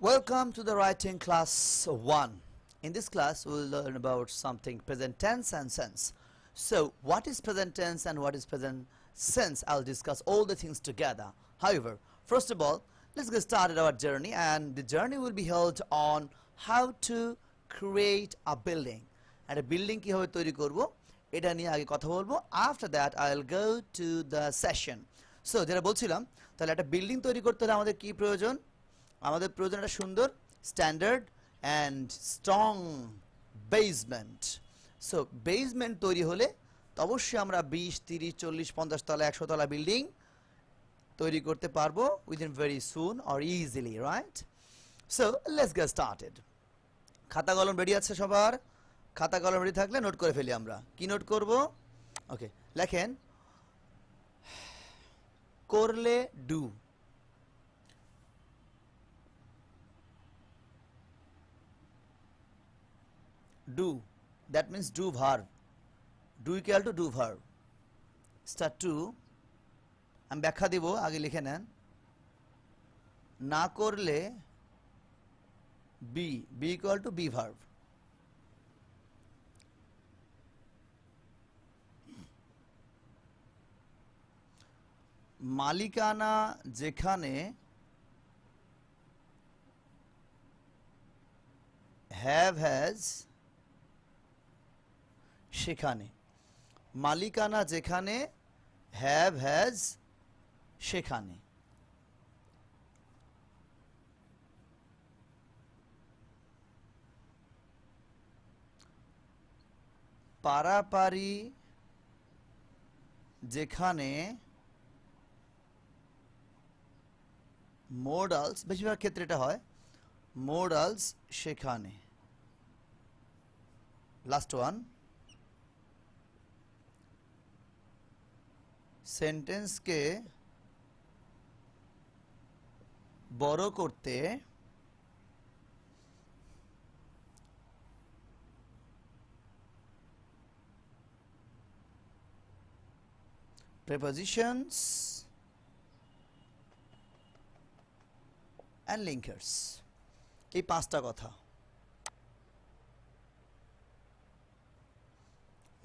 Welcome to the writing class 1. In this class, we will learn about something present tense and sense. So, what is present tense and what is present sense? I'll discuss all the things together. However, first of all, let's get started our journey, and the journey will be held on how to create a building. And a building কিভাবে তৈরি করব এটা নিয়ে আগে কথা বলবো. After that, I'll go to the session. So, যেটা বলছিলাম, তাহলে একটা বিল্ডিং তৈরি করতে হলে আমাদের কি প্রয়োজন? আমাদের প্রয়োজন একটা সুন্দর standard and strong basement. So basement তৈরি হলে তো অবশ্যই আমরা 20, 30, 40, 50 তলা 100 তলা বিল্ডিং তৈরি করতে পারবো within very soon or easily, right? So let's get started. খাতা কলম রেডি আছে সবার? খাতা কলম রেডি থাকলে নোট করে ফেলি আমরা। কি নোট করব? ওকে, লেখেন করলে do. Do, that means do verb. Do equal to do verb. Start to, আমি ব্যাখ্যা দিব, আগে লিখে নেন। না করলে be, be equal to be verb. মালিকানা যেখানে have has সেখানে, মালিকানা যেখানে have has সেখানে। পারাপারি যেখানে মোডালস, বেশিরভাগ ক্ষেত্রে এটা হয়, মোডালস সেখানে। লাস্ট ওয়ান, সেন্টেন্সকে বড় করতে prepositions and linkers, এই পাঁচটা কথা,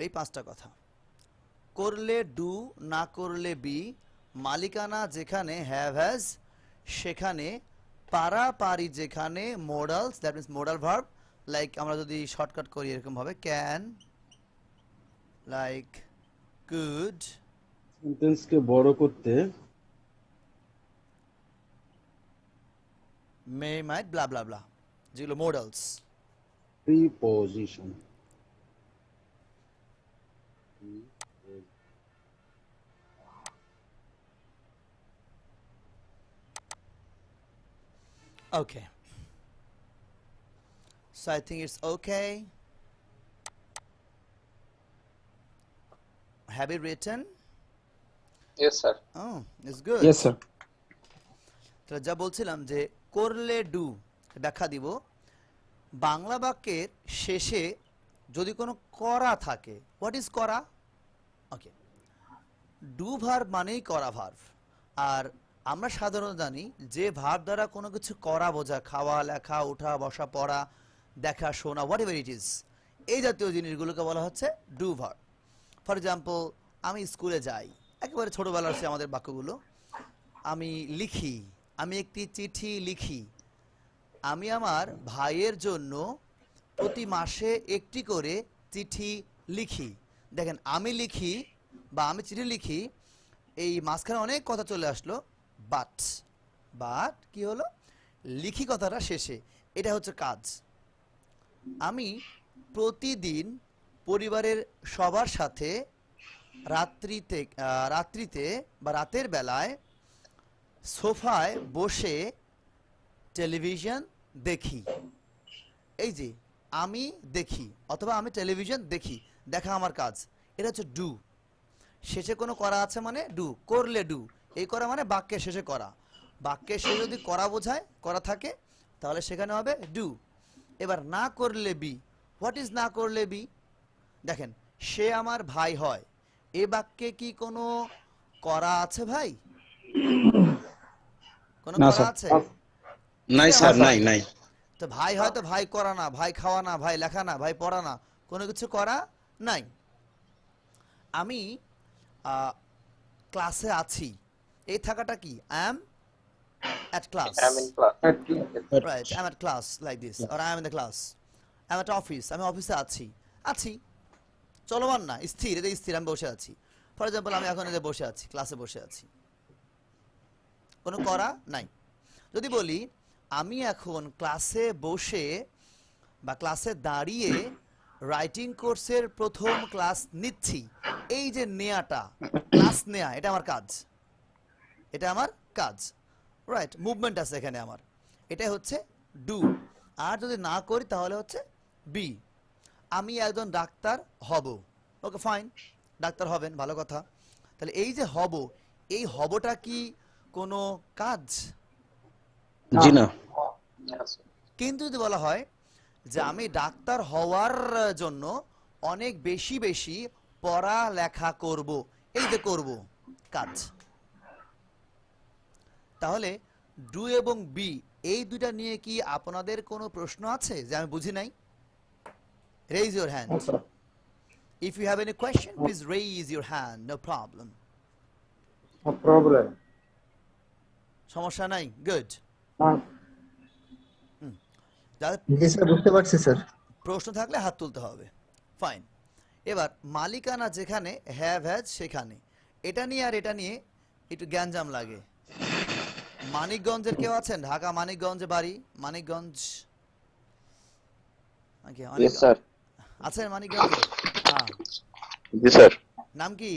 এই পাঁচটা কথা। করলে ডু, না করলে বি, মালিকানা যেখানে হ্যাভ হ্যাজ সেখানে, পারাপারি যেখানে modals, that means modal verb, like আমরা যদি শর্টকাট করি এরকম ভাবে ক্যান, লাইক কুড, সেন্টেন্সকে বড় করতে মে, মাইট, ব্লা ব্লা ব্লা, যেগুলো modals. Preposition. Okay, so I think it's okay. Have you written? Yes, sir. Oh, it's good. Yes sir. তো যা বলছিলাম যে করলে ডু ব্যাখ্যা দিব, বাংলা বাক্যের শেষে যদি কোনো করা থাকে, হোয়াট ইজ করা? ওকে, ডু ভার্ব মানেই করা ভার্ব। আর আমরা সাধারণত জানি যে ভার্ব দ্বারা কোনো কিছু করা বোঝা, খাওয়া, লেখা, ওঠা, বসা, পড়া, দেখা, শোনা, হোয়াট এভার ইট ইজ, এই জাতীয় জিনিসগুলোকে বলা হচ্ছে ডু ভার্ব। ফর এক্সাম্পল, আমি স্কুলে যাই, একেবারে ছোটোবেলার সে আমাদের বাক্যগুলো। আমি লিখি, আমি একটি চিঠি লিখি। আমি আমার ভাইয়ের জন্য প্রতি মাসে একটি করে চিঠি লিখি। দেখেন, আমি লিখি বা আমি চিঠি লিখি, এই মাঝখানে অনেক কথা চলে আসলো, বাট, বাট কি হলো? লিখি কথাটা শেষে, এটা হচ্ছে কাজ। আমি প্রতিদিন পরিবারের সবার সাথে রাত্রিতে বা রাতের বেলায় সোফায় বসে টেলিভিশন দেখি। এই যে আমি দেখি অথবা আমি টেলিভিশন দেখি, দেখা আমার কাজ, এটা হচ্ছে ডু। শেষে কোনো করা আছে মানে ডু, করলে ডু, এই করা মানে বাক্যের শেষে করা। বাক্যের শেষে যদি করা বোঝায়, করা থাকে, তাহলে সেখানে হবে ডু। এবার না করলে বি, হোয়াট ইজ না করলে বি? দেখেন, সে আমার ভাই হয়, এ বাক্যে কি কোনো করা আছে ভাই? কোনো না করা স্যার। আছে? নাই সে স্যার, আমার নাই ভাই। নাই। তো ভাই হয়তো ভাই করা না, ভাই খাওয়া না, ভাই লেখা না, ভাই পড়া না, কোনো কিছু করা নাই। আমি ক্লাসে আছি, এই থাকাটা কি? I am at class, I'm in class. Right? I am at class like this, or I am in the class. I am at office, আমি অফিসে আছি। আছি চলমান না, স্থির, এটা স্থির, আমি বসে আছি। ফর এক্সাম্পল, আমি এখন এই যে বসে আছি, ক্লাসে বসে আছি, কোনো করা নাই। যদি বলি আমি এখন ক্লাসে বসে বা ক্লাসে দাঁড়িয়ে রাইটিং কোর্সের প্রথম ক্লাস নিচ্ছি, এই যে নেয়াটা, ক্লাস নেয়া, এটা আমার কাজ, এটা আমার কাজ, রাইট? মুভমেন্ট আছে এখানে আমার, এটাই হচ্ছে ডু। আর যদি না করি তাহলে হচ্ছে বি। আমি একজন ডাক্তার হব, ওকে ফাইন, ডাক্তার হবেন, ভালো কথা। তাহলে এই যে হব, এই হবটা কি কোনো কাজ? জি না। Yes, sir. কিন্তু যদি বলা হয় যে আমি ডাক্তার হওয়ার জন্য অনেক বেশি বেশি পড়ালেখা করব, এই যে করব, কাজ। তাহলে ডু এবং বি, এই দুইটা নিয়ে কি আপনাদের কোনো প্রশ্ন আছে যে আমি বুঝি নাই? Raise your hand if you have any question, please raise your hand, no problem. No problem. সমস্যা নাই, গুড। যাদের জি স্যার, বুঝতে পারছি স্যার। প্রশ্ন থাকলে হাত তুলতে হবে, ফাইন। এবার মালিকানা যেখানে, হ্যাভ হ্যাজ সেখানে, এটা নিয়ে আর এটা নিয়ে একটু গ্যাঞ্জাম লাগে। মানিকগঞ্জের কেউ আছেন? ঢাকা মানিকগঞ্জে বাড়ি, মানিকগঞ্জ নাকি? Yes, sir. আছেন মানিকগঞ্জে? হ্যাঁ, Yes, sir. নাম কি?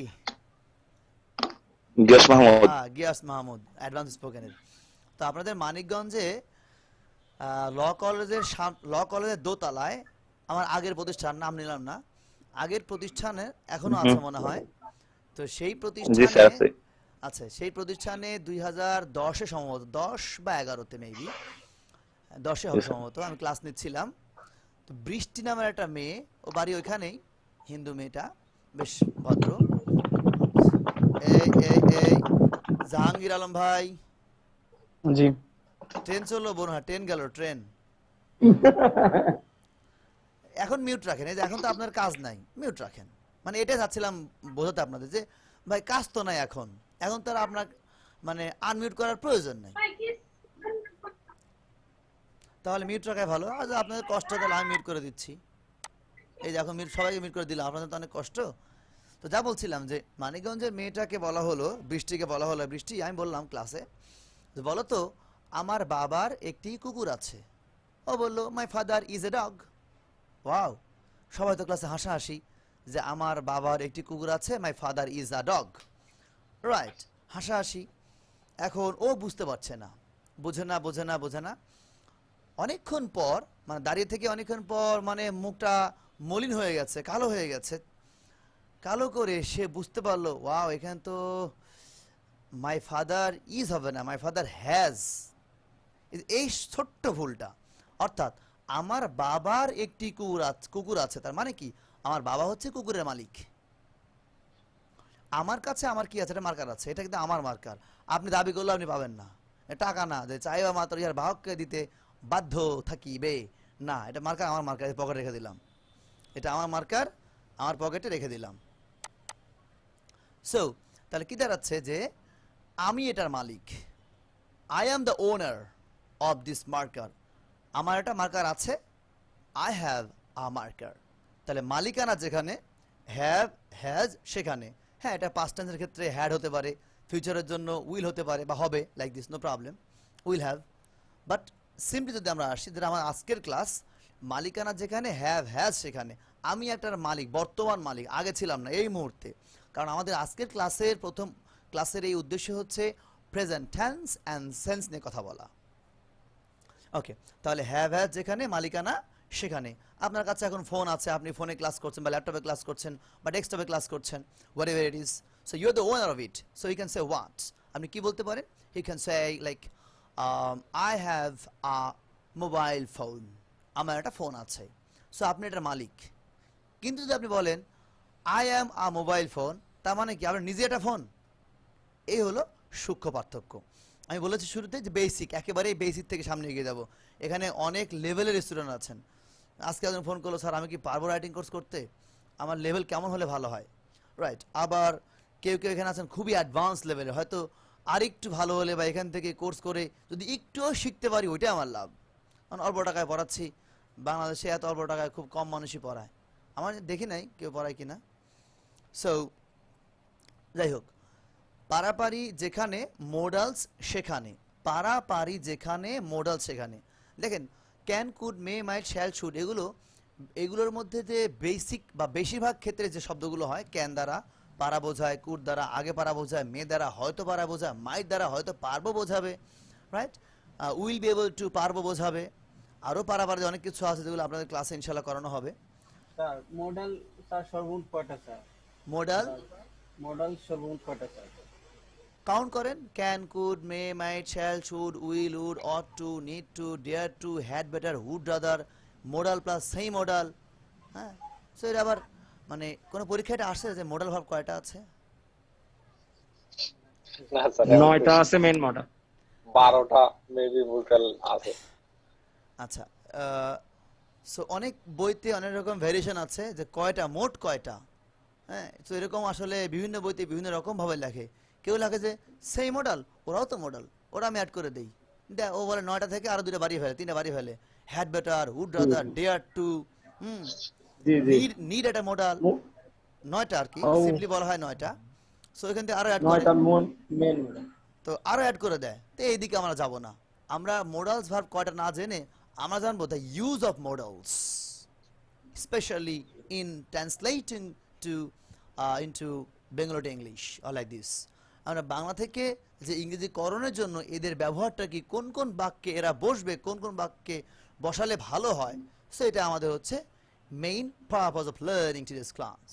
Gas Mahmood. হ্যাঁ, গিয়াস মাহমুদ, অ্যাডভান্স স্পোকেনের। তো আপনাদের মানিকগঞ্জে ল কলেজের দোতলায় আমার আগের প্রতিষ্ঠান, নাম নিলাম না, আগের প্রতিষ্ঠানে এখনো আছে মনে হয়। তো সেই জি স্যার, প্রতিষ্ঠানে আছে। আচ্ছা, সেই প্রতিষ্ঠানে 2010-এ সম্ভবত, 10 বা 11-তে মেবি, 10-এ হবে Yes, sir. সম্ভবত, আমি ক্লাস নিচ্ছিলাম। তো বৃষ্টি নামের একটা মেয়ে, ও বাড়ি ওইখানেই, হিন্দু মেয়েটা, বেশ ভদ্র। এই এই এই জাহাঙ্গীর আলম ভাই, জি। ট্রেন চললো বোন, হ্যাঁ ট্রেন গেল, ট্রেন। এখন মিউট রাখেন, এই যে এখন তো আপনার কাজ নাই, মিউট রাখেন। মানে এটাই চাচ্ছিলাম বোঝাতে আপনাদের যে ভাই কাজ তো নাই এখন, এখন তো আর আপনার মানে আনমিউট করার প্রয়োজন নাই, তাহলে মিউট রাখাই ভালো। আর যদি আপনাদের কষ্ট হয় তাহলে আমি মিউট করে দিচ্ছি। এই যে এখন মিউট, সবাইকে মিউট করে দিলাম, আপনাদের তো অনেক কষ্ট। তো যা বলছিলাম যে মানিকগঞ্জের মেয়েটাকে বলা হলো, বৃষ্টিকে বলা হলো, বৃষ্টি আমি বললাম ক্লাসে যে বলো তো আমার বাবার একটি কুকুর আছে। ও বললো মাই father is a dog. Wow, সবাই তো ক্লাসে হাসাহাসি যে আমার বাবার একটি কুকুর আছে, মাই father is a dog, right? হাসাহাসি। এখন ও বুঝতে পারছে না, বোঝে না বোঝে না বোঝে না। অনেকক্ষণ পর, মানে দাঁড়িয়ে থেকে অনেকক্ষণ পর, মানে মুখটা মলিন হয়ে গেছে, কালো হয়ে গেছে, কালো করে সে বুঝতে পারলো ওয়াও, এখানে তো মাই ফাদার ইজ হবে না, মাই ফাদার হ্যাজ। এই ছোট্ট ভুলটা, অর্থাৎ আমার বাবার একটি কুকুর আছে, তার মানে কি আমার বাবা হচ্ছে কুকুরের মালিক। আমার কাছে আমার কি আছে, এটা মার্কার আছে, এটা কিন্তু আমার মার্কার। আপনি দাবি করলে আপনি পাবেন না, টাকা না যে চাইবা মাত্র ইহার বাহককে দিতে বাধ্য থাকিবে না, এটা মার্কার, আমার মার্কার, পকেটে রেখে দিলাম, এটা আমার মার্কার, আমার পকেটে রেখে দিলাম। সো তাহলে কি দাঁড়াচ্ছে যে আমি এটার মালিক, I am the owner of this marker, আমার একটা মার্কার আছে, আই হ্যাভ আ মার্কার। তাহলে মালিকানা যেখানে, হ্যাভ হ্যাজ সেখানে। হ্যাঁ, এটা পাস্ট টেন্সের ক্ষেত্রে হ্যাড হতে পারে, ফিউচারের জন্য উইল হতে পারে বা হবে, like this, no problem, will have. But simply যদি আমরা আসি, যেটা আমার আজকের ক্লাস, মালিকানা যেখানে, হ্যাভ হ্যাজ সেখানে, আমি একটার মালিক, বর্তমান মালিক, আগে ছিলাম না, এই মুহূর্তে। কারণ আমাদের আজকের ক্লাসের প্রথম ক্লাসের এই উদ্দেশ্য হচ্ছে প্রেজেন্ট টেন্স অ্যান্ড সেন্স নিয়ে কথা বলা। ওকে, তাহলে হ্যাভ হ্যাজ যেখানে, মালিকানা সেখানে। আপনার কাছে এখন ফোন আছে, আপনি ফোনে ক্লাস করছেন বা ল্যাপটপে ক্লাস করছেন বা ডেস্কটপে ক্লাস করছেন, whatever it is, so you are the owner of it, so you can say what. আপনি কি বলতে পারেন? You can say like I have a mobile phone, আমার একটা ফোন আছে, সো আপনি এটার মালিক। কিন্তু যদি আপনি বলেন I am a mobile phone, তার মানে কি আপনার নিজে একটা ফোন। এই হলো সূক্ষ্ম পার্থক্য। আমি বলেছি শুরুতে যে বেসিক, একেবারেই বেসিক থেকে সামনে এগিয়ে যাব। এখানে অনেক লেভেলের স্টুডেন্ট আছেন। আজকে একজন ফোন করলো, স্যার আমি কি পারবো রাইটিং কোর্স করতে, আমার লেভেল কেমন হলে ভালো হয়, রাইট। আবার কেউ কেউ এখানে আছেন খুবই অ্যাডভান্স লেভেলে, হয়তো আরেকটু ভালো হলে বা এখান থেকে কোর্স করে যদি একটুও শিখতে পারি ওইটাই আমার লাভ। কারণ অল্প টাকায় পড়াচ্ছি, বাংলাদেশে এত অল্প টাকায় খুব কম মানুষই পড়ায়, আমার দেখি নাই কেউ পড়ায় কিনা। সো যাই হোক, পারাপারি যেখানে মোডালস সেখানে, পারাপারি যেখানে মোডাল সেখানে। দেখেন can, could, may, might, shall, should, এগুলোর মধ্যে যে বেসিক বা বেশিরভাগ ক্ষেত্রে যে শব্দগুলো হয়, ক্যান দ্বারা পারা বোঝায়, কুড দ্বারা আগে পারা বোঝায়, মে দ্বারা হয়তো পারা বোঝায়, মাইট দ্বারা হয়তো পারবো বোঝাবে, right. Will be able to পারবো বোঝাবে। আরও পারাপারে অনেক কিছু আছে যেগুলো আপনাদের ক্লাসে ইনশাল্লাহ করানো হবে। স্যার মডেল স্যার সর্বমোট কয়টা স্যার? মোডাল মডেল সর্বমোট কয়টা স্যার? কাউন্ট করেন, can, could, may, might, shall, should, will, would, ought to, need to, dare to, had better, would rather, modal plus সেই মোডাল। হ্যাঁ, সো এটা আবার মানে কোনো পরীক্ষায় এটা আসছে যে মোডাল ভার্ব কয়টা আছে? না স্যার, 9টা আছে মেন মডেল। 12টা মেবি ভুলটাল আছে। আচ্ছা, সো অনেক বইতে অনেক রকম ভ্যারিয়েশন আছে যে কয়টা, মোট কয়টা। হ্যাঁ, তো এরকম আসলে বিভিন্ন বইতে বিভিন্ন রকম ভাবে লেখে। কেউ লেখে যে সেই মডেল, ওরাও তো মডেল, ওরা আমি অ্যাড করে দেই। ও বলে 9টা থেকে আরো 2টা বাড়িয়ে ফেলে, 3টা বাড়িয়ে ফেলে, had better, would rather, dare to, জি জি। নিড একটা মডেল, 9টা আর কি, ও। সিম্পলি বলা হয় 9টা। সো এখান থেকে আরো অ্যাড করে, 9টা মেন মডেল। তো আরো অ্যাড করে দেয়। তো এইদিকে আমরা যাব না, আমরা মোডালস ভার্ব কয়টা না জেনে আমরা জানবো the use of modals, specially in translating to into Bengali to English or like this. আমরা বাংলা থেকে যে ইংরেজি করণের জন্য এদের ব্যবহারটা কি, কোন কোন বাক্যে এরা বসবে, কোন কোন বাক্যে বসালে ভালো হয়, সো এটা আমাদের হচ্ছে main purpose of learning to this class.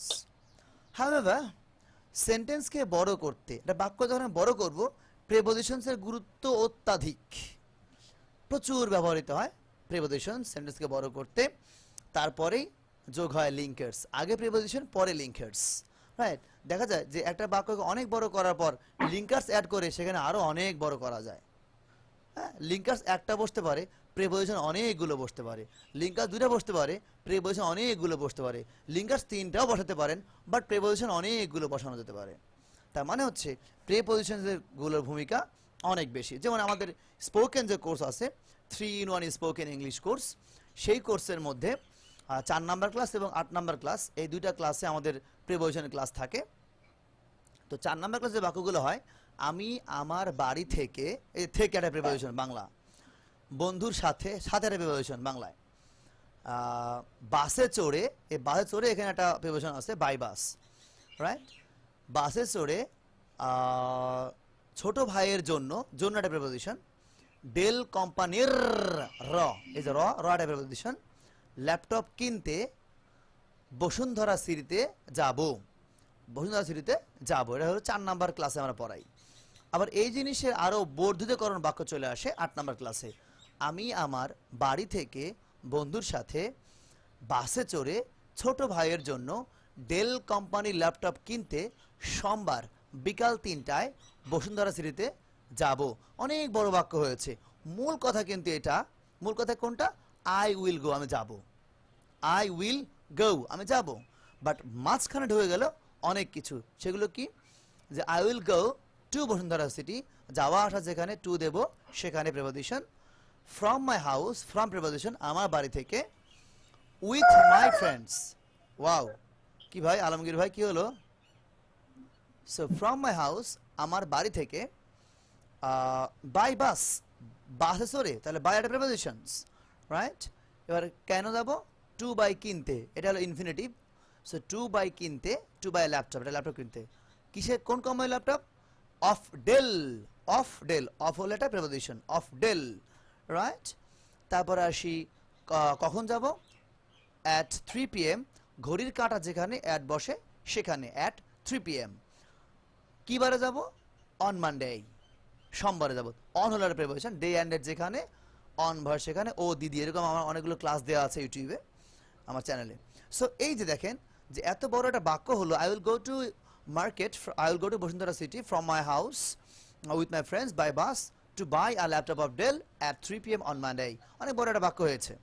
However, সেন্টেন্সকে বড় করতে, এটা বাক্য যখন আমি বড় করব, প্রেপোজিশনসের গুরুত্ব অত্যাধিক, প্রচুর ব্যবহৃত হয় প্রেপোজিশন সেন্টেন্সকে বড় করতে। তারপরেই যোগ হয় লিঙ্কার্স, আগে প্রেপোজিশন পরে লিঙ্কার্স, রাইট। দেখা যায় যে একটা বাক্যকে অনেক বড় করার পর লিঙ্কার্স অ্যাড করে সেখানে আরো অনেক বড় করা যায়। হ্যাঁ, লিঙ্কার্স একটা বসতে পারে, প্রেপোজিশন অনেকগুলো বসতে পারে, লিঙ্কার্স 2টা বসতে পারে, প্রেপোজিশন অনেকগুলো বসতে পারে, লিঙ্কার্স 3টাও বসাতে পারেন, বাট প্রেপোজিশন অনেকগুলো বসানো যেতে পারে। তার মানে হচ্ছে প্রেপোজিশনগুলোর ভূমিকা অনেক বেশি। যেমন আমাদের স্পোকেন যে কোর্স আছে, 3-in-1 স্পোকেন ইংলিশ কোর্স, সেই কোর্সের মধ্যে 4 নাম্বার ক্লাস এবং 8 নাম্বার ক্লাস, এই 2টা ক্লাসে আমাদের প্রেপোজিশনের ক্লাস থাকে। তো 4 নাম্বার ক্লাসে বাক্যগুলো হয়, আমি আমার বাড়ি থেকে, এই থেকে একটা প্রিপারেশন বাংলা, বন্ধুর সাথে, সাথে একটা প্রিপারেশন বাংলায়, বাসে চড়ে, এই বাসে চড়ে এখানে একটা প্রিপারেশন আছে বাই বাস, রাইট। বাসে চড়ে ছোট ভাইয়ের জন্য, জন্য একটা প্রিপারেশন, ডেল কোম্পানির, র, এই যে র একটা প্রিপারেশন, ল্যাপটপ কিনতে বসুন্ধরা সিটিতে যাব, বসুন্ধরা সিটিতে যাবো, এটা হলো 4 নাম্বার ক্লাসে আমরা পড়াই। আবার এই জিনিসের আরো বর্ধিতকরণ বাক্য চলে আসে 8 নাম্বার ক্লাসে, আমি আমার বাড়ি থেকে বন্ধুর সাথে বাসে চড়ে ছোট ভাইয়ের জন্য ডেল কোম্পানির ল্যাপটপ কিনতে সোমবার বিকাল 3টায় বসুন্ধরা সিটিতে যাব। অনেক বড় বাক্য হয়েছে, মূল কথা কিন্তু এটা, মূল কথা কোনটা, আই উইল গো, আমি যাব, আই উইল গো, আমি যাব। বাট মাঝখানে ঢুকে গেল অনেক কিছু, সেগুলো কি, যে I will go to Bashundhara city, যাওয়া আসা যেখানে টু দেব সেখানে preposition, from my house, from preposition আমার বাড়ি থেকে, উইথ মাই ফ্রেন্ডস, ওয়াও কি ভাই আলমগীর ভাই কি হলো, সো ফ্রম মাই হাউস আমার বাড়ি থেকে, বাই বাস, বাসে চড়ে, তাহলে বাই একটা প্রেপোজিশনস, রাইট। এবার কেন যাব, টু বাই কিনতে, এটা হলো ইনফিনিটিভ, সো টু বাই কিনতে, টু বাই ল্যাপটপ, এটা ল্যাপটপ কিনতে, কিসে, কোন কোম্পানির laptop, of Dell, of Dell, of হলো একটা প্রেপোজিশন, অফ ডেল, রাইট। তারপরে আসি কখন যাব, অ্যাট 3 PM, ঘড়ির কাঁটা যেখানে অ্যাট বসে সেখানে, অ্যাট 3 PM। কি বারে যাব, অন মানডে, সোমবারে যাব, অন হলো একটা প্রেপোজিশন, ডে অ্যান্ড ডেট যেখানে, অন ভার সেখানে, ও দিদি, এরকম আমার অনেকগুলো ক্লাস দেওয়া আছে ইউটিউবে আমার চ্যানেলে। সো এই যে দেখেন যে এত বড় একটা বাক্য হলো, I will go to market, I will go to Bashundhara City from my house with my friends by bus to buy a laptop of Dell at 3 p.m. On Monday. অনেক বড় একটা বাক্য হয়েছে।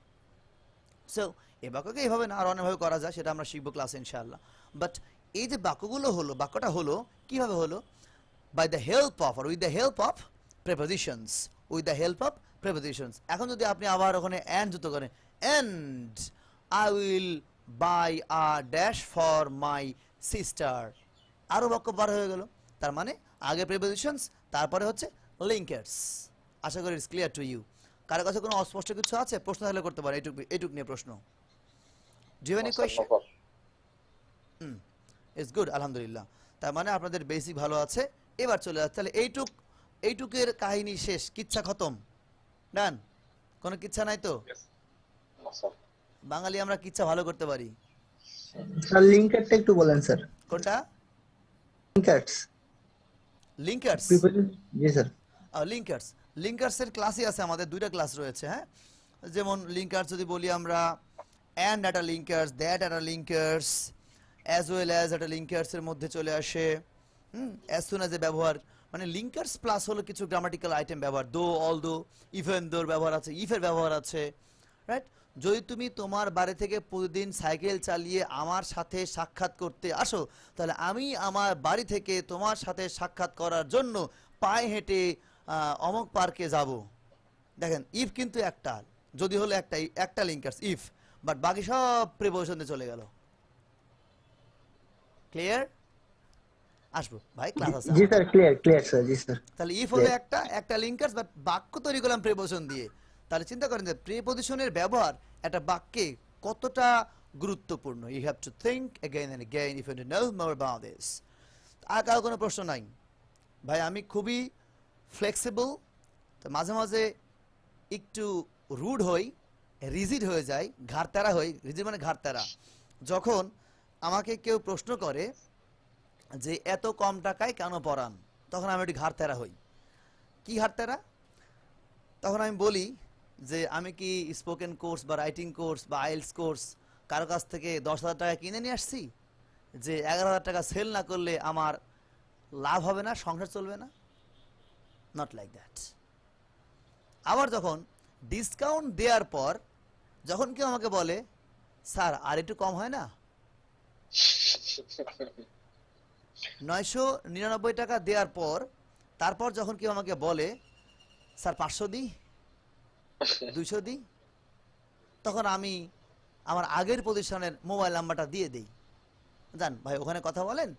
সো এই বাক্যকে এইভাবে না আর অনেকভাবে করা যায়, সেটা আমরা শিখবো ক্লাসে ইনশাআল্লাহ। বাট এই যে বাক্যগুলো হলো, বাক্যটা হলো কিভাবে হলো? By the help of, or with the help of prepositions, with the help of prepositions. এখন যদি আপনি আবার ওখানে অ্যান্ড যুক্ত করেন, and I will buy a dash for my sister, আরও বাক্য বার হয়ে গেল। তার মানে আগে প্রেপোজিশনস, তারপরে হচ্ছে লিঙ্কার্স। আশা করি ইটস ক্লিয়ার টু ইউ। কারো কাছে কোনো অস্পষ্ট কিছু আছে? প্রশ্ন তাহলে করতে পারে, এইটুক নিয়ে প্রশ্ন। Do you any No, sir, no question? problem. It's good, আলহামদুলিল্লাহ। তার মানে আপনাদের বেসিক ভালো আছে। এবার চলে যাচ্ছে, তাহলে এইটুকের কাহিনী শেষ, কিচ্ছা খতম, ডান। কোনো কিচ্ছা নাই তো? Yes. No, sir. বাঙালি আমরা কিচ্ছা ভালো করতে পারি। স্যার লিঙ্কারটা একটু বলেন স্যার। কোনটা? Linkers linkers. প্রিপোজিশন, জি স্যার। লিঙ্কার্স, লিঙ্কার্সের ক্লাসই আছে আমাদের, দুইটা ক্লাস রয়েছে। হ্যাঁ, যেমন লিঙ্কার্স যদি বলি আমরা, অ্যান্ড একটা লিঙ্কার্স, দ্যাট একটা লিঙ্কার্স, অ্যাজ ওয়েল অ্যাজ একটা লিঙ্কার্সের মধ্যে চলে আসে। অ্যাজ সুন অ্যাজ এ ব্যবহার, মানে লিঙ্কার্স প্লাস হলো কিছু গ্রামাটিক্যাল আইটেম ব্যবহার, দো, অল দো, ইভেন দোর ব্যবহার আছে, ইফের ব্যবহার আছে, রাইট? যদি তুমি তোমার বাড়ি থেকে প্রতিদিন সাইকেল চালিয়ে আমার সাথে সাক্ষাৎ করতে আসো, তাহলে আমি আমার বাড়ি থেকে তোমার সাথে সাক্ষাৎ করার জন্য পায়ে হেঁটে অমুক পার্কে যাব। দেখেন, ইফ কিন্তু একটা, যদি হলো একটা লিঙ্কার্স ইফ, বাট বাকি সব প্রিপোজিশনে চলে গেল। ক্লিয়ার? আসবো ভাই, ক্লাস আছে জি আমার। স্যার, ক্লিয়ার স্যার, জি স্যার। তাহলে ইফ হলো একটা লিঙ্কার্স, বাট বাক্য তৈরি করলাম প্রিপোজিশন দিয়ে। তাহলে চিন্তা করেন যে প্রিপোজিশনের ব্যবহার একটা বাক্যে কতটা গুরুত্বপূর্ণ। You have to think again and again if you know more about this. আর কারো কোনো প্রশ্ন নাই? ভাই আমি খুবই ফ্লেক্সিবল, তো মাঝে মাঝে একটু রুড হই, রিজিড হয়ে যায়, ঘাড়তেরা হই। রিজিড মানে ঘাড়তেরা। যখন আমাকে কেউ প্রশ্ন করে যে এত কম টাকায় কেন পড়ান, তখন আমি একটু ঘাড়তেরা হই। কি ঘাড়তেরা? তখন আমি বলি যে আমি কি স্পোকেন কোর্স বা রাইটিং কোর্স বা আইএলস কোর্স কারো কাছ থেকে 10,000 টাকা কিনে নিয়ে আসছি যে 11,000 টাকা সেল না করলে আমার লাভ হবে না, সংসার চলবে না? Not like that. আবার যখন ডিসকাউন্ট দেওয়ার পর যখন কেউ আমাকে বলে স্যার আর একটু কম হয় না, 999 টাকা দেওয়ার পর তারপর যখন কেউ আমাকে বলে স্যার 500 দিই, 200 দিই, তখন আমি আমার আগের প্রতিষ্ঠানের মোবাইল নাম্বারটা দিয়ে দিই। জান ভাই ওখানে কথা বলেন,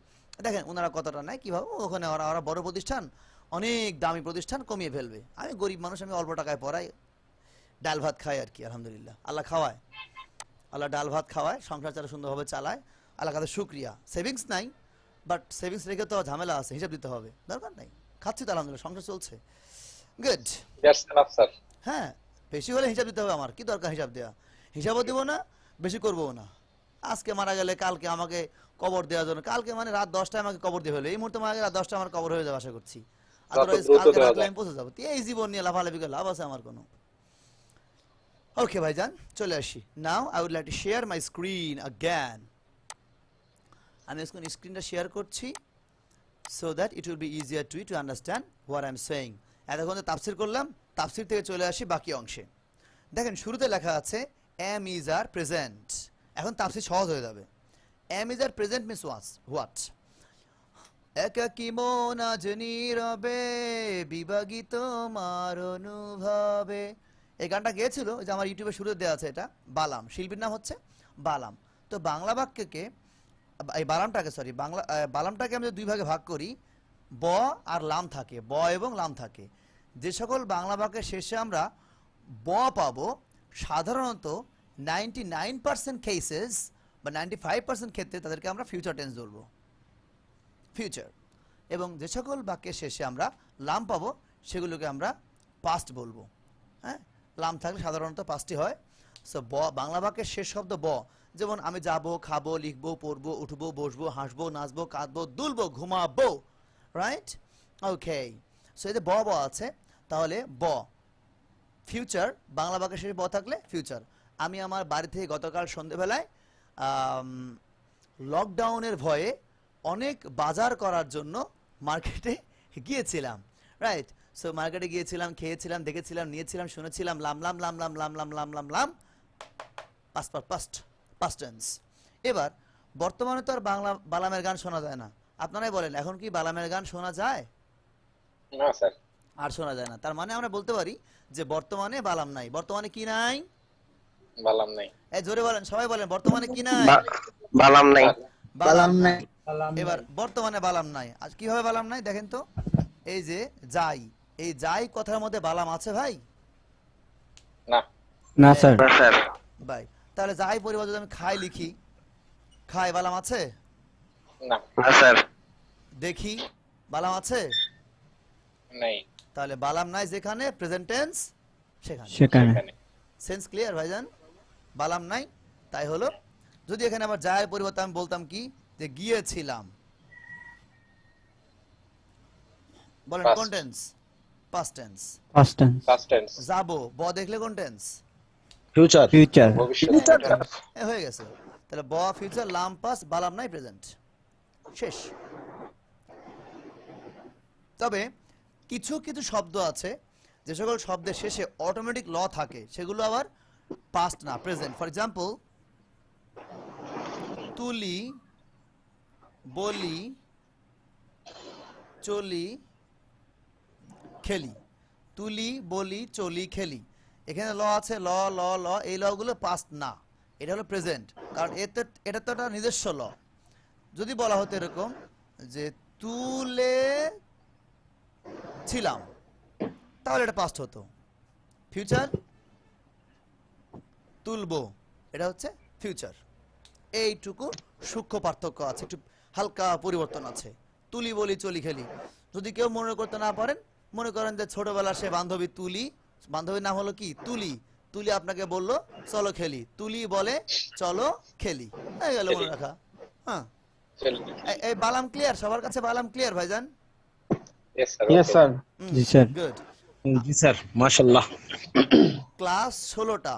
দেখেন ওনারা কতটা নেয়, কীভাবে ওখানে ওরা বড় প্রতিষ্ঠান, অনেক দামি প্রতিষ্ঠান, কমিয়ে ফেলবে। আমি গরিব মানুষ, আমি অল্প টাকায় পড়াই, ডাল ভাত খাই আর কি, আলহামদুলিল্লাহ। আল্লাহ খাওয়ায়, আল্লাহ ডাল ভাত খাওয়ায়, সংসার চালা সুন্দরভাবে চালায়, আল্লাহ কাছে শুক্রিয়া। সেভিংস নাই, বাট সেভিংস রেখে তো ঝামেলা আছে, হিসাব দিতে হবে, দরকার নাই, খাচ্ছি তো আলহামদুলিল্লাহ, সংসার চলছে, গুড। That's enough, sir. হ্যাঁ, বেশি হলে হিসাব দিতে হবে, আমার কি দরকার হিসাব দেওয়া, হিসাবও দেবো না, বেশি করবো না। আজকে মারা গেলে কালকে আমাকে কবর দেওয়ার জন্য, কালকে মানে রাত 10টায় আমাকে কবর দিয়ে ফেলে, এই মুহূর্তে মারা গেলে রাত 10টায় আমার কবর হয়ে যাবে আশা করছি, আদারওয়াইজ দ্রুত কালকে দেওয়া রাতলে যায়। আমি পৌঁছে যাবো। এই জীবন নিয়ে লাফালাফি করে লাভ আছে আমার কোনো? ওকে ভাইজান, চলে আসি। Now I would like to share my screen again. আমি এখন স্ক্রিনটা শেয়ার করছি so that it will be easier to you to understand what I'm saying. এতক্ষণ তো তাফসির করলাম, তাফসির থেকে চলে আসি বাকি অংশে। দেখেন শুরুতে লেখা আছে am is are present। এখন তাফসির সহজ হয়ে যাবে। am is are present means what? একাকী মন আজ নীরবে বিভাগিত মার অনুভবে। এই গানটা গেয়েছিল, যে আমার ইউটিউবে শুরুতে দেওয়া আছে, এটা বালাম, শিল্পীর নাম হচ্ছে বালাম। তো বাংলা বাক্যকে, এই বালামটাকে আমরা দুই ভাগে ভাগ করি, ব আর লাম থাকে, ব এবং লাম থাকে। যে সকল বাংলা বাক্যের শেষে আমরা ব পাবো, সাধারণত 99% কেসেস বা 95% ক্ষেত্রে তাদেরকে আমরা ফিউচার টেন্স ধরবো, ফিউচার। এবং যে সকল বাক্যের শেষে আমরা লাম পাবো সেগুলোকে আমরা পাস্ট বলবো। হ্যাঁ, লাম থাকলে সাধারণত পাস্টই হয়। সো বাংলা বাক্যের শেষ শব্দ ব, যেমন আমি যাবো, খাবো, লিখবো, পড়বো, উঠবো, বসবো, হাসবো, নাচবো, কাঁদবো, দুলবো, ঘুমাবো, রাইট? ওকে, সো এই যে ব আছে, তাহলে ব ফিউচার, বাংলা বাক্যের শেষে ব থাকলে ফিউচার। আমি আমার বাড়ি থেকে গতকাল সন্ধ্যেবেলায় লকডাউনের ভয়ে অনেক বাজার করার জন্য মার্কেটে গিয়েছিলাম, রাইট? সো মার্কেটে গিয়েছিলাম, খেয়েছিলাম, দেখেছিলাম, নিয়েছিলাম, শুনেছিলাম, লাম লাম লাম লাম লাম লাম লাম লাম লাম, পাস্ট টেন্স। এবার বর্তমানে তো আর বাংলা বালামের গান শোনা যায় না। আপনারাই বলেন, এখন কি বালামের গান শোনা যায়? না স্যার। আর শোনা যায় না। তার মানে আমরা বলতে পারি যে বর্তমানে বালাম নাই। বর্তমানে কি নাই? বালাম নাই। এই জোরে বলেন, সবাই বলেন, বর্তমানে কি নাই? বালাম নাই। বালাম নাই। সালাম এবার বর্তমানে বালাম নাই। আজ কিভাবে বালাম নাই দেখেন তো। এই যে যাই, এই যাই কথার মধ্যে বালাম আছে ভাই? না। না স্যার। না স্যার। ভাই, তাহলে যাই পরিবর্তে যদি আমি খাই লিখি, খাই বালাম আছে? না। না স্যার। দেখি বালাম আছে? নাই। তাহলে বালাম নাই যেখানে, প্রেজেন্ট টেন্স সেখানে। সেখানে। এখানে। সেন্স ক্লিয়ার ভাইজান? বালাম নাই তাই হলো। যদি এখানে আবার যায়ের পরিবর্তে আমি বলতাম কি, যে গিয়েছিলাম, বলেন Past. কোন tense? Past tense. Past tense. Past tense. যাবো, ব দেখলে কোন টেন্স? ফিউচার। ফিউচার। ভবিষ্যৎ। হয়ে গেছে। তাহলে ব ফিউচার, লাম পাস্ট, বালাম নাই প্রেজেন্ট, শেষ। তবে কিছু কিছু শব্দ আছে যে সকল শব্দের শেষে অটোমেটিক ল থাকে, সেগুলো আবার পাস্ট না, প্রেজেন্ট। ফর এক্সাম্পল, তুলি, বলি, চলি, খেলি। তুলি, বলি, চলি, খেলি। এখানে ল আছে, ল ল ল, এই লগুলো পাস্ট না, এটা হলো প্রেজেন্ট। কারণ এটা তো একটা নিজস্ব ল। যদি বলা হতো এরকম যে তুলে ছিলাম, তাহলে এটা পাস্ট হতো। ফিউচার, তুলবো, এটা হচ্ছে ফিউচার। এইটুকু সূক্ষ্ম পার্থক্য আছে, একটু হালকা পরিবর্তন আছে। তুলি, বলি, চলি, খেলি। যদি কেউ মনে করতে না পারেন, মনে করেন যে ছোটবেলা সে বান্ধবী তুলি, বান্ধবীর নাম হলো কি তুলি, তুলি আপনাকে বললো চলো খেলি, তুলি বলে চলো খেলি, হয়ে গেল মনে রাখা। হ্যাঁ, এই বালাম ক্লিয়ার? সবার কাছে বালাম ক্লিয়ার ভাইজান? Yes sir. Yes, sir. জি স্যার। গুড। জি স্যার, মাশাআল্লাহ। ক্লাস 16টা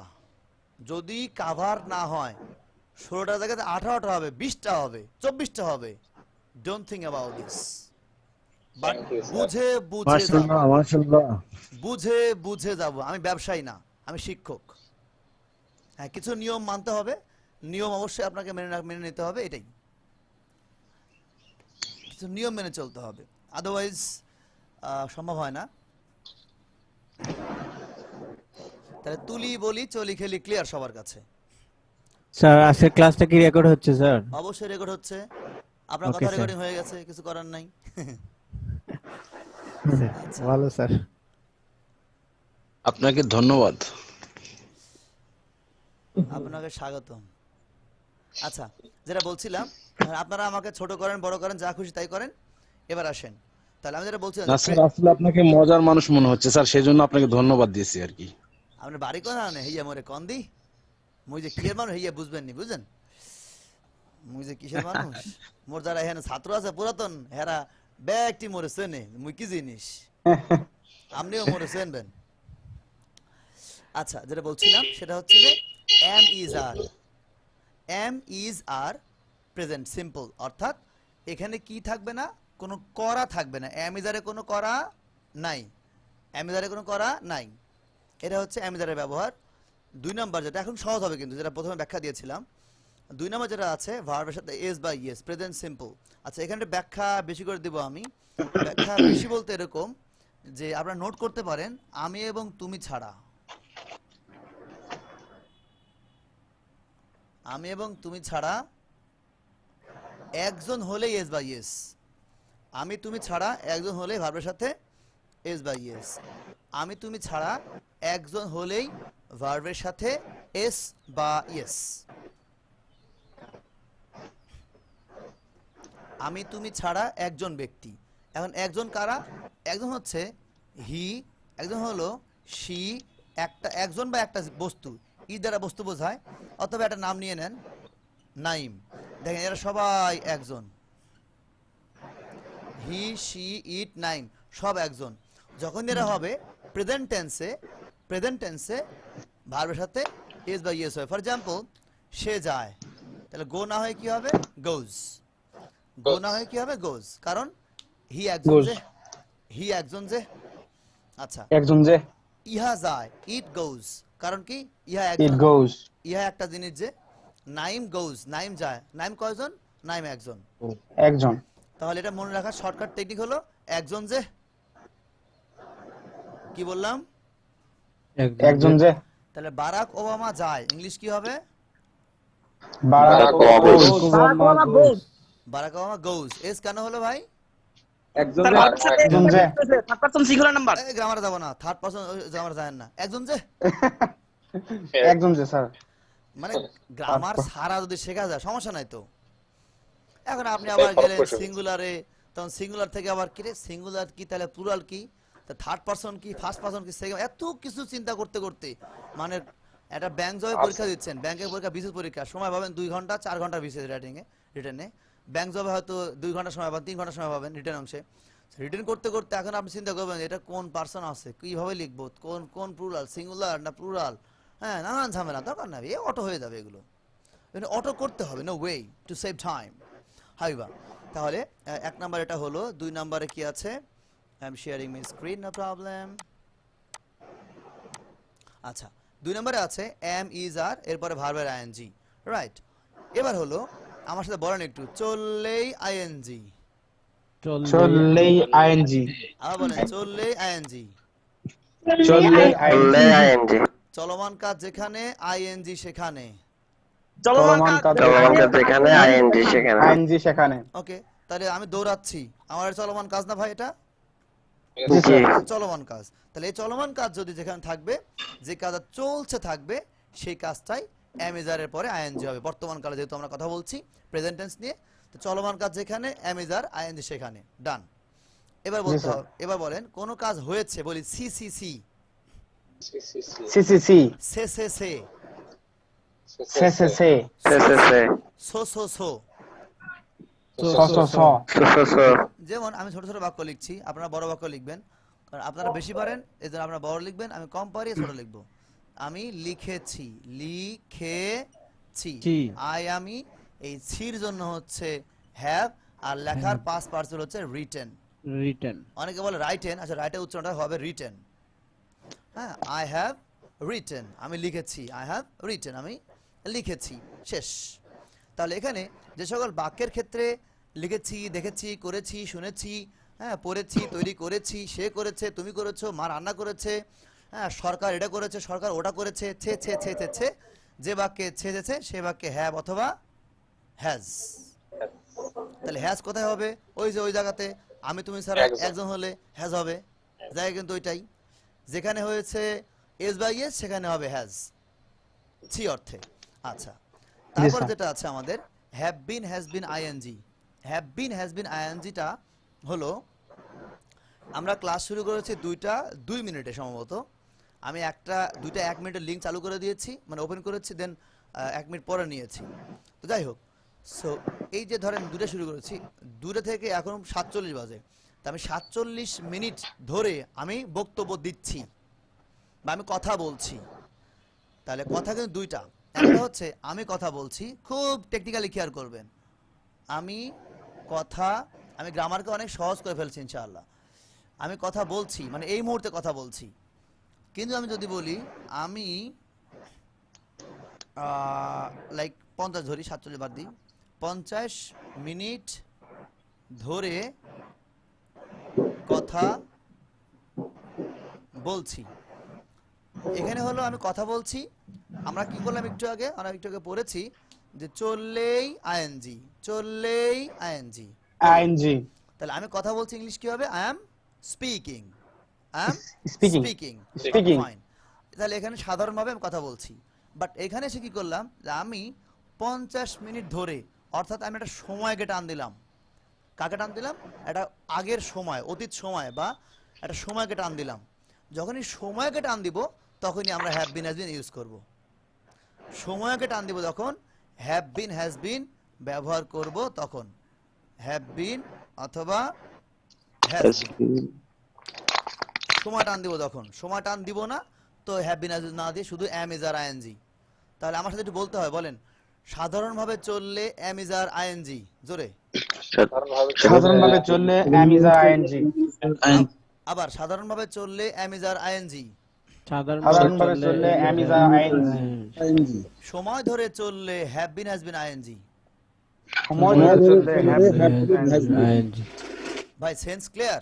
যদি কাভার না হয়, 16টা জায়গাতে 18টা হবে, 20টা হবে, 24টা হবে। Don't think about this, but Thank you, sir. বুঝে বুঝে মাশাআল্লাহ, যাবো, মাশাআল্লাহ। বুঝে বুঝে যাব। আমি ব্যবসায়ী না, আমি শিক্ষক। হ্যাঁ, কিছু নিয়ম মানতে হবে, নিয়ম অবশ্যই আপনাকে মেনে নিতে হবে, এটাই। কিছু নিয়ম মেনে চলতে হবে, আদারওয়াইজ সম্ভব হয় না। তাহলে তুলি, বলি, চলি, খেলি ক্লিয়ার সবার কাছে? স্যার আজকের ক্লাসটা কি রেকর্ড হচ্ছে স্যার? অবশ্যই রেকর্ড হচ্ছে, আপনার Okay, কথা sir. রেকর্ডিং হয়ে গেছে, কিছু করার নাই। ভালো স্যার। আপনাকে ধন্যবাদ। আপনাকে স্বাগতম। আচ্ছা, যেটা বলছিলাম, আপনারা আমাকে ছোট করেন, বড় করেন, যা খুশি তাই করেন। এবার আসেন, তাহলে আমি যেটা বলছিলাম, না স্যার, আসলে আপনাকে মজার মানুষ মনে হচ্ছে স্যার, সেই জন্য আপনাকে ধন্যবাদ দিয়েছি আর কি। আপনার বাড়ি কোন আনে হইয়া মোরে কন্দি, মুই যে কিসের মানুষ হইয়া বুঝবেন নি, বুঝেন? মুই যে কিসের মানুষ, মোর যারা এখানে ছাত্র আছে পুরাতন, হেরা ব্যাগটি মোরে চেনে, মুই কি জিনিস, আপনিও মোরে চেনবেন। আচ্ছা, যেটা বলছিলাম সেটা হচ্ছে যে am is are present simple, অর্থাৎ এখানে কি থাকবে না, কোনো করা থাকবে না। এম ইজ আরে কোনো করা নাই, এম ইজ আরে কোনো করা নাই। এটা হচ্ছে এম ইজ আরের ব্যবহার। 2 নম্বর যেটা এখন সহজ হবে, কিন্তু যেটা প্রথমে ব্যাখ্যা দিয়েছিলাম, 2 নম্বর যেটা আছে ভার্বের সাথে এস বা ইয়েস, প্রেজেন্ট সিম্পল। আচ্ছা, এখানে ব্যাখ্যা বেশি করে দেব আমি। ব্যাখ্যা বেশি বলতে এরকম যে আপনারা নোট করতে পারেন, আমি এবং তুমি ছাড়া, আমি এবং তুমি ছাড়া একজন হলেই এস বা ইয়েস। আমি তুমি ছাড়া একজন হলেই ভার্বের সাথে এস বা ইয়েস। আমি তুমি ছাড়া একজন হলেই ভার্বের সাথে এস বা ইয়েস। আমি তুমি ছাড়া একজন ব্যক্তি। এখন একজন কারা? একজন হচ্ছে হি, একজন হলো শি, একজন বা একটা বস্তু, ই দ্বারা বস্তু বোঝায়, অথবা একটা নাম নিয়ে নেন, নাইম। দেখেন এরা সবাই একজন, হি, শি, ইট, নাইম, সব একজন। যখন এরা হবে প্রেজেন্ট টেন্সে ভার্বের সাথে এস বা ইয়েস হয়। ফর এক্সাম্পল, সে যায়, তাহলে গো না হয় কি হবে? গোজ। গো না হয় কি হবে? গোজ। কারণ হি একজন যে, আচ্ছা, একজন যে ইহা যায়, ইট গোজ, কারণ কি ইহা ইট একজন, গোজ ইহা একটা জিনিস যে, নাইম গোজ, নাইম যায়, নাইম কয়জন, নাইম একজন। একজন তাহলে এটা মনে রাখার শর্টকাট টেকনিক হলো একজন যে, কি বললাম, একজন যে তাহলে বারাক ওবামা যায়, ইংলিশ কি হবে, বারাক ওবামা গোজ বারাক ওবামা গোজ। এস কেন হলো ভাই, একজন যে গ্রামারে যাব না, থার্ড পারসন গ্রামারে যায় না, একজন যে, একজন যে স্যার মানে গ্রামার সারা যদি শেখা যায় সমস্যা নাই তো। এখন আপনি আবার গেলেন সিঙ্গুলারে, তখন সিঙ্গুলার থেকে আবার কি রে সিঙ্গুলার কি, তাহলে প্লুরাল কি, থার্ড পারসন কি, ফার্স্ট পারসন কি, সেকেন্ড, এত কিছু চিন্তা করতে করতে মানে একটা ব্যাংক জবে পরীক্ষা দিচ্ছেন, ব্যাংকের পরীক্ষা বিশেষ পরীক্ষা, সময় পাবেন 2 ঘন্টা 4 ঘন্টা বিশেষ রিটেনে, ব্যাংক জবে হয়তো 2 ঘন্টা সময় পাবেন, 3 ঘন্টা সময় পাবেন রিটেন অংশে। রিটেন করতে করতে এখন আপনি চিন্তা করবেন এটা কোন পারসন আছে, কিভাবে লিখবো, কোন কোন প্লুরাল, সিঙ্গুলার না প্লুরাল, হ্যাঁ নানান ঝামেলা, দরকার নাই, এ অটো হয়ে যাবে এগুলো, অটো করতে হবে, no way to save time. হাইবা, তাহলে 1 নাম্বার এটা হলো, 2 নাম্বারে কি আছে, I am sharing my screen, no problem. আচ্ছা, 2 নম্বরে আছে এম ইজ আর, এরপরে ভার্বের আইএনজি, রাইট। এবার হলো আমার সাথে বলেন একটু, চললেই আইএনজি, চললেই আইএনজি আবার বলেন চললেই আইএনজি, চললেই আইএনজি চলমান কাজ যেখানে আইএনজি সেখানে, চলমান কাজ যেখানে আইএনজি সেখানে। ওকে, তাহলে আমি দৌড়াচ্ছি, আমার এটা চলমান কাজ না ভাই, এটা জি স্যার চলমান কাজ। তাহলে এই চলমান কাজ যদি যেখানে থাকবে, যে কাজ চলছে থাকবে, সেই কাজটাই এমিজারের পরে আইএনজি হবে। বর্তমান কালে যেহেতু আমরা কথা বলছি প্রেজেন্ট টেন্স নিয়ে, তো চলমান কাজ যেখানে এমিজার আইএনজি সেখানে, ডান। এবার বলতে হবে, এবার বলেন কোন কাজ হয়েছে, বলি সি সি সি, সিসিসি সে সে সে, সেসেসে সো সো সো। সসস যেমন আমি ছোট ছোট বাক্য লিখছি, আপনারা বড় বাক্য লিখবেন, কারণ আপনারা বেশি পারেন এই জন্য আপনারা বড় লিখবেন, আমি কম পারি ছোট লিখবো। আমি লিখেছি, লিখেছি, আমি এই ছির জন্য হচ্ছে হ্যাভ, আর লেখার পাস্ট পার্সেল হচ্ছে রিটেন। অনেকে বলে রাইটেন, আচ্ছা রাইটের উচ্চারণটা হবে রিটেন। হ্যাঁ, আই হ্যাভ রিটেন, আমি লিখেছি, আই হ্যাভ রিটেন, আমি লিখেছি, শেষ। তাহলে এখানে যে সকল বাক্যের ক্ষেত্রে লিখেছি, দেখেছি, করেছি, শুনেছি, হ্যাঁ পড়েছি, তৈরি করেছি, সে করেছে, তুমি করেছো, মা রান্না করেছে, হ্যাঁ সরকার এটা করেছে, সরকার ওটা করেছে, ছে ছে ছে ছে ছে, যে বাক্যে ছেছে সে বাক্যে হ্যাভ অথবা হ্যাজ। তাহলে হ্যাজ কোথায় হবে, ওই যে ওই জায়গাতে, আমি তুমি ছাড়া একজন হলে হ্যাজ হবে, জায়গা কিন্তু ওইটাই। যেখানে হয়েছে এস বাই এস সেখানে হবে হ্যাজ, ছি অর্থে। আচ্ছা, তারপর যেটা আছে আমাদের have been, has been, ING. Have been, has been, আইএনজিটা হলো, আমরা ক্লাস শুরু করেছি 2 মিনিটে সম্ভবত, আমি দুইটা 1 মিনিটের লিঙ্ক চালু করে দিয়েছি, মানে ওপেন করেছি, দেন 1 মিনিট পরে নিয়েছি। তো যাই হোক, সো এই যে ধরেন 2টা শুরু করেছি, 2টা থেকে এখন 47 বাজে, তা আমি 47 মিনিট ধরে আমি বক্তব্য দিচ্ছি বা আমি কথা বলছি। তাহলে কথা কিন্তু 2টা, একটা হচ্ছে আমি কথা বলছি, খুব টেকনিক্যালি খেয়াল করবেন, আমি গ্রামারকে অনেক সহজ করে ফেলছি ইনশাআল্লাহ। আমি কথা বলছি মানে এই মুহূর্তে কথা বলছি, কিন্তু আমি যদি বলি আমি লাইক 50 ধরি, 47 বাদ দিই, 50 মিনিট ধরে কথা বলছি, এখানে হলো আমি কথা বলছি, আমরা কি করলাম একটু আগে, আমরা একটু আগে পড়েছি যে চললেই আইএনজি, চললেই আইএনজি, আইএনজি। তাহলে আমি কথা বলছি, ইংলিশ কি হবে, I am speaking, I am speaking, fine. তাহলে এখানে সাধারণভাবে আমি কথা বলছি, বাট এখানে এসে কি করলাম, যে আমি 50 মিনিট ধরে, অর্থাৎ আমি একটা সময়কে টান দিলাম, কাকে টান দিলাম, একটা আগের সময়, অতীত সময় বা একটা সময়কে টান দিলাম। যখনই সময়কে টান দিব তখনই আমরা have been, has bin use করব। সময়কে টান দিব যখন হ্যাভ বিন, হ্যাজ বিন ব্যবহার করব, তখন হ্যাভ বিন অথবা হ্যাজ বিন। সময় টান দিব যখন, সময় টান দিব না তো হ্যাভ বিন, হ্যাজ বিন না দিয়ে শুধু এম ইজ আর আইএনজি। তাহলে আমার সাথে একটু বলতে হয়, বলেন সাধারণভাবে চললে এম ইজ আর আইএনজি, জোরে সাধারণভাবে চললে এম ইজ আর আইএনজি। আবার সাধারণভাবে চললে am is are ing, সাধারণভাবে চললে am is a ing। সময় ধরে চললে have been has been ing। সময় ধরে চললে have been ing। ভাই সেন্স ক্লিয়ার?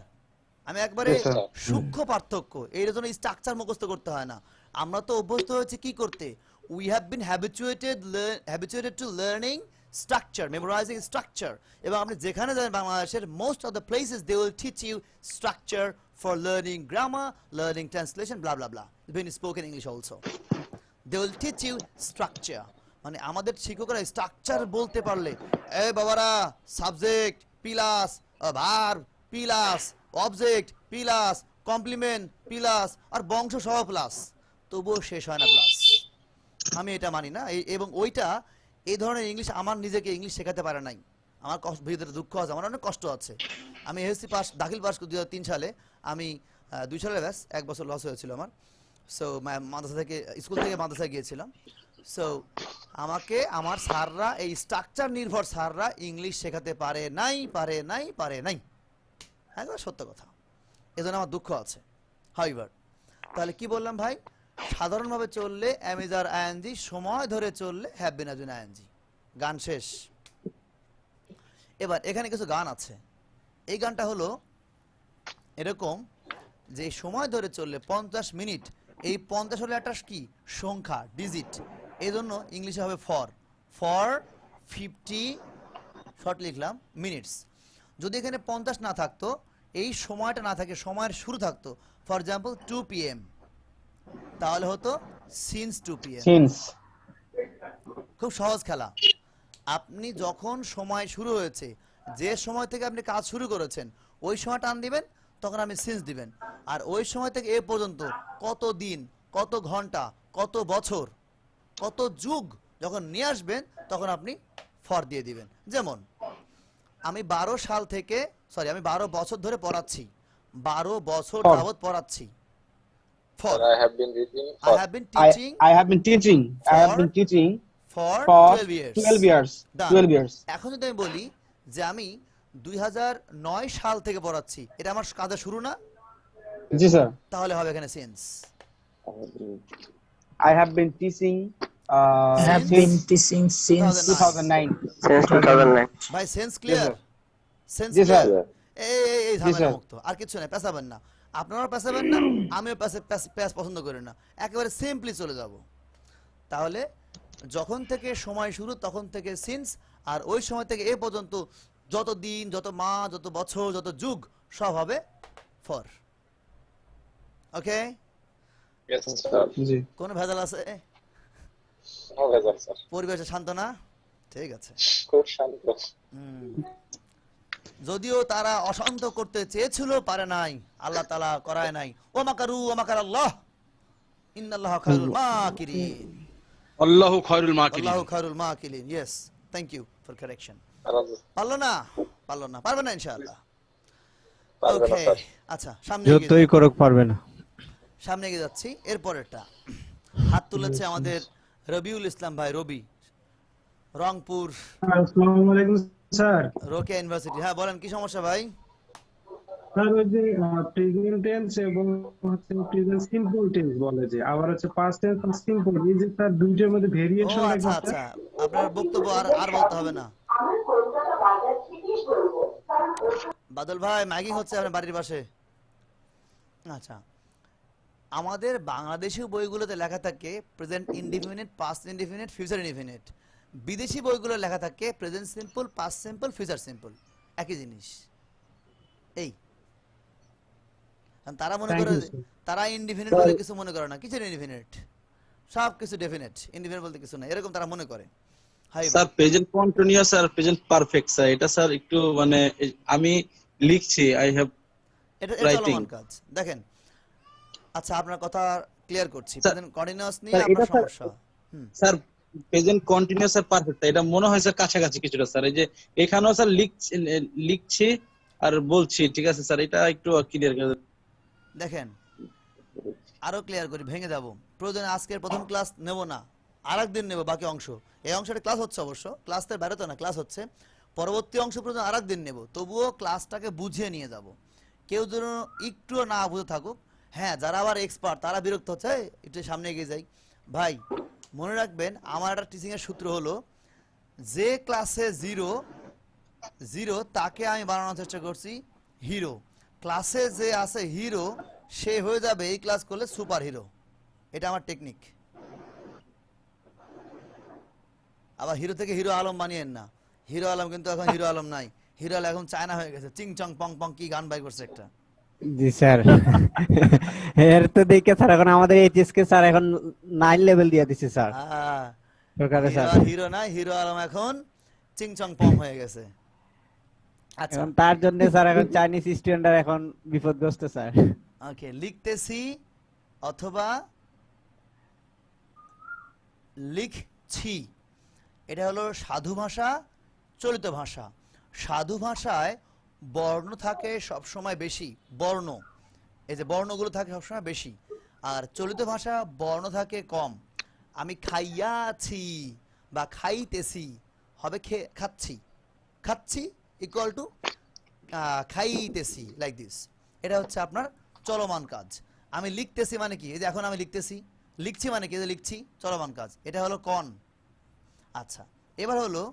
আমি একবারে Yes, sir. সূক্ষ্ম পার্থক্য, এর জন্য স্ট্রাকচার মুখস্থ করতে হয় না। আমরা তো অভ্যস্ত হয়েছি কি করতে, we have been habituated to learning structure, memorising structure. এবং আপনি যেখানে যাবেন বাংলাদেশের most of the places they will teach you structure for learning grammar, learning translation, blah blah blah, been spoken English also. They will teach you structure. মানে আমাদের শিক্ষকরা structure বলতে পারলে, এ বাবারা subject plus verb plus object plus complement plus আর বংশ সহ প্লাস, তবুও শেষ হয় না প্লাস। আমি এটা মানি না। এবং ওইটা এই ধরনের ইংলিশ আমার নিজেকে ইংলিশ শেখাতে পারে নাই। আমার ভিতরে দুঃখ আছে, আমার অনেক কষ্ট আছে। আমি এসএসসি পাস দাখিল পাস 2003 সালে, আমি 2 সালের ব্যাস, 1 বছর লস হয়েছিল আমার। সো মাদ্রাসা থেকে, স্কুল থেকে মাদ্রাসায় গিয়েছিলাম। সো আমাকে আমার স্যাররা, এই স্ট্রাকচার নির্ভর স্যাররা ইংলিশ শেখাতে পারে নাই। একবার সত্য কথা, এজন্য আমার দুঃখ আছে। হাইবার তাহলে কি বললাম ভাই, সাধারণভাবে চললে am is are ing, সময় ধরে চললে have been has been ing। গান শেষ। এবার এখানে কিছু গান আছে। এই গানটা হলো এরকম যে সময় ধরে চললে 50 মিনিট, এই 50 হলো একটা কি সংখ্যা, ডিজিট, এই জন্য ইংলিশে হবে ফর 50 শর্ট লিখলাম মিনিটস। যদি এখানে 50 না থাকতো, এই সময়টা না থাকে, সময়ের শুরু থাকতো, ফর এক্সাম্পল 2 PM, তাহলে হতো সিন্স 2 PM। খুব সহজ খেলা। আপনি যখন সময় শুরু হয়েছে, যে সময় থেকে আপনি কাজ শুরু করেছেন, ওই সময় টান দিবেন, তখন আপনি সিন্স দিবেন। আর ওই সময় থেকে এ পর্যন্ত কত দিন, কত ঘন্টা, কত বছর, কত যুগ যখন নিয়ে আসবেন, তখন আপনি ফর দিয়ে দিবেন। যেমন আমি 12 বছর ধরে পড়াচ্ছি, 12 বছর যাবত পড়াচ্ছি। Sir, I have been reading I have been teaching I have been teaching for for 12 years. 12 years। Done. 12 years। এখন যদি আমি বলি যে আমি 2009 সাল থেকে পড়াচ্ছি, এটা আমার কাজের শুরু না? জি স্যার। তাহলে হবে এখানে sense. I have been teaching have been teaching since 2009। Since 2009. ভাই সেন্স ক্লিয়ার? সেন্স জি স্যার। ক্লিয়ার? এই ঝামেলা স্যার। মুক্ত, আর কিছু নাই, পেছাবেন না। আপনারাও পেছাবেন না, আমিও প্যাস পছন্দ করি না, একেবারে সিম্পলি চলে যাব। তাহলে যখন থেকে সময় শুরু, তখন থেকে সিন্স, আর ওই সময় থেকে এ পর্যন্ত যত দিন, যত মাস, যত বছর, যত যুগ, সব হবে ফর। ওকে? yes, sir. জি। কোন ভেজাল আছে? No vessel, sir. পরিবেশে শান্ত না? ঠিক আছে। খুব শান্ত। যদিও তারা অশান্ত করতে চেয়েছিল, পারে নাই, আল্লাহ তাআলা করায় নাই। ও মাকারু ওয়া মাকার আল্লাহ, ইন্নাল্লাহ খায়রুল মাকিরিন। আল্লাহু খায়রুল মাকিরিন। আল্লাহু খায়রুল মাকিরিন। Yes, thank you for correction. পারলো না, পারবে না ইনশাআল্লাহ। পারবে না, ওকে, স্যার। আচ্ছা সামনে যতই করুক পারবে না। সামনে এগিয়ে যাচ্ছি। এরপরেরটা হাত তুলেছে আমাদের রবিউল ইসলাম ভাই, রবি, রংপুর আসসালামু আলাইকুম স্যার। রোকেয়া ইউনিভার্সিটি। হ্যাঁ বলেন, কি সমস্যা ভাই? স্যার ওই যে প্রেজেন্ট টেন্স এবং হচ্ছে প্রেজেন্ট সিম্পল টেন্স বলে, যে আবার হচ্ছে পাস্ট টেন্স আর সিম্পল, এই যে স্যার দুইটার মধ্যে ও ভেরিয়েশন আচ্ছা লাগে আচ্ছা, আপনার বক্তব্য আর বলতে হবে না। বাদল ভাই ম্যাগিং হচ্ছে আপনার বাড়ির পাশে। আচ্ছা, আমাদের বাংলাদেশি বইগুলোতে লেখা থাকে present indefinite, past indefinite, future indefinite. বিদেশি বইগুলো লেখা থাকে present simple, past simple, future simple, একই জিনিস। এই তারা মনে করে, তারা ইনডিফিনিট বলে কিছু মনে করে না। কিছু ইনডিফিনিট, সব কিছু ডেফিনিট, ইনডিফিনিট বলতে কিছু না, এরকম তারা মনে করে। হাই স্যার প্রেজেন্ট কন্টিনিউয়াস আর প্রেজেন্ট পারফেক্ট স্যার, এটা স্যার একটু মানে আমি লিখছি, আই হ্যাভ এটা writing. চলমান কাজ। দেখেন, আচ্ছা আপনার কথা ক্লিয়ার করছি। স্যার, প্রেজেন্ট কন্টিনিউয়াস নিয়ে স্যার, আপনার এটা স্যার- সমস্যা। স্যার প্রেজেন্ট কন্টিনিউয়াস আর পারফেক্ট, এটা মনে হয় স্যার কাছাকাছি কিছুটা স্যার। এই যে এখানেও স্যার লিখছি আর বলছি, ঠিক আছে স্যার, এটা একটু ক্লিয়ার করে দেখেন, আরো ক্লিয়ার করি, ভেঙে যাব। প্রয়োজনে আজকের প্রথম ক্লাস নেব না, আরেকদিন নেব বাকি অংশ। এই অংশটা ক্লাস হচ্ছে অবশ্য, ক্লাসের বাইরে তো না, ক্লাস হচ্ছে। পরবর্তী অংশ প্রয়োজন আরেকদিন নেব, তবুও ক্লাসটাকে বুঝিয়ে নিয়ে যাব। কেউ যেন একটুও না বুঝে থাকুক। হ্যাঁ, যারা আবার এক্সপার্ট তারা বিরক্ত হচ্ছে, "এই, একটু সামনে এগিয়ে যাই।" ভাই মনে রাখবেন, আমার একটা টিচিং এর সূত্র হলো, যে ক্লাসে জিরো জিরো তাকে আমি বানানোর চেষ্টা করছি হিরো। ক্লাসে যে আছে হিরো সে হয়ে যাবে এই ক্লাস করলে সুপার হিরো। এটা আমার টেকনিক। আবার হিরো থেকে হিরো আলম বানিয়েন না। হিরো আলম কিন্তু এখন হিরো আলম নাই, হিরো আলম এখন চায়না হয়ে গেছে। চিং চং পং পং কি গান বাই করছে একটা। জি স্যার। এর তো দেখে স্যার এখন আমাদের এইচএস কে স্যার এখন 9 লেভেল দিয়ে দিছে স্যার সরকারে হিরো স্যার। আর হিরো নাই, হিরো আলম এখন চিং চং পং হয়ে গেছে। আচ্ছা, এখন তার জন্য স্যার এখন চাইনিজ স্টুডেন্টরা এখন বিপদগ্রস্ত স্যার। ওকে, লিখতেছি অথবা লিখছি, এটা হলো সাধু ভাষা, চলিত ভাষা। সাধু ভাষায় বর্ণ থাকে সবসময় বেশি, বর্ণ, এই যে বর্ণগুলো থাকে সবসময় বেশি। আর চলিত ভাষা বর্ণ থাকে কম। আমি খাইয়াছি বা খাইতেছি হবে খাচ্ছি, খাচ্ছি ইকুয়াল টু খাইতেছি, লাইক দিস। এটা হচ্ছে আপনার চলমান কাজ। আমি লিখতেছি মানে কি, এই যে এখন আমি লিখতেছি, লিখছি মানে কি, এই যে লিখছি, চলমান কাজ, এটা হলো কন। আচ্ছা, এবার হলো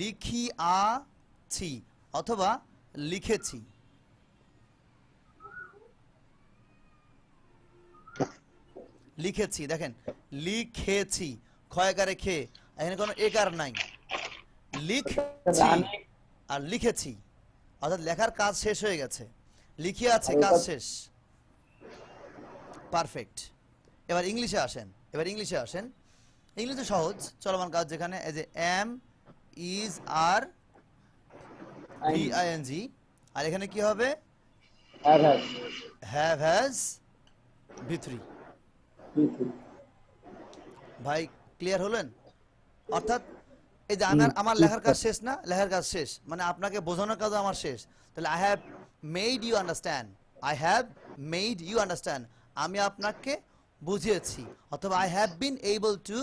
লিখিয়াছি অথবা লিখেছি। লিখেছি, দেখেন লিখেছি, ক্ষয়কারে খে, এখানে কোনো একার নাই। লিখছি আর লিখেছি, অর্থাৎ লেখার কাজ শেষ হয়ে গেছে, লিখিয়ে আছে, কাজ শেষ। পারফেক্ট। এবার ইংলিশে আসেন, ইংলিশে সহজ, চলমান কাজ, যেখানে এই যে এম ইজ আর ভিআইএনজি, আর এখানে কি হবে, হ্যাভ হ্যাজ ভি3। ভাই ক্লিয়ার হলেন? অর্থাৎ এই যে আমার লেখার কাজ শেষ না, লেখার কাজ শেষ মানে আপনাকে বোঝানোর কাজ আমার শেষ। তাহলে I have made you understand, I have made you understand, আমি আপনাকে বুঝিয়েছি, অথবা I have been able to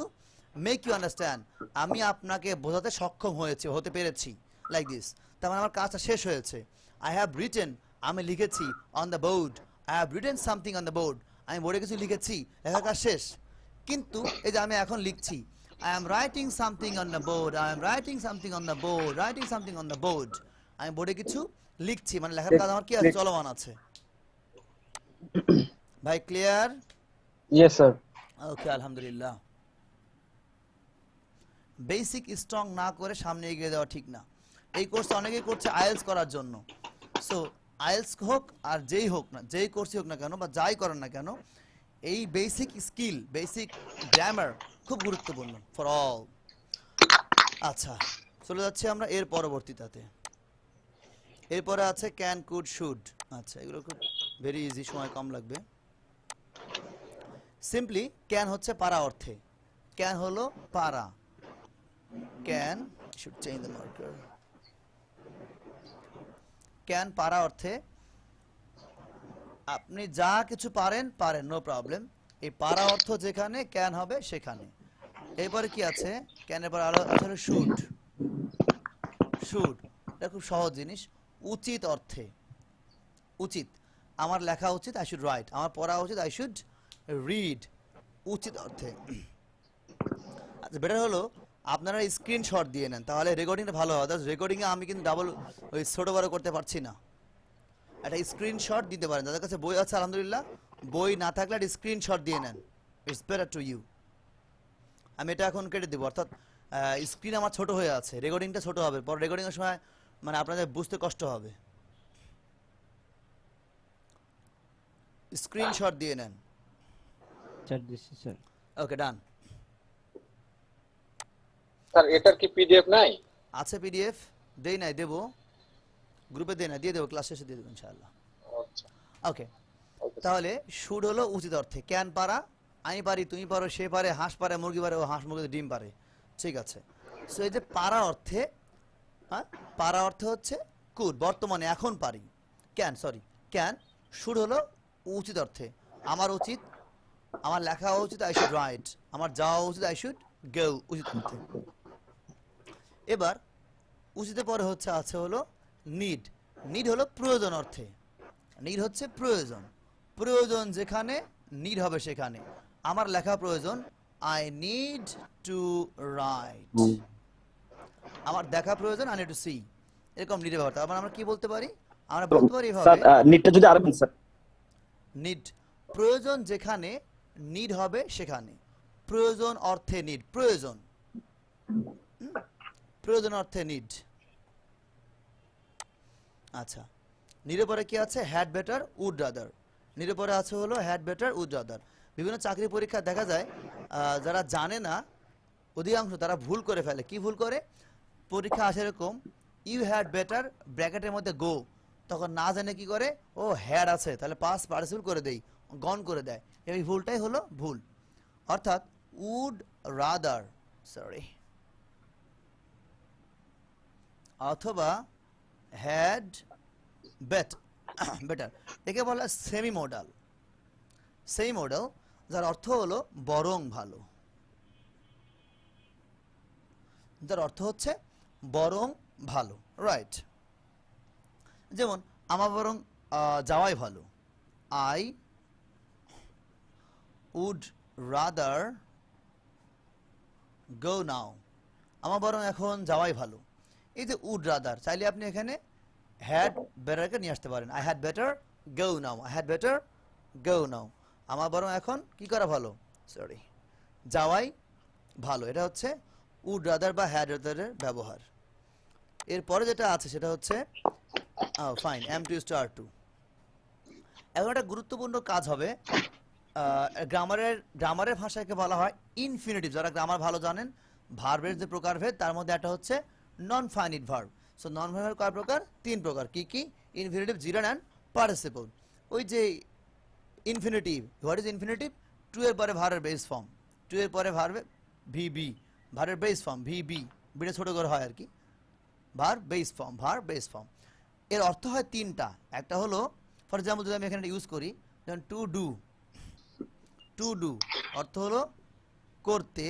make you understand, আমি আপনাকে বোঝাতে সক্ষম হয়েছি, হতে পেরেছি, লাইক দিস। তার মানে আমার কাজটা শেষ হয়েছে। আই হ্যাভ রিটেন, আমি লিখেছি, on the board, I have written something on the board, আমি বোর্ডে কিছু লিখেছি, লেখার কাজ শেষ। কিন্তু এই যে আমি এখন লিখছি, I am writing something on the board, I am writing something on the board, writing something on the board, আমি বোর্ডে কিছু লিখছি, মানে লেখার কাজ আমার কি আছে, চলমান আছে। ভাই ক্লিয়ার? Yes, sir. ওকে, আলহামদুলিল্লাহ। বেসিক স্ট্রং না করে সামনে এগিয়ে যাওয়া ঠিক না। এই কোর্স অনেকেই করছে আইএলস করার জন্য। সো আইএলস হোক আর যেই হোক না, যেই কোর্সই হোক না কেন বা যাই করেন না কেন, এই বেসিক স্কিল, বেসিক গ্রামার খুব গুরুত্বপূর্ণ ফর অল। আচ্ছা, চলে যাচ্ছি আমরা এর পরবর্তীটাতে। এরপরে আছে ক্যান, কুড, শুড। আচ্ছা, এগুলো খুব ভেরি ইজি, সময় কম লাগবে। সিম্পলি ক্যান হচ্ছে পারা অর্থে, ক্যান হলো পারা, can, should change the marker, can পারা অর্থে আপনি যা কিছু পারেন, নো প্রবলেম। এই পারা অর্থ যেখানে, ক্যান হবে সেখানে। এরপরে কি আছে, ক্যানের পর আরো আছে শুড। শুড এটা খুব সহজ জিনিস, উচিত অর্থে, উচিত, আমার লেখা উচিত, আই শুড রাইট, আমার পড়া উচিত, আই শুড রিড, উচিত অর্থে। আচ্ছা, বেটার হলো আপনারা স্ক্রিনশট দিয়ে নেন, তাহলে রেকর্ডিংটা ভালো হয়। রেকর্ডিংয়ে আমি কিন্তু ডাবল ওই ছোটো বড় করতে পারছি না। একটা স্ক্রিনশট দিতে পারেন, যাদের কাছে বই আছে আলহামদুলিল্লাহ, বই না থাকলে একটা স্ক্রিনশট দিয়ে নেন, ইটস বেটার টু ইউ। আমি এটা এখন কেটে দেবো, অর্থাৎ স্ক্রিন আমার ছোট হয়ে আছে, রেকর্ডিংটা ছোট হবে, পর রেকর্ডিংয়ের সময় মানে আপনাদের বুঝতে কষ্ট হবে। স্ক্রিনশট দিয়ে নেন। স্যার দিছি স্যার। ওকে, ডান। স্যার এটার কি পিডিএফ নাই? আছে পিডিএফ, দেই নাই, দেবো গ্রুপে, দেই না, দিয়ে দেবো, ক্লাস শেষে দিয়ে দেবো ইনশাআল্লাহ। আচ্ছা, ওকে, তাহলে শুড হলো উচিত অর্থে, ক্যান পারা, আমি পারি, তুমি পারো, সে পারে, হাঁস পারে, মুরগি পারে, ও হাঁস মুরগি ডিম পারে, ঠিক আছে। সো এই যে পারা অর্থে, হ্যাঁ, পারা অর্থে হচ্ছে কুড, বর্তমানে এখন পারি। Can, sorry, can. শুড হলো উচিত অর্থে, আমার উচিত, আমার লেখা উচিত, আই শুড রাইট, আমার যাওয়া উচিত, আই শুড গো, উচিত অর্থে। এবার উচিতের পরে হচ্ছে আছে হলো নিড, নিড হলো প্রয়োজন অর্থে, নিড হচ্ছে প্রয়োজন, প্রয়োজন যেখানে নিড হবে সেখানে। আমার লেখা প্রয়োজন, আই নিড টু রাইট। আমার দেখা প্রয়োজন, আই নিড টু সি। এরকম নিডের ব্যাপারটা আবার আমরা কি বলতে পারি, আমরা বলতে পারি স্যার এভাবে, নিটটা যদি আরো স্যার নিড প্রয়োজন যেখানে নিড হবে সেখানে, প্রয়োজন অর্থে নিড, প্রয়োজন, প্রয়োজন অর্থে নিড। আচ্ছা, নিডের পরে কি আছে, হ্যাড বেটার উড রাদার। নিডের পরে আছে হলো হ্যাড বেটার উড রাদার। বিভিন্ন চাকরি পরীক্ষা দেখা যায় যারা জানে না অধিকাংশ তারা ভুল করে ফেলে। কি ভুল করে, পরীক্ষা আসে এরকম ইউ হ্যাড বেটার ব্র্যাকেটের মধ্যে গো, তখন না জানে কি করে, ও হ্যাড আছে তাহলে পাস পার্টিসিপল করে দেই, গন করে দেয়। এই ভুলটাই হলো ভুল। অর্থাৎ উড রাদার, সরি, অথবা হ্যাড বেটার, একে বলা সেমি মডাল। সেমি মডাল যার অর্থ হলো বরং ভালো, যার অর্থ হচ্ছে বরং ভালো, রাইট। যেমন আমার বরং যাওয়াই ভালো, I would rather go now, আমার বরং এখন যাওয়াই ভালো। এই যে উড রাদার, চাইলে আপনি এখানে হ্যাড বেটারকে নিয়ে আসতে পারেন, I had better go now, I had better go now, আমার বরং এখন কি করা ভালো, সরি, যাওয়াই ভালো। এটা হচ্ছে উড রাদার বা হ্যাড রাদারের ব্যবহার। এরপরে যেটা আছে সেটা হচ্ছে fine, am to star to. এখন একটা গুরুত্বপূর্ণ কাজ হবে, গ্রামারের ভাষাকে বলা হয় ইনফিনিটিভ। যারা গ্রামার ভালো জানেন, ভার্বের যে প্রকারভেদ তার মধ্যে একটা হচ্ছে non finite verb. So non finite কয় প্রকার, 3 প্রকার। কি কি, ইনফিনিটিভ, জিরান অ্যান্ড পার্টিসিপল। ওই যে infinitive, what is infinitive, to এর পরে ভার্বের বেস ফর্ম, টু এর পরে ভার্বে ভিবি, ভার্বের বেস ফর্ম ভিবি, বিটা ছোট করে হয় আর কি, verb base form, verb base form. এর অর্থ হয় 3টা। একটা হলো ফর এক্সাম্পল যদি আমি এখানে ইউজ করি, যেমন টু ডু, টু ডু অর্থ হলো করতে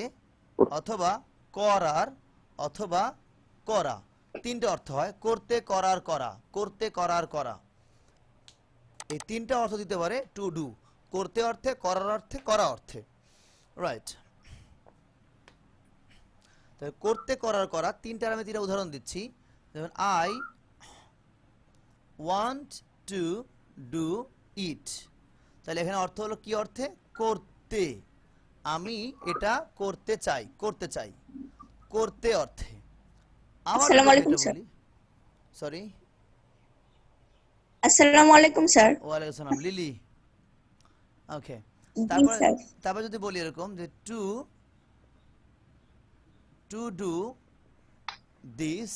অথবা করার অথবা করা। 3টে অর্থ হয়, করতে করার করা, করতে করার করা। এই 3টা অর্থ দিতে পারে টু ডু, করতে অর্থে, করার অর্থে, করা অর্থে, রাইট। তাহলে করতে করার করা 3টার আমি 3টা উদাহরণ দিচ্ছি। যেমন I want to do it, তাহলে এখানে অর্থ হলো কি অর্থে, করতে, আমি এটা করতে চাই, করতে চাই, করতে অর্থে। আবার আসসালামু আলাইকুম এটা স্যার। বলি, সরি, আসসালামু আলাইকুম স্যার। ওয়ালাইকুম আসসালাম, লিলি। ওকে, জি তারপরে স্যার। তারপরে যদি বলি এরকম যে টু ডু দিস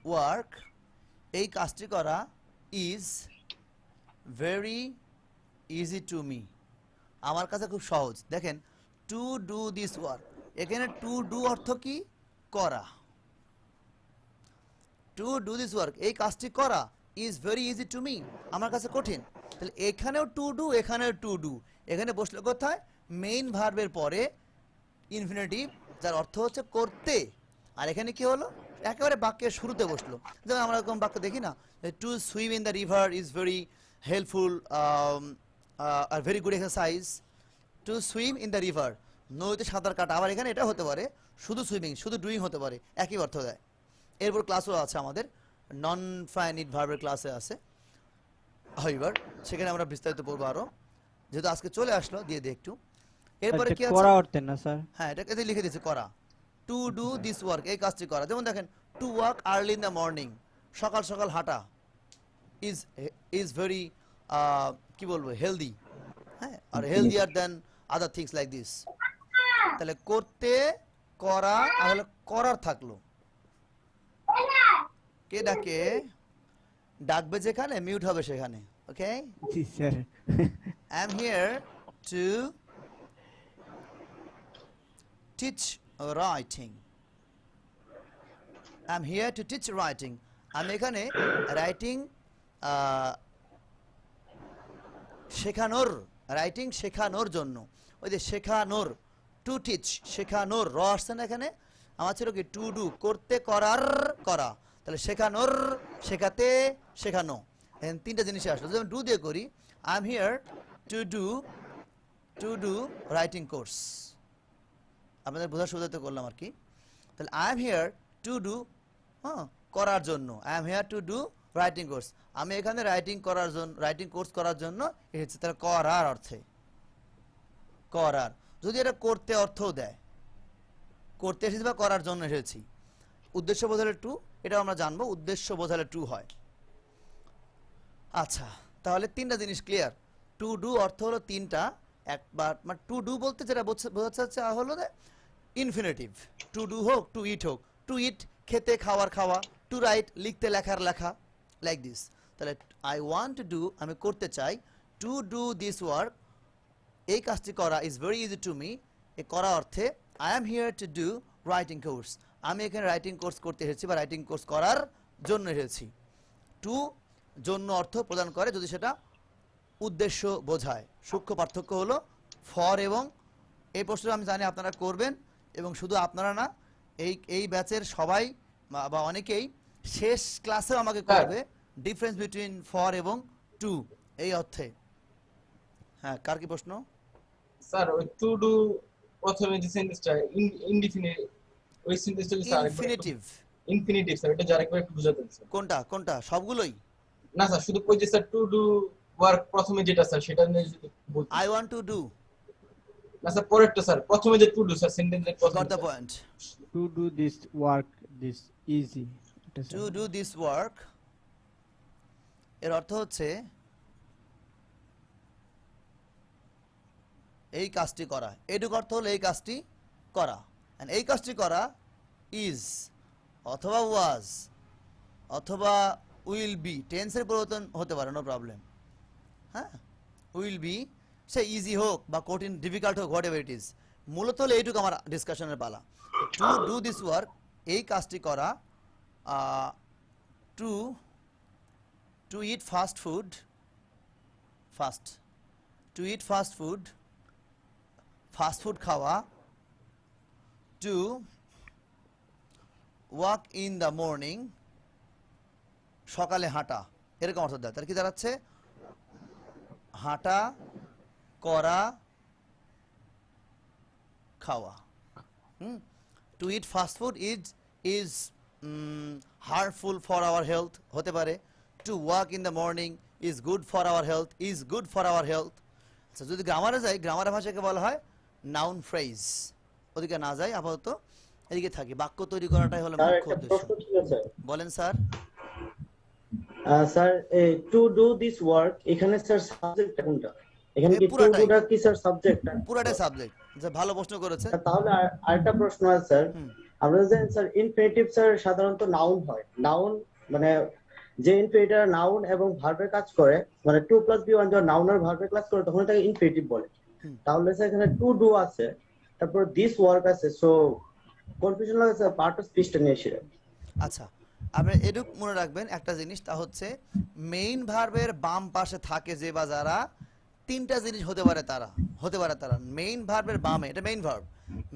ওয়ার্ক, এই কাজটি করা, is very easy to me, আমার কাছে খুব সহজ। দেখেন টু ডু দিস ওয়ার্ক, এখানে টু ডু অর্থ কি, করা, টু ডু দিস ওয়ার্ক, এই কাজটি করা, is very easy to me, আমার কাছে কঠিন। তাহলে এখানেও টু ডু, এখানেও টু ডু, এখানে বসলো কোথায়, মেইন ভার্বের পরে ইনফিনিটিভ যার অর্থ হচ্ছে করতে, আর এখানে কি হলো, একেবারে বাক্যের শুরুতে বসলো। যেমন আমরা এরকম বাক্য দেখি না, to swim in the river is very helpful are very good exercise, to swim in the river, নদীতে সাঁতার কাটা। আবার এখানে এটা হতে পারে শুধু সুইমিং, শুধু ডুইং হতে পারে, একই অর্থ দেয়। এরপর ক্লাসও আছে আমাদের, নন ফাইনিট ভার্বের ক্লাসে আছে, হইবার সেখানে আমরা বিস্তারিত পড়বো আরো, যেহেতু আজকে চলে আসলো দিয়ে দিই একটু। এরপরে কি আছে, করা অর্থে না স্যার, হ্যাঁ এটা এতে লিখে দিয়েছে করা, টু ডু দিস ওয়ার্ক, এই কাজটি করা। যেমন দেখেন to walk early in the morning, সকাল সকাল হাঁটা, ইজ ভেরি কি বলবো, হেলদি, হ্যাঁ, আর healthier than other things like this. তাহলে করতে, করা, আর হলো করার থাকলো। কে ডাকে, ডাকবে যেখানে মিউট হবে সেখানে, ওকে। জি sir. I am here to teach writing. I am here to teach writing. আমি এখানে রাইটিং শেখানোর, রাইটিং শেখানোর জন্য, ওই যে শেখানোর, টু টিচ, শেখানোর র আসছে না এখানে, আমার ছিল কি টু ডু, করতে করার করা। তাহলে শেখানোর, শেখাতে, শেখানো, এখানে তিনটা জিনিসে আসলো। যেমন ডু দিয়ে করি, I am here to do writing course, আপনাদের বোঝার সুবিধাতে করলাম আর কি। তাহলে I am here to do, করার জন্য, I am here to do writing course, আমি এখানে রাইটিং কোর্স করার জন্য এসেছি। তাহলে করার অর্থে, করার, যদি এটা করতে অর্থও দেয়, করতে এসেছি বা করার জন্য এসেছি। উদ্দেশ্য বোঝালে টু, এটা আমরা জানবো, উদ্দেশ্য বোঝালে টু হয়। আচ্ছা, তাহলে তিনটা জিনিস ক্লিয়ার। টু ডু অর্থ হলো তিনটা, একবার মানে টু ডু বলতে যেটা বোঝাতে চাচ্ছে হলো যে ইনফিনিটিভ, টু ডু হোক, টু ইট হোক, টু ইট খেতে খাওয়ার খাওয়া, টু রাইট লিখতে লেখার লেখা, লাইক দিস। তাহলে আই ওয়ান্ট টু ডু আমি করতে চাই, টু ডু দিস ওয়ার্ক এই কাজটি করা, is very easy to me a করা অর্থে, I am here to do writing course আমি এখানে রাইটিং কোর্স করতে এসেছি বা রাইটিং কোর্স করার জন্য এসেছি। টু জন্য অর্থ প্রদান করে যদি সেটা উদ্দেশ্য বোঝায়। সূক্ষ্ম পার্থক্য হলো ফর এবং। এই প্রশ্নটা আমি জানি আপনারা করবেন, এবং শুধু আপনারা না, এই ব্যাচের সবাই বা অনেকেই শেষ ক্লাসেও আমাকে করবে ডিফারেন্স বিটুইন ফর এবং টু এই অর্থে। হ্যাঁ, কার কি প্রশ্ন? স্যার ওই টু ডু প্রথমে যে সেন্টেন্সটা ইনডিফিনিট, ওই সেন্টেন্সটা কি স্যার ইনফিনিটিভ। ইনফিনিটিভ স্যার, এটা যারা একটু বুঝাতেন স্যার। কোনটা কোনটা? সবগুলোই? না স্যার, শুধু কই যে স্যার টু ডু ওয়ার্ক প্রথমে যেটা স্যার সেটা নিয়ে যদি বলতেন। I want to do. না স্যার পরেরটা স্যার, প্রথমে যে টু ডু স্যার সেন্টেন্সের প্রথমে। Got the point. To do this work this easy, to do this work এর অর্থ হচ্ছে এই কাজটি করা। এটুক অর্থ হলো এই কাজটি করা, and এই কাজটি করা ইজ অথবা ওয়াজ অথবা উইল বি, টেন্সের পরিবর্তন হতে পারে, নো প্রবলেম। হ্যাঁ, উইল বি, সে ইজি হোক বা কঠিন, ডিফিকাল্ট হোক, হোয়াট এভার ইট ইজ, মূলত হলো এইটুকু আমার ডিসকাশনের পালা। টু ডু দিস ওয়ার্ক এই কাজটি করা, to eat fast food, to eat fast food খাওয়া, to walk in the morning সকালে হাঁটা, এরকম অর্থ দেয়। তার কি দাঁড়াচ্ছে? হাঁটা, করা, খাওয়া। To eat fast food is harmful for our health হতে পারে। To walk in the morning is good for our health. আচ্ছা, যদি গ্রামারে যাই, গ্রামারের ভাষাকে বলা হয় নাউন ফ্রেজ। ওদিকে না যাই, আপাতত এদিকে থাকি। বাক্য তৈরি করাটাই হলো স্যার মুখ্য একটা উদ্দেশ্য। প্রশ্ন ছিল স্যার। বলেন sir. Sir to do this work এখানে স্যার সাবজেক্টটা কোনটা? এখানে কি টু পুরাটাই। ডুটা কি স্যার সাবজেক্টটা? পুরাটাই সাবজেক্ট। যে ভালো প্রশ্ন করেছে। তাহলে আরেকটা প্রশ্ন আছে স্যার। আমরা জানেন স্যার ইনফিনিটিভ স্যার সাধারণত নাউন হয়। নাউন মানে যে ইনফিনিটিভ নাউন এবং ভার্বের কাজ করে, মানে 2 + b 1 যখন নাউন আর ভার্বের কাজ করে তখন এটাকে ইনফিনিটিভ বলে। তাহলে স্যার এখানে টু ডু আছে, তারপর দিস ওয়ার্ক আছে, সো কনফিউশন লাগে স্যার, পার্ট অফ স্পিচটা নিয়ে এসে। আচ্ছা, আপনি এটুক মনে রাখবেন একটা জিনিস, তা হচ্ছে মেইন ভার্বের বাম পাশে থাকে যে বা যারা, তিনটা জিনিস হতে পারে তারা। মেইন ভার্বের বামে, এটা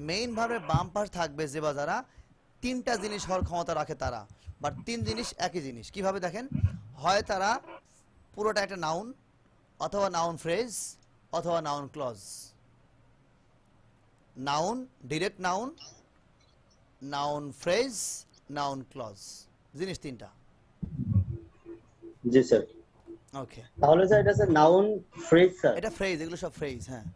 মেইন ভার্বের বাম পাশে থাকবে যে বা যারা, তিনটা জিনিস হওয়ার ক্ষমতা রাখে তারা। বাট তিন জিনিস একই জিনিস। কিভাবে দেখেন? হয় তারা পুরোটা একটা নাউন, অথবা নাউন ফ্রেজ, অথবা noun clause. Noun, direct noun, noun phrase, noun clause, জিনিস তিনটা। জি স্যার। ওকে, তাহলে স্যার এটা স্যার নাউন ফ্রেজ স্যার। এটা ফ্রেজ, এগুলো সব ফ্রেজ। হ্যাঁ,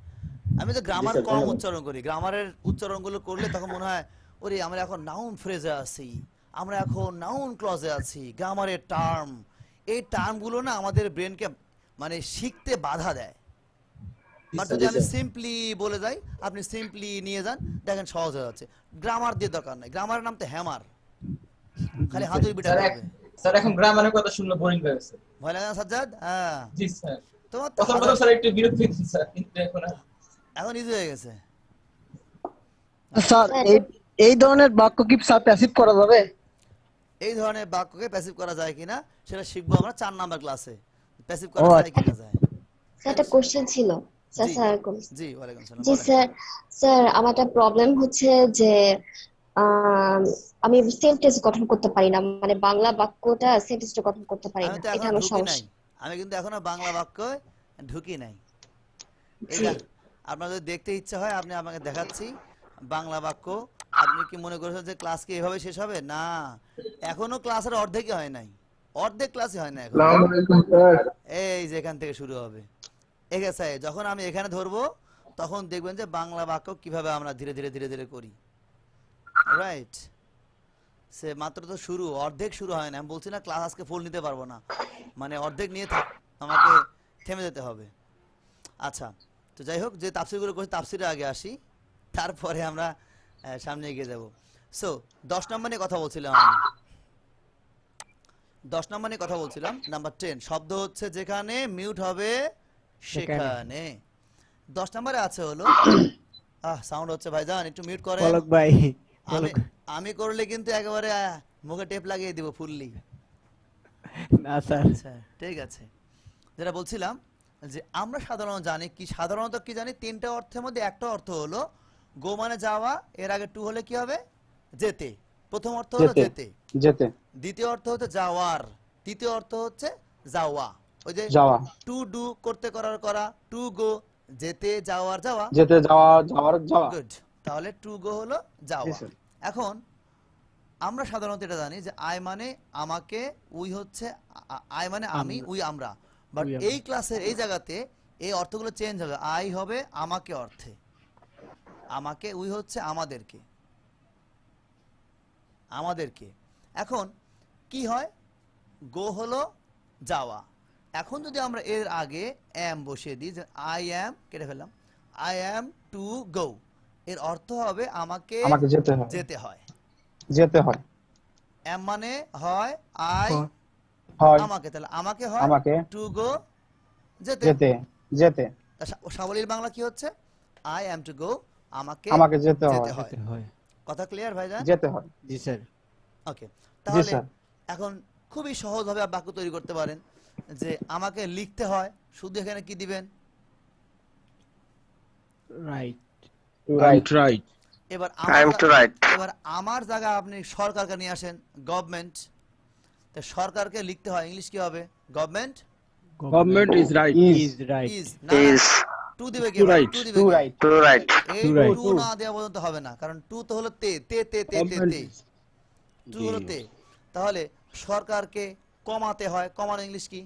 আমি তো গ্রামার স্যার, কম ধন্যবাদ। উচ্চারণ করি। গ্রামারের উচ্চারণগুলো করলে তখন মনে হয় ওরে আমরা এখন নাউন ফ্রেজে আছি, আমরা এখন নাউন ক্লজে আছি। গ্রামারের টার্ম, এই টার্মগুলো না আমাদের ব্রেনকে মানে শিখতে বাধা দেয়। বাট যদি আমি সিম্পলি বলে যাই, আপনি সিম্পলি নিয়ে যান, দেখেন সহজ হয়ে যাচ্ছে। গ্রামার দিয়ে দরকার নাই। গ্রামারের নাম তো হ্যামার, খালি হাতুড়ি পিটা করবে। স্যার এখন গ্রামারের কথা শুনলে বোরিং লাগছে। ভয় লাগে না সাজ্জাদ? হ্যাঁ, জি স্যার, তোমার তো প্রথম প্রথম স্যার একটু বিরক্ত হয়েছে স্যার, কিন্তু এখন ইজি হয়ে গেছে। স্যার এই ধরনের বাক্য কি স্যার প্যাসিভ করা যাবে? এই ধরনের বাক্যকে প্যাসিভ করা যায় কিনা সেটা শিখবো আমরা 4 নাম্বার ক্লাসে। প্যাসিভ করা যায় কিনা যায়। স্যার একটা কোশ্চেন ছিল স্যার। জি, ওয়ালাইকুম সালাম। জি স্যার, স্যার আমার একটা প্রবলেম হচ্ছে যে আমি সেন্টেন্স গঠন করতে পারি না, মানে বাংলা বাক্যটা সেন্টেন্সটা গঠন করতে পারি আমি না, তো এটা এখনো আমার ঢুকি নাই, সমস্যা। আমি কিন্তু এখনো বাংলা বাক্য ঢুকি নাই। এই জি। আপনার যদি দেখতে ইচ্ছা হয় আপনি আমাকে দেখাচ্ছি বাংলা বাক্য। আপনি কি মনে করছেন যে ক্লাস কি এভাবে শেষ হবে? না, এখনো ক্লাসের অর্ধেকই হয় নাই, অর্ধেক ক্লাসই হয় না এখনো। আসসালামু আলাইকুম স্যার। এই যে এখান থেকে শুরু হবে। এগেছে যখন আমি এখানে ধরবো তখন দেখবেন যে বাংলা বাক্য কিভাবে আমরা ধীরে ধীরে ধীরে ধীরে করি। রাইট, সে মাত্র তো শুরু, অর্ধেক শুরু হয় না। আমি বলছি না ক্লাস আজকে ফুল নিতে পারবো না, মানে অর্ধেক নিয়ে থাক, আমাকে থেমে যেতে হবে। আচ্ছা, তো যাই হোক, যে তাফসিরগুলো করছি তাফসিরে আগে আসি, তারপরে আমরা সামনে এগিয়ে যাব। সো 10 নম্বর নিয়ে কথা বলছিলাম আমি, 10 নম্বর নিয়ে কথা বলছিলাম। নাম্বার 10, শব্দ হচ্ছে যেখানে মিউট হবে সেখানে। 10 নম্বরে আছে হলো সাউন্ড হচ্ছে ভাইজান, একটু মিউট করেন। পলক ভাই, আমি আমি করলে কিন্তু একেবারে মুখে টেপ লাগিয়ে দিব ফুললি। না স্যার। আচ্ছা ঠিক আছে, যেটা বলছিলাম যে আমরা সাধারণত জানি কি, সাধারণত কি জানি, 3টা অর্থের মধ্যে একটা অর্থ হলো গো মানে যাওয়া, এর আগে টু হলে কি হবে? যেতে। প্রথম অর্থ হলো যেতে। যেতে, যেতে দ্বিতীয় অর্থ হচ্ছে যাওয়ার, তৃতীয় অর্থ হচ্ছে যাওয়া। ওই যে যাওয়া টু ডু করতে করার করা, টু গো যেতে যাওয়ার যাওয়া। যেতে যাওয়া যাওয়ার যাওয়া গুড, তাহলে টু গো হলো যাওয়া। এখন আমরা সাধারণত এটা জানি যে আই মানে আমাকে, উই হচ্ছে আই মানে আমি, উই আমরা। বাট উই আমরা। এই ক্লাসের এই জায়গাতে এই অর্থগুলো চেঞ্জ হবে। আই হবে আমাকে অর্থে, আমাকে, উই হচ্ছে আমাদেরকে, আমাদেরকে। এখন কি হয়? গো হলো যাওয়া। এখন যদি আমরা এর আগে এম বসিয়ে দিই, যে আই এম, কেটে ফেললাম, আই এম টু গো, এর অর্থ হবে আমাকে আমাকে যেতে হয় যেতে হয়। যেতে হয় এম মানে হয় আই, হয় আমাকে, তাহলে আমাকে হয় আমাকে টু গো যেতে। যেতে যেতে তা সাবলীল বাংলা কি হচ্ছে? আই এম টু গো, আমাকে আমাকে যেতে যেতে হয় হয়। কথা ক্লিয়ার ভাইজান? যেতে হয় জি স্যার। ওকে, জি তাহলে স্যার এখন খুবই সহজভাবে বাক্য তৈরি করতে পারেন যে আমাকে লিখতে হয়, শুধু এখানে কি দিবেন? রাইট। রাইট এবার এবার আমার জায়গায় আপনি সরকারকে নিয়ে আসেন, গভর্নমেন্ট। তো সরকারকে লিখতে হয়, ইংলিশ কি হবে? Government government is right. Is right. Is, না টু দিবে কে ভাই? টু দিবে টু কে? রাইট এই right. টু না দেওয়া পর্যন্ত হবে না, কারণ টু তো হলো তে, তে তে তে তে তে, টু হলো তে। তাহলে সরকারকে কমাতে হয়, কমানো ইংলিশ কি?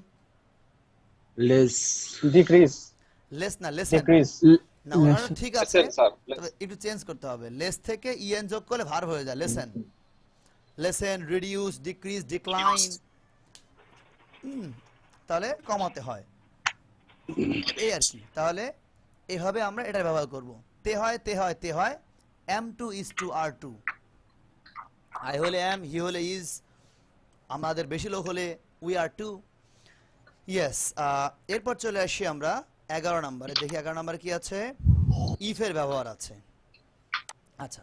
লেস ডিক্রিজ লেস না, লেসেন ডিক্রিজ না, ওনারও ঠিক আছে, Listen, sir, তবে একটু চেঞ্জ করতে হবে। লেস থেকে ইএন যোগ করলে ভার্ব হয়ে যায়, lesson. Lesson, reduce, decrease, decline, তাহলে কমাতে হয়, এই আর কি। তাহলে এইভাবে আমরা এটা ব্যবহার করব। তে হয়, তে হয়, তে হয়, am to is to are to, I হলে এম, হি হলে ইজ, আমাদের বেশি লোক হলে উই আর টু। ইয়েস, এরপর চলে আসি আমরা 11 নম্বরে। দেখি 11 নম্বরে কি আছে? ইফের ব্যবহার আছে। আচ্ছা,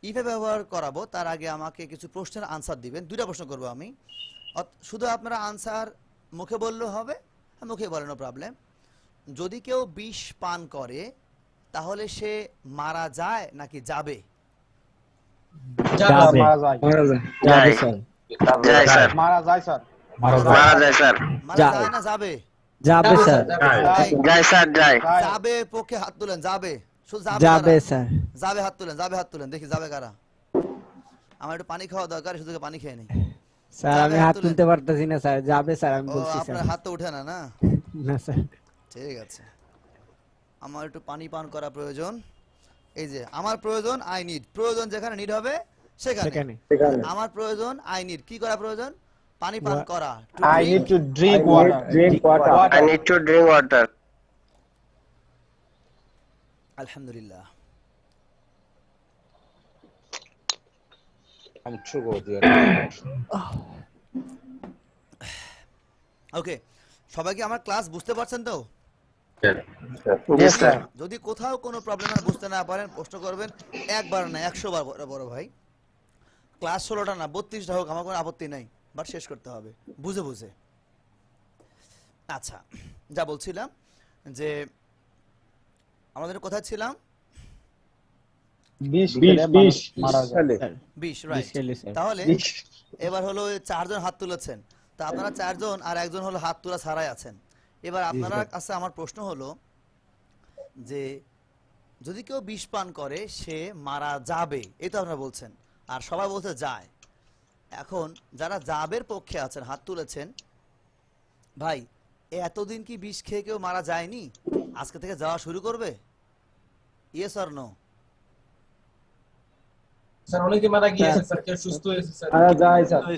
ইফে ব্যবহার করাবো, তার আগে আমাকে কিছু প্রশ্নের আনসার দিবেন। 2টা প্রশ্ন করবো আমি, শুধু আপনারা আনসার মুখে বললেও হবে, মুখে বলে নো প্রবলেম। যদি কেউ বিষ পান করে তাহলে সে মারা যায় নাকি যাবে? যাবে। মারা যায় যাবে স্যার। মারা যায় স্যার মারা যায় না যাবে? যাবে স্যার। যাবে পক্ষে হাত তুলেন, যাবে, শুধু যাবে যাবে কারা? স্যার। যাবে হাত তুলেন, যাবে হাত তুলেন, দেখি যাবে কারা। আমার একটু পানি খাওয়া দরকার, শুধু পানি খেয়ে নেই। স্যার যাবে আমি হাত হাত তুলেন। তুলতে পারতেছি না স্যার, যাবে স্যার, আমি ও, বলছি স্যার। আপনার হাত তো উঠে না, না? না স্যার। ঠিক আছে, আমার একটু পানি পান করা প্রয়োজন। এই যে আমার প্রয়োজন, আই নিড, প্রয়োজন যেখানে নিড হবে সেখানে। সেখানে। আমার প্রয়োজন, আই নিড, কি করা প্রয়োজন? পানি পান করা। To I drink। Need to drink water আলহামদুলিল্লাহ। ওকে, সবাই কি আমার ক্লাস বুঝতে পারছেন তো? যদি কোথাও কোনো প্রবলেম বুঝতে না পারেন প্রশ্ন করবেন, একবার না 100 বার বড় ভাই। ক্লাস 16টা না 32টা হোক, আমার কোনো আপত্তি নাই, বাট শেষ করতে হবে বুঝে বুঝে। আচ্ছা, যা বলছিলাম যে আমাদের কোথায় ছিলাম? বিষ মারা যায় স্যার। 20 রাইট। খেলে স্যার। তাহলে এবার হলো ওই 4 জন হাত তুলেছেন, তা আপনারা 4 জন আর একজন হলো হাত তোলা ছাড়াই আছেন। এবার আপনারা কাছে আমার প্রশ্ন হলো যে যদি কেউ বিষ পান করে সে মারা যাবে, এই তো আপনারা বলছেন, আর সবাই বলতে যায়। এখন যারা যাবের পক্ষে আছেন হাত তুলেছেন, ভাই এতদিন কি বিষ খেয়ে কেউ মারা যায়নি? আজকে থেকে যাওয়া শুরু করবে? Yes or no? স্যার অনেকে মারা গিয়েছে স্যার, কেউ সুস্থ হয়েছে স্যার।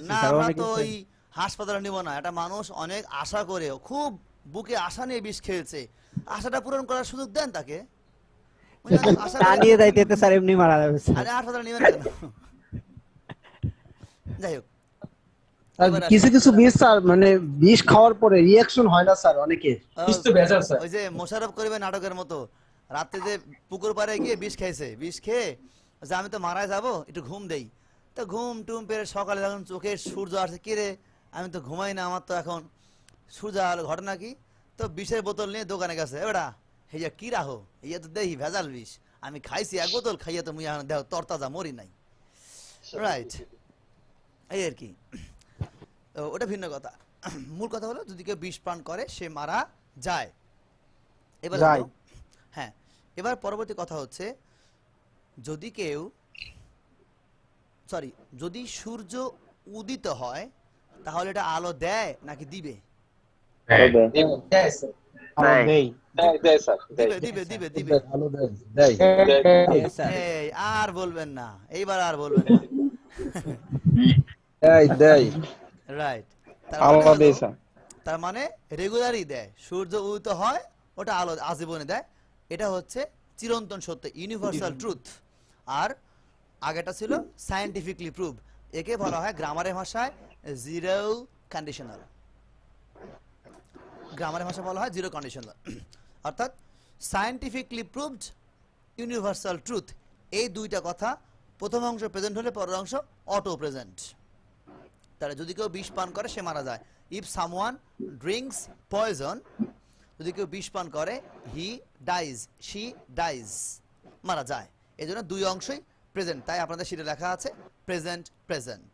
না, আমরা তো ওই হাসপাতালে নিব না। একটা মানুষ অনেক আশা করে, খুব বুকে আশা নিয়ে বিষ খেয়েছে, আশাটা পূরণ করার সুযোগ দেন তাকে। উনি অনেক আশা করে- টানিয়ে যাইতে যেতে স্যার এমনি মারা যাবে স্যার। আরে হাসপাতালে নিবেন কেন? যাই হোক, আর এবার আসি। কিছু কিছু বিষ স্যার মানে বিষ খাওয়ার পরে রিয়াকশন হয় না স্যার অনেকে। বিষ তো ভেজাল স্যার। ওই যে মোশাররফ করিমের নাটকের মতো রাতে যে পুকুর পাড়ে গিয়ে বিষ খাইছে, বিষ খেয়ে যে আমি তো মারা যাবো, একটু ঘুম দেই। তো ঘুম টুম পেরে সকালে যখন চোখে সূর্য আসে, কি রে আমি তো ঘুমাই না, আমার তো এখন সূর্য আলো, ঘটনা কি? তো বিষের বোতল নিয়ে দোকানে গেছে, এবারা হেয়া কি রাহো, ইয়া তো দেহি ভেজাল বিষ, আমি খাইছি এক বোতল, খাইয়া তো মুই এখন দেহ তরতাজা মরি নাই। রাইট, এই আর কি। তো ওটা ভিন্ন কথা। মূল কথা হলো যদি কেউ বিষ পান করে সে মারা যায়। এবার হলো- হ্যাঁ, এবার পরবর্তী কথা হচ্ছে যদি কেউ যদি সূর্য উদিত হয় তাহলে এটা আলো দেয় নাকি দিবে? হ্যাঁ স্যার। দেয় স্যার, দিবে দিবে দিবে দিবে। Yes, sir. এই আর বলবেন না, এইবার আর বলবেন না। রাইট, তার মানে রেগুলারই দেয়। সূর্য উদিত হয় ওটা আলো আজীবনে দেয়, এটা হচ্ছে চিরন্তন সত্য, ইউনিভার্সাল ট্রুথ। আর আগেটা ছিল সায়েন্টিফিকলি প্রুভ, একে বলা হয় গ্রামারের ভাষায় জিরো কন্ডিশনাল। গ্রামারের ভাষায় বলা হয় জিরো কন্ডিশনাল, অর্থাৎ সায়েন্টিফিকলি প্রুভড, ইউনিভার্সাল ট্রুথ। এই দুইটা কথা প্রথম অংশ প্রেজেন্ট হলে পরের অংশ অটো প্রেজেন্ট। তাহলে যদি কেউ বিষ পান করে সে মারা যায়। ইফ সামওয়ান ড্রিঙ্কস পয়জন, যদি কেউ বিষ পান করে, হি ডাইজ, শি ডাইজ, মারা যায়। এই জন্য দুই অংশই প্রেজেন্ট, তাই আপনাদের শিটে লেখা আছে প্রেজেন্ট প্রেজেন্ট।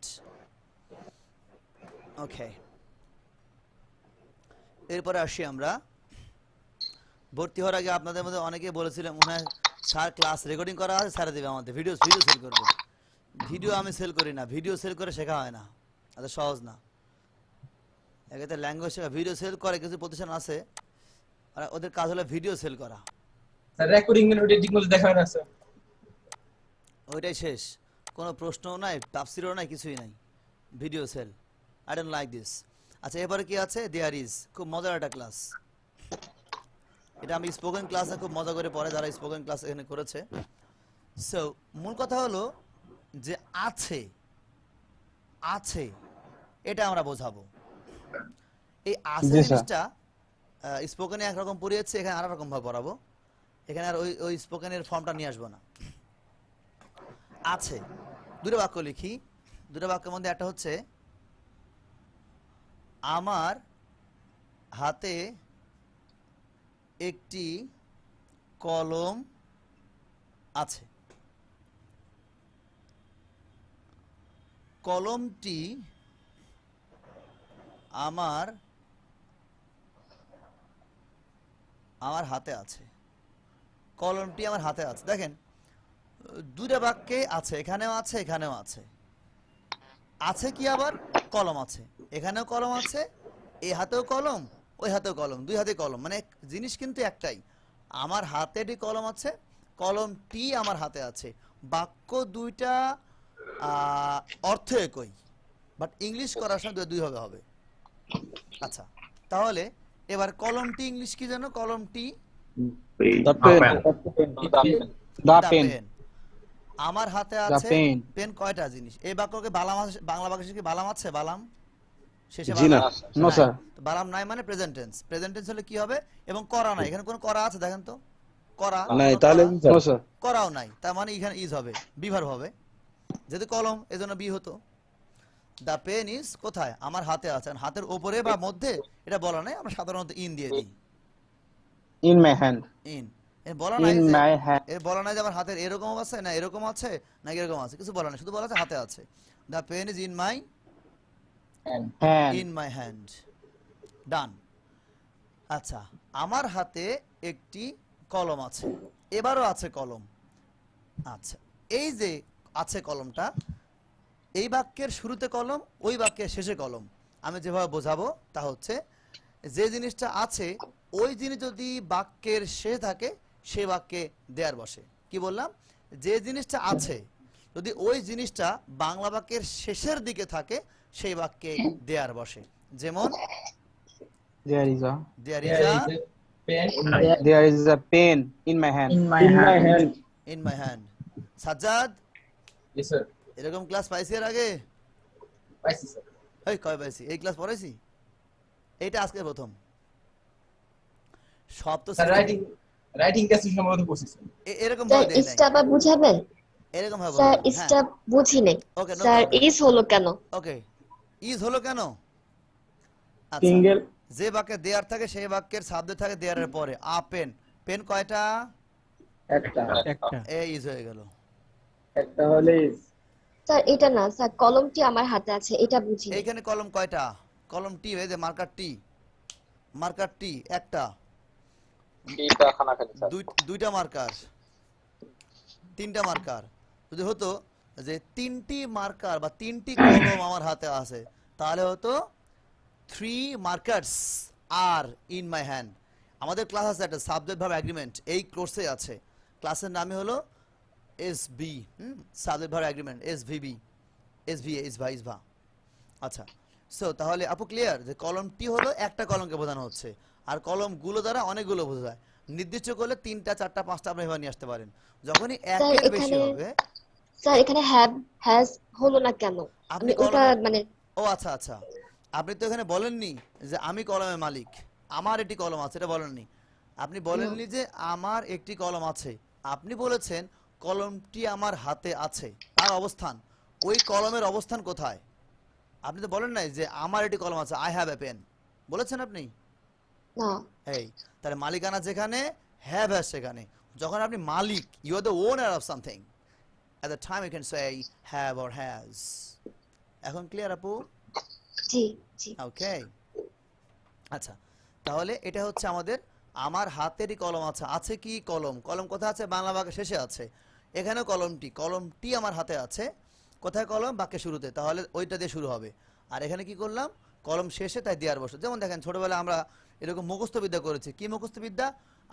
ওকে, এরপরে আসি আমরা। ভর্তি হওয়ার আগে আপনাদের মধ্যে অনেকে বলেছিলেন মনে হয় স্যার ক্লাস রেকর্ডিং করা আছে, স্যার দেবে আমাদের ভিডিও সেল করবো। ভিডিও আমি সেল করি না, ভিডিও সেল করে শেখা হয় না, এত সহজ না। একে ল্যাঙ্গুয়েজ শেখা, ভিডিও সেল করে কিছু প্রতিষ্ঠান আছে, আর ওদের কাজ হলো ভিডিও সেল করা। স্যার রেকর্ডিং এর ওটা ঠিক মতো দেখা হয় না স্যার। ওইটাই শেষ, কোনো প্রশ্নও নাই, তাফসিরও নাই, কিছুই নাই, video sale. I don't like this. আচ্ছা, এবারে কি আছে? দেয়ার ইজ, খুব মজার একটা ক্লাস। এটা আমি স্পোকেন ক্লাসে খুব মজা করে পড়ে যারা স্পোকেন ক্লাস এখানে করেছে। সো মূল কথা হলো যে আছে, আছে এটা আমরা বোঝাবো। এই আছে জিনিসটা স্পোকেনে একরকম পড়িয়েছে, এখানে আর রকম ভাবে পড়াবো। এখানে আর ওই স্পোকেনের ফর্মটা নিয়ে আসবো না। আছে দুটো বাক্য লিখি, দুটো বাক্যের মধ্যে একটা হচ্ছে আমার হাতে একটি কলম আছে, কলমটি আমার হাতে আছে, কলমটি আমার হাতে আছে। দেখেন দুটা বাক্যে আছে, এখানেও আছে এখানেও আছে। আছে কি আবার কলম আছে, এখানেও কলম আছে, এই হাতেও কলম ওই হাতেও কলম, দুই হাতে কলম, মানে জিনিস কিন্তু একটাই। আমার হাতে একটি কলম আছে, কলমটি আমার হাতে আছে। বাক্য দুইটা অর্থ একই, বাট ইংলিশ করার সময় দুই ভাবে হবে। আচ্ছা, তাহলে এবার কলমটি ইংলিশ কি জানো? কলমটি পেন। আমার হাতে আছে পেন। কয়টা জিনিস? এই বাক্যকে বালাম, বাংলা বাক্যে কি বালাম আছে? বালাম শেষে বালাম নাই মানে প্রেজেন্ট টেন্স। প্রেজেন্ট টেন্স হলে কি হবে? এবং করা নাই, এখানে কোন করা আছে দেখেন তো? করা নাই, তাহলে করাও নাই, তার মানে এখানে ইজ হবে, বিভার হবে। যেহেতু কলম এজন্য বি হতো। দা পেন ইজ কোথায়? আমার হাতে আছে। হাতের উপরে বা মধ্যে এটা বলা নাই, আমরা সাধারণত ইন দিয়ে দিই, ইন মাই হ্যান্ড। ইন। এর বলা নাই In যে my hand. এর বলা নাই যে আমার হাতের এরকম আছে না এরকম আছে না এরকম আছে, কিছু বলা নাই, শুধু বলা আছে হাতে আছে। The pen is in my Hand. Hand. Done. আচ্ছা, আমার হাতে একটি কলম আছে, এবারও আছে কলম। আচ্ছা, এই যে আছে কলমটা, এই বাক্যের শুরুতে কলম, ওই বাক্যের শেষে কলম। আমি যেভাবে বোঝাবো তা হচ্ছে, যে জিনিসটা আছে ওই জিনিস যদি বাক্যের শেষে থাকে সে বাক্যে দেয়ার বসে। কি বললাম? যে জিনিসটা আছে যদি ওই জিনিসটা বাংলা বাক্যের শেষের দিকে থাকে সেই বাক্যে দেয়ার বসে। যেমন There is a there There is is a pen there is a pen in my hand. in my hand. In my hand. Sajjad, yes sir এরকম ক্লাস পাইছি এর আগে? পাইছি স্যার এই কয় পাইছি? এই ক্লাস পড়াইছি? এইটা আজকে প্রথম। সব তো স্যার রাইটিং ক্লাসে সম্ভবত পড়ছি স্যার এরকম স্যার ভাবে দেই নাই, ইসটা আবার বুঝাবেন? এরকম ভাবে স্যার বলবেন। ইসটা বুঝি নাই। ওকে, নো স্যার প্রবলেম। ইস হলো কেন? ওকে, ইজ হলো কেন? আচ্ছা, সিঙ্গেল যে বাক্যে দেয়ার থাকে সেই বাক্যের সাবজেক্ট থাকে দেয়ারের পরে। আ পেন, পেন কয়টা? একটা একটা। এ ইজ হয়ে গেল। একটা হলে স্যার এটা না, স্যার কলমটি আমার হাতে আছে, এটা বুঝি নাই। এইখানে কলম কয়টা? কলম টি, এই যে মার্কার টি, মার্কার টি একটা, এটা খানাখানি স্যার। দুইটা মার্কার, তিনটা মার্কার। যদি হতো যে তিনটি মার্কার বা তিনটি কলম আমার হাতে আছে, তাহলে হতো 3 markers are in my hand। আমাদের ক্লাস আছে একটা সাবজেক্ট ভার্ব এগ্রিমেন্ট, এই কোর্সে আছে। ক্লাসের নামই হলো এসবি, সাবজেক্ট ভার্ব এগ্রিমেন্ট, এসভিবি, এসভিএ, ইসভা। আচ্ছা, সো তাহলে আপু ক্লিয়ার যে কলমটি হলো একটা কলমকে বোঝানো হচ্ছে, আর কলমগুলো দ্বারা অনেকগুলো বোঝায়। নির্দিষ্ট করলে 3টা 4টা 5টা আপনি এভাবে নিয়ে আসতে পারেন। যখনই স্যার একের বেশি এখানে হবে, স্যার এখানে হ্যাভ হ্যাজ হলো না কেন? আপনি আমি ওটা কলমে, মানে ও আচ্ছা আচ্ছা, আপনি তো এখানে বলেননি যে আমি কলমের মালিক, আমার একটি কলম আছে, এটা বলেননি। আপনি বলেননি যে আমার একটি কলম আছে, আপনি বলেছেন কলমটি আমার হাতে আছে। তার অবস্থান, ওই কলমের অবস্থান কোথায়? আপনি তো বলেন নাই যে আমার একটি কলম আছে, আই হ্যাভ এ পেন, বলেছেন আপনি? না। এই তাহলে মালিকানা যেখানে, হ্যাভ হ্যাজ সেখানে। যখন আপনি মালিক, you are the owner of something, at the time you can say have or has. এখন ক্লিয়ার আপু? জি জি। ওকে, আচ্ছা, তাহলে এটা হচ্ছে আমাদের আমার হাতেরই কলম আছে। আছে কি কলম? কলম কোথায় আছে? বাংলা বাক্যের শেষে আছে। এখানেও কলমটি, কলমটি আমার হাতে আছে। কোথায় কলম? বাক্যের শুরুতে, তাহলে ওইটা দিয়ে শুরু হবে। আর এখানে কি করলাম? কলম শেষে, তাই দেয়ার বসে। যেমন দেখেন ছোটবেলায় আমরা এরকম মুখস্থ বিদ্যা করেছি। কি মুখস্থ বিদ্যা?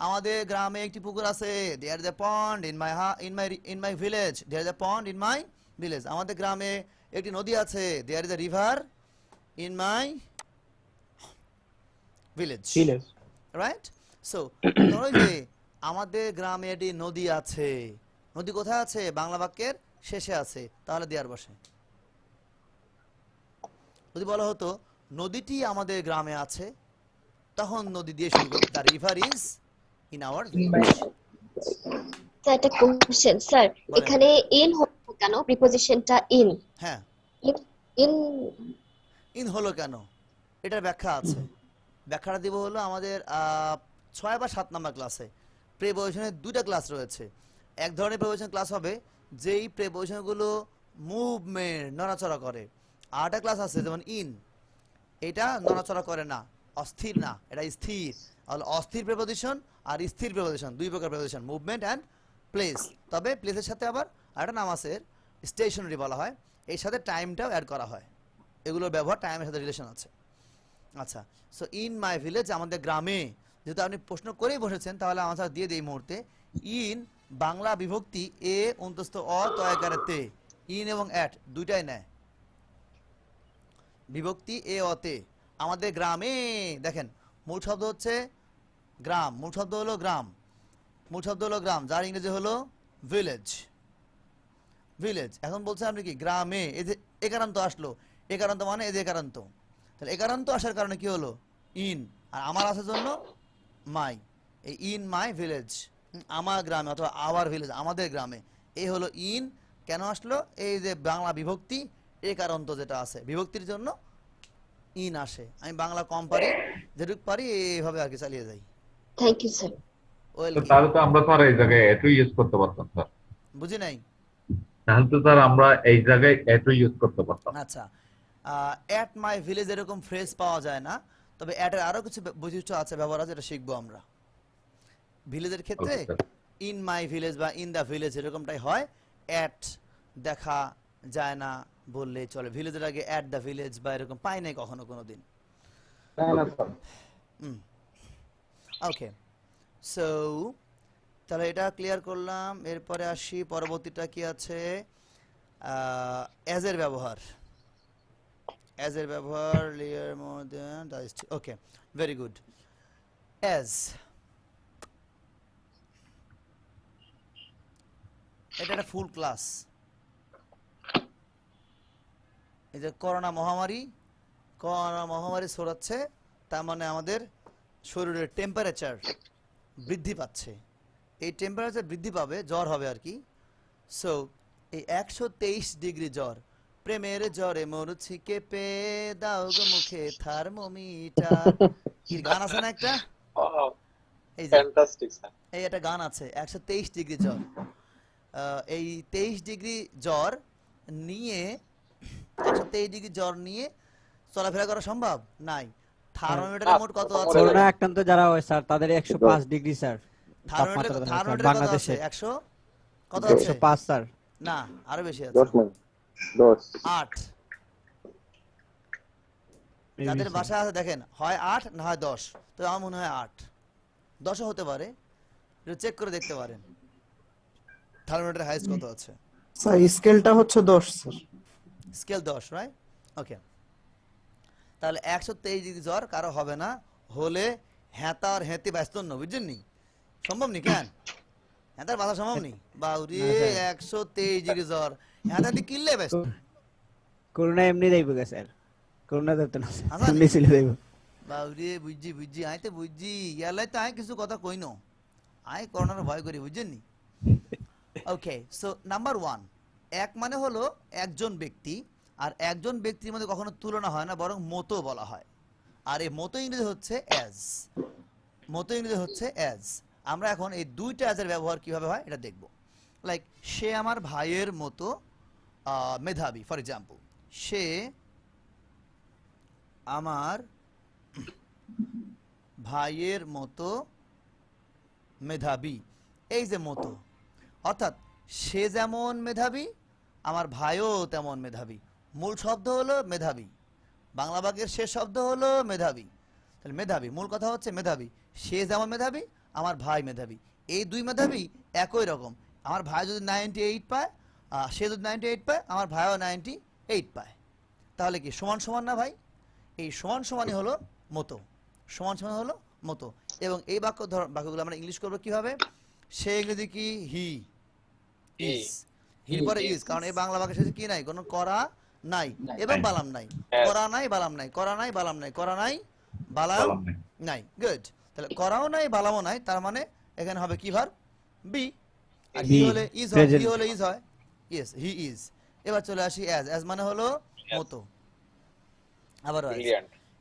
আমাদের গ্রামে একটি পুকুর আছে, there is a pond in my village, there is a pond in my village. আমাদের গ্রামে একটি নদী আছে, there is a river in my village, Village. right? So ধরো যে আমাদের গ্রামে একটি নদী আছে, নদী কোথায় আছে? বাংলা বাক্যের শেষে আছে, তাহলে দেয়ার বসে। যদি বলা হতো নদীটি আমাদের গ্রামে আছে, তখন নদী দিয়ে শুরু করতে, the river is in our village. Sir একটা কোশ্চেন স্যার, বলেন। এখানে ইন হলো কেন? প্রিপজিশনটা ইন হ্যাঁ, ইন ইন হলো কেন, এটার ব্যাখ্যা আছে। ব্যাখ্যাটা দিব হলো আমাদের 6 বা 7 নম্বর ক্লাসে। প্রেপজিশনের 2টা ক্লাস রয়েছে। এক ধরনের প্রেপজিশন ক্লাস হবে যেই প্রেপজিশনগুলো মুভমেন্ট, নড়াচড়া করে। আরেকটা ক্লাস আছে যেমন ইন, এটা নড়াচড়া করে না, অস্থির না, এটা স্থির। তাহলে অস্থির প্রেপজিশন আর স্থির প্রেপজিশন, 2 প্রকার প্রেপজিশন, মুভমেন্ট অ্যান্ড প্লেস। তবে প্লেসের সাথে আবার আরেকটা নাম আছে, স্টেশনারি বলা হয়, এর সাথে টাইমটাও অ্যাড করা হয়। এগুলোর ব্যবহার টাইমের সাথে রিলেশন আছে। আচ্ছা, সো ইন মাই ভিলেজ, আমাদের গ্রামে। যেহেতু আপনি প্রশ্ন করেই বসেছেন, তাহলে আমার সাথে দিয়ে দিই এই মুহূর্তে। ইন বাংলা বিভক্তি এ অন্তস্থ অ তয়াকারে তে, ইন এবং অ্যাট দুইটাই নেয়। বিভক্তি এ অতে, আমাদের গ্রামে। দেখেন মূল শব্দ হচ্ছে গ্রাম, মূল শব্দ হলো গ্রাম, মূল শব্দ হলো গ্রাম, যার ইংরেজি হলো ভিলেজ। ভিলেজ। এখন বলছে আপনি কি গ্রামে, এই যে একারান্ত আসলো, একারান্ত মানে এই যে একারান্ত, তাহলে একারান্ত আসার কারণে কি হলো? ইন। আর আমার আসার জন্য মাই, এই ইন মাই ভিলেজ, আমার গ্রামে অথবা আওয়ার ভিলেজ, আমাদের গ্রামে। এই হলো ইন। কেন আসলো? এই যে বাংলা বিভক্তি একারান্ত যেটা আছে, বিভক্তির জন্য ইন আসে। আমি বাংলা কম পারি, যেটুকু পারি এইভাবে আর কি চালিয়ে যাই। Thank you sir. ওয়েলকাম। তাহলে তো আমরা তো আর এই জায়গায় এটু ইউজ করতে পারতাম স্যার। বুঝি নাই। তাহলে তো স্যার আমরা এই জায়গায় এটু ইউজ করতে পারতাম। আচ্ছা, অ্যাট মাই ভিলেজ এরকম ফ্রেজ পাওয়া যায় না, তবে অ্যাটের আরো কিছু বৈশিষ্ট্য আছে, ব্যবহার আছে, এটা শিখবো আমরা। ভিলেজের ক্ষেত্রে okay sir. In my village বা ইন দা ভিলেজ এরকমটাই হয়, অ্যাট দেখা যায় না বললে চলে। ভিলেজের আগে অ্যাট দা ভিলেজ বা এরকম পাই নাই কখনো কোনোদিন। তাই না স্যার? ওকে, সো তাহলে এটা ক্লিয়ার করলাম। এরপরে আসি, পরবর্তীটা কি আছে, অ্যাজ এর ব্যবহার। অ্যাজ এর ব্যবহার, লেয়ার মোর দেন ওকে, ভেরি গুড। অ্যাজ, এটা একটা ফুল ক্লাস। এই যে করোনা মহামারী ছড়াচ্ছে, তার মানে আমাদের শরীরের টেম্পারেচার বৃদ্ধি পাচ্ছে। এই টেম্পারেচার বৃদ্ধি পাবে, জ্বর হবে আর কি। সো এই 123 ডিগ্রি জ্বর, প্রেমের জ্বরে মরছি কেঁপে, দাও গো মুখে থার্মোমিটার। কি গান আছে না একটা, এই যে ফ্যান্টাস্টিক স্যার। এই একটা গান আছে, 123 ডিগ্রি জ্বর। এই 23 ডিগ্রি জ্বর নিয়ে 123 ডিগ্রি জ্বর নিয়ে চলাফেরা করা সম্ভব নাই। থার্মোমিটারের মোট কত আছে? করোনা আক্রান্ত যারা হয় স্যার তাদের 105 ডিগ্রি স্যার তাপমাত্রা থাকে স্যার থার্মোমিটার কত বাংলাদেশে। আছে? 100 কত আছে? 105 স্যার। না, আরো বেশি আছে, 10 8। যাদের বাসা আছে দেখেন, হয় 8 না হয় 10, তো আমার মনে হয় 8, 10ও হতে পারে, চেক করে দেখতে পারেন থার্মোমিটার হাইস্ট কত আছে। স্যার স্কেলটা হচ্ছে 10 স্যার। Scale 10, right? ওকে, তাহলে 123 ডিগ্রি জ্বর কারো হবে না, হলে হেঁতা আর হেঁতে ব্যস্ত ন, বুঝছেন নি? সম্ভব নি কেন? হেঁতার বাসা সম্ভব নি? বাউরে 123 ডিগ্রি জ্বর, হেঁতাতে কিনলে ব্যস্ত। করোনা এমনি যাইব গে স্যার, করোনা ধরতে না আচ্ছা, এমনি চলে যাইব। বাউরে বুঝছি আইতে বুঝছি, ইয়ালাই তো আই কিছু কথা কই ন, আই করোনার ভয় করি, বুঝছেন নি? ওকে, সো নাম্বার 1, এক মানে হলো একজন ব্যক্তি, আর একজন ব্যক্তির মধ্যে কখনো তুলনা হয় না, বরং মতো বলা হয়। আর এই মতো ইংরেজি হচ্ছে অ্যাজ। মতো ইংরেজি হচ্ছে অ্যাজ। আমরা এখন এই দুইটা অ্যাজের ব্যবহার কিভাবে হয় এটা দেখব। লাইক, সে আমার ভাইয়ের মতো মেধাবী, ফর এক্সাম্পল, সে আমার ভাইয়ের মতো মেধাবী। এই যে মতো, অর্থাৎ সে যেমন মেধাবী আমার ভাইও তেমন মেধাবী। মূল শব্দ হলো মেধাবী, বাংলা বাক্যের শেষ শব্দ হলো মেধাবী। তাহলে মেধাবী, মূল কথা হচ্ছে মেধাবী। সে যেমন মেধাবী আমার ভাই মেধাবী, এই দুই মেধাবী একই রকম। আমার ভাই যদি 98 পায়, সে যদি 98 পায়, আমার ভাইও 98 পায়, তাহলে কি সমান সমান না ভাই? এই সমান সমানই হলো মতো, সমান সমান হলো মতো। এবং এই বাক্যগুলো আমরা ইংলিশ করবো কিভাবে? সে ইংরেজি কি? He is. হির পরে ইজ, কারণ এই বাংলা বাক্যের শেষে কি নাই? কোনো করা নাই এবং বালাম নাই। করা নাই বালাম নাই, করা নাই বালাম নাই, করা নাই বালাম নাই। গুড। তাহলে করাও নাই বালামও নাই, তার মানে এখানে হবে কি ভার্ব? বি। আর হি হলে ইজ হয়, হি হলে ইজ হয়। Yes, he is. এবার চলে আসি অ্যাজ। অ্যাজ মানে হলো মতো। আবার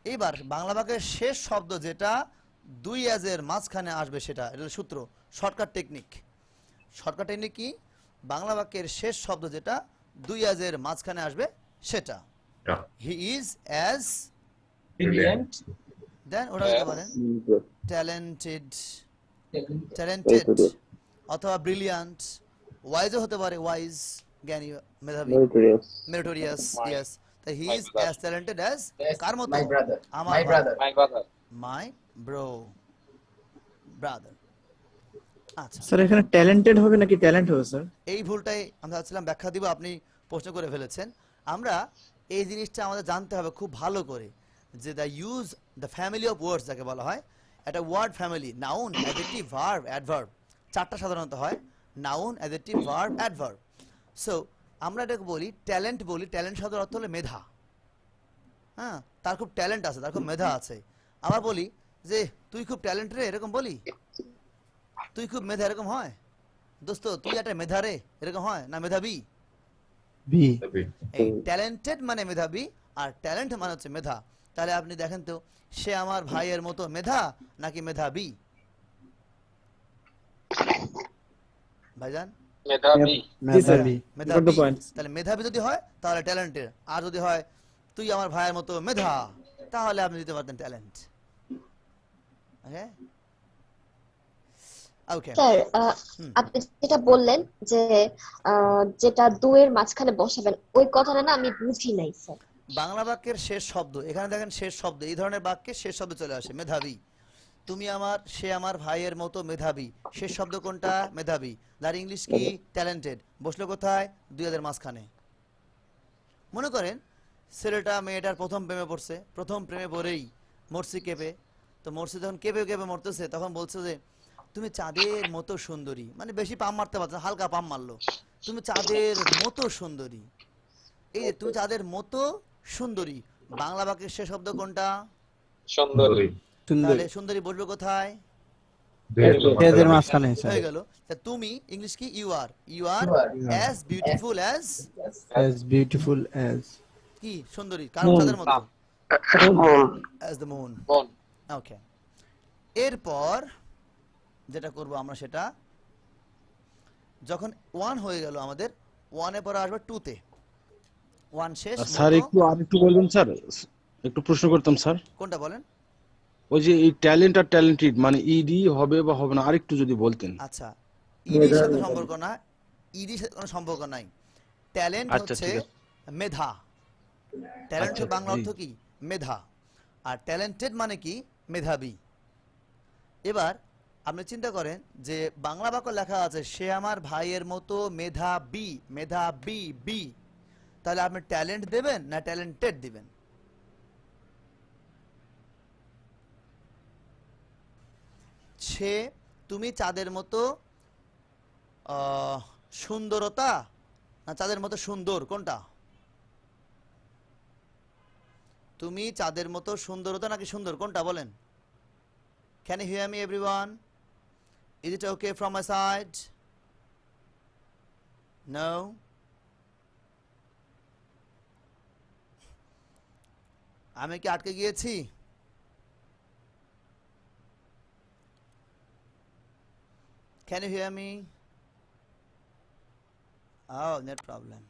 এইবার বাংলা বাক্যের শেষ শব্দ যেটা দুই অ্যাজের মাঝখানে আসবে, সেটা এটা সূত্র, শর্টকাট টেকনিক। শর্টকাট টেকনিক কি? বাংলা বাক্যের শেষ শব্দ যেটা দুই অ্যাজের মাঝখানে আসবে সেটা। He is as brilliant, then ওটা হতে পারেন ট্যালেন্টেড, ট্যালেন্টেড অথবা ব্রিলিয়ান্ট। ওয়াইজও হতে পারে, ওয়াইজ জ্ঞানী, মেধাবী, মেরিটোরিয়াস। ইয়েস, তাই he is as talented as কার মতো? মাই ব্রাদার, আমার my brother, my brother, my bro, brother. আচ্ছা, স্যার এখানে ট্যালেন্টেড হবে নাকি ট্যালেন্ট হবে স্যার? এই ভুলটাই আমরা ভাবছিলাম ব্যাখ্যা দিব, আপনি প্রশ্ন করে ফেলেছেন। আমরা এই জিনিসটা আমাদের জানতে হবে খুব ভালো করে, যে the use, the family of words যাকে বলা হয়, একটা word family, noun, adjective, verb, adverb, চারটা সাধারণত হয়, noun, adjective, verb, adverb. So আমরা এটাকে বলি ট্যালেন্ট, বলি ট্যালেন্ট শব্দের অর্থ হলো মেধা। হ্যাঁ, তার খুব ট্যালেন্ট আছে, তার খুব মেধা আছে। আবার বলি যে তুই খুব ট্যালেন্ট রে, এরকম বলি? তুই খুব মেধা, এরকম হয়? দোস্ত তুই একটা মেধা রে, এরকম হয় না? মেধাবী, বি। এই ট্যালেন্টেড মানে মেধাবী, আর ট্যালেন্ট মানে হচ্ছে মেধা। তাহলে আপনি দেখেন তো, সে আমার ভাইয়ের মতো মেধা নাকি মেধাবী? ভাইজান? মেধাবী। মেধাবী। মেধাবী। তাহলে মেধাবী যদি হয় তাহলে ট্যালেন্টেড, আর যদি হয় তুই আমার ভাইয়ের মতো মেধা, তাহলে আপনি দিতে পারতেন ট্যালেন্ট। ওকে ওকে স্যার আপনি যেটা বললেন যে যেটা দুয়ের মাঝখানে বসাবেন, ওই কথাটা না আমি বুঝি নাই স্যার। বাংলা বাক্যের শেষ শব্দ, এখানে দেখেন শেষ শব্দ, এই ধরনের বাক্যে শেষ শব্দ চলে আসে মেধাবী। তুমি আমার, সে আমার ভাইয়ের মতো মেধাবী, শেষ শব্দ কোনটা? মেধাবী। তার ইংলিশ কি? ট্যালেন্টেড। বসলো কোথায়? দুইয়ের মাঝখানে। মনে করেন ছেলেটা মেয়েটার প্রথম প্রেমে পড়ছে, প্রথম প্রেমে পড়েই মরছি কেঁপে। তো মরছি যখন কেঁপে কেঁপে মরতেছে, তখন বলছে যে তুমি চাঁদের মতো সুন্দরী, মানে বেশি পাম মারতে পারছে না, হালকা পাম মারলো, তুমি চাঁদের মতো সুন্দরী। এই যে তুমি চাঁদের মতো সুন্দরী, বাংলা বাক্যের শেষ শব্দ কোনটা? সুন্দরী। তাহলে সুন্দরী বসবে কোথায়? দুইয়ের মাঝখানে স্যার। হয়ে গেল। তা তুমি ইংলিশ কি? You are as beautiful as, as beautiful as কি? সুন্দরী। কারণ চাঁদের মতো, অ্যাজ দ্য মুন। মন। ওকে, এরপর যেটা করব আমরা, সেটা যখন 1 হয়ে গেল আমাদের, 1 এর পরে আসবে 2 তে। 1 শেষ। স্যার আরেকটু বলবেন স্যার, একটু প্রশ্ন করতাম স্যার। কোনটা বলেন? ওই যে এই ট্যালেন্ট আর ট্যালেন্টেড মানে ইডি হবে বা হবে না, আরেকটু যদি বলতেন। আচ্ছা, ইডির সাথে সম্পর্ক না, ইডির সাথে কোনো সম্পর্ক নাই। ট্যালেন্ট আচ্ছা, হচ্ছে ঠিক মেধা। ট্যালেন্টের আচ্ছা, বাংলা অর্থ কি? মেধা। আর ট্যালেন্টেড মানে কি? মেধাবী। এবার আপনি চিন্তা করেন যে বাংলা বাক্য লেখা আছে সে আমার ভাইয়ের মতো মেধাবী, মেধাবী বি, তাহলে আপনি ট্যালেন্ট দেবেন না ট্যালেন্টেড দিবেন? সে, তুমি চাঁদের মতো সুন্দরতা না চাঁদের মতো সুন্দর, কোনটা? তুমি চাঁদের মতো সুন্দরতা নাকি সুন্দর, কোনটা বলেন? Can you hear me everyone? Is it okay from my side? No? আমি কি আটকে গিয়েছি? Can you hear me? Oh, no problem.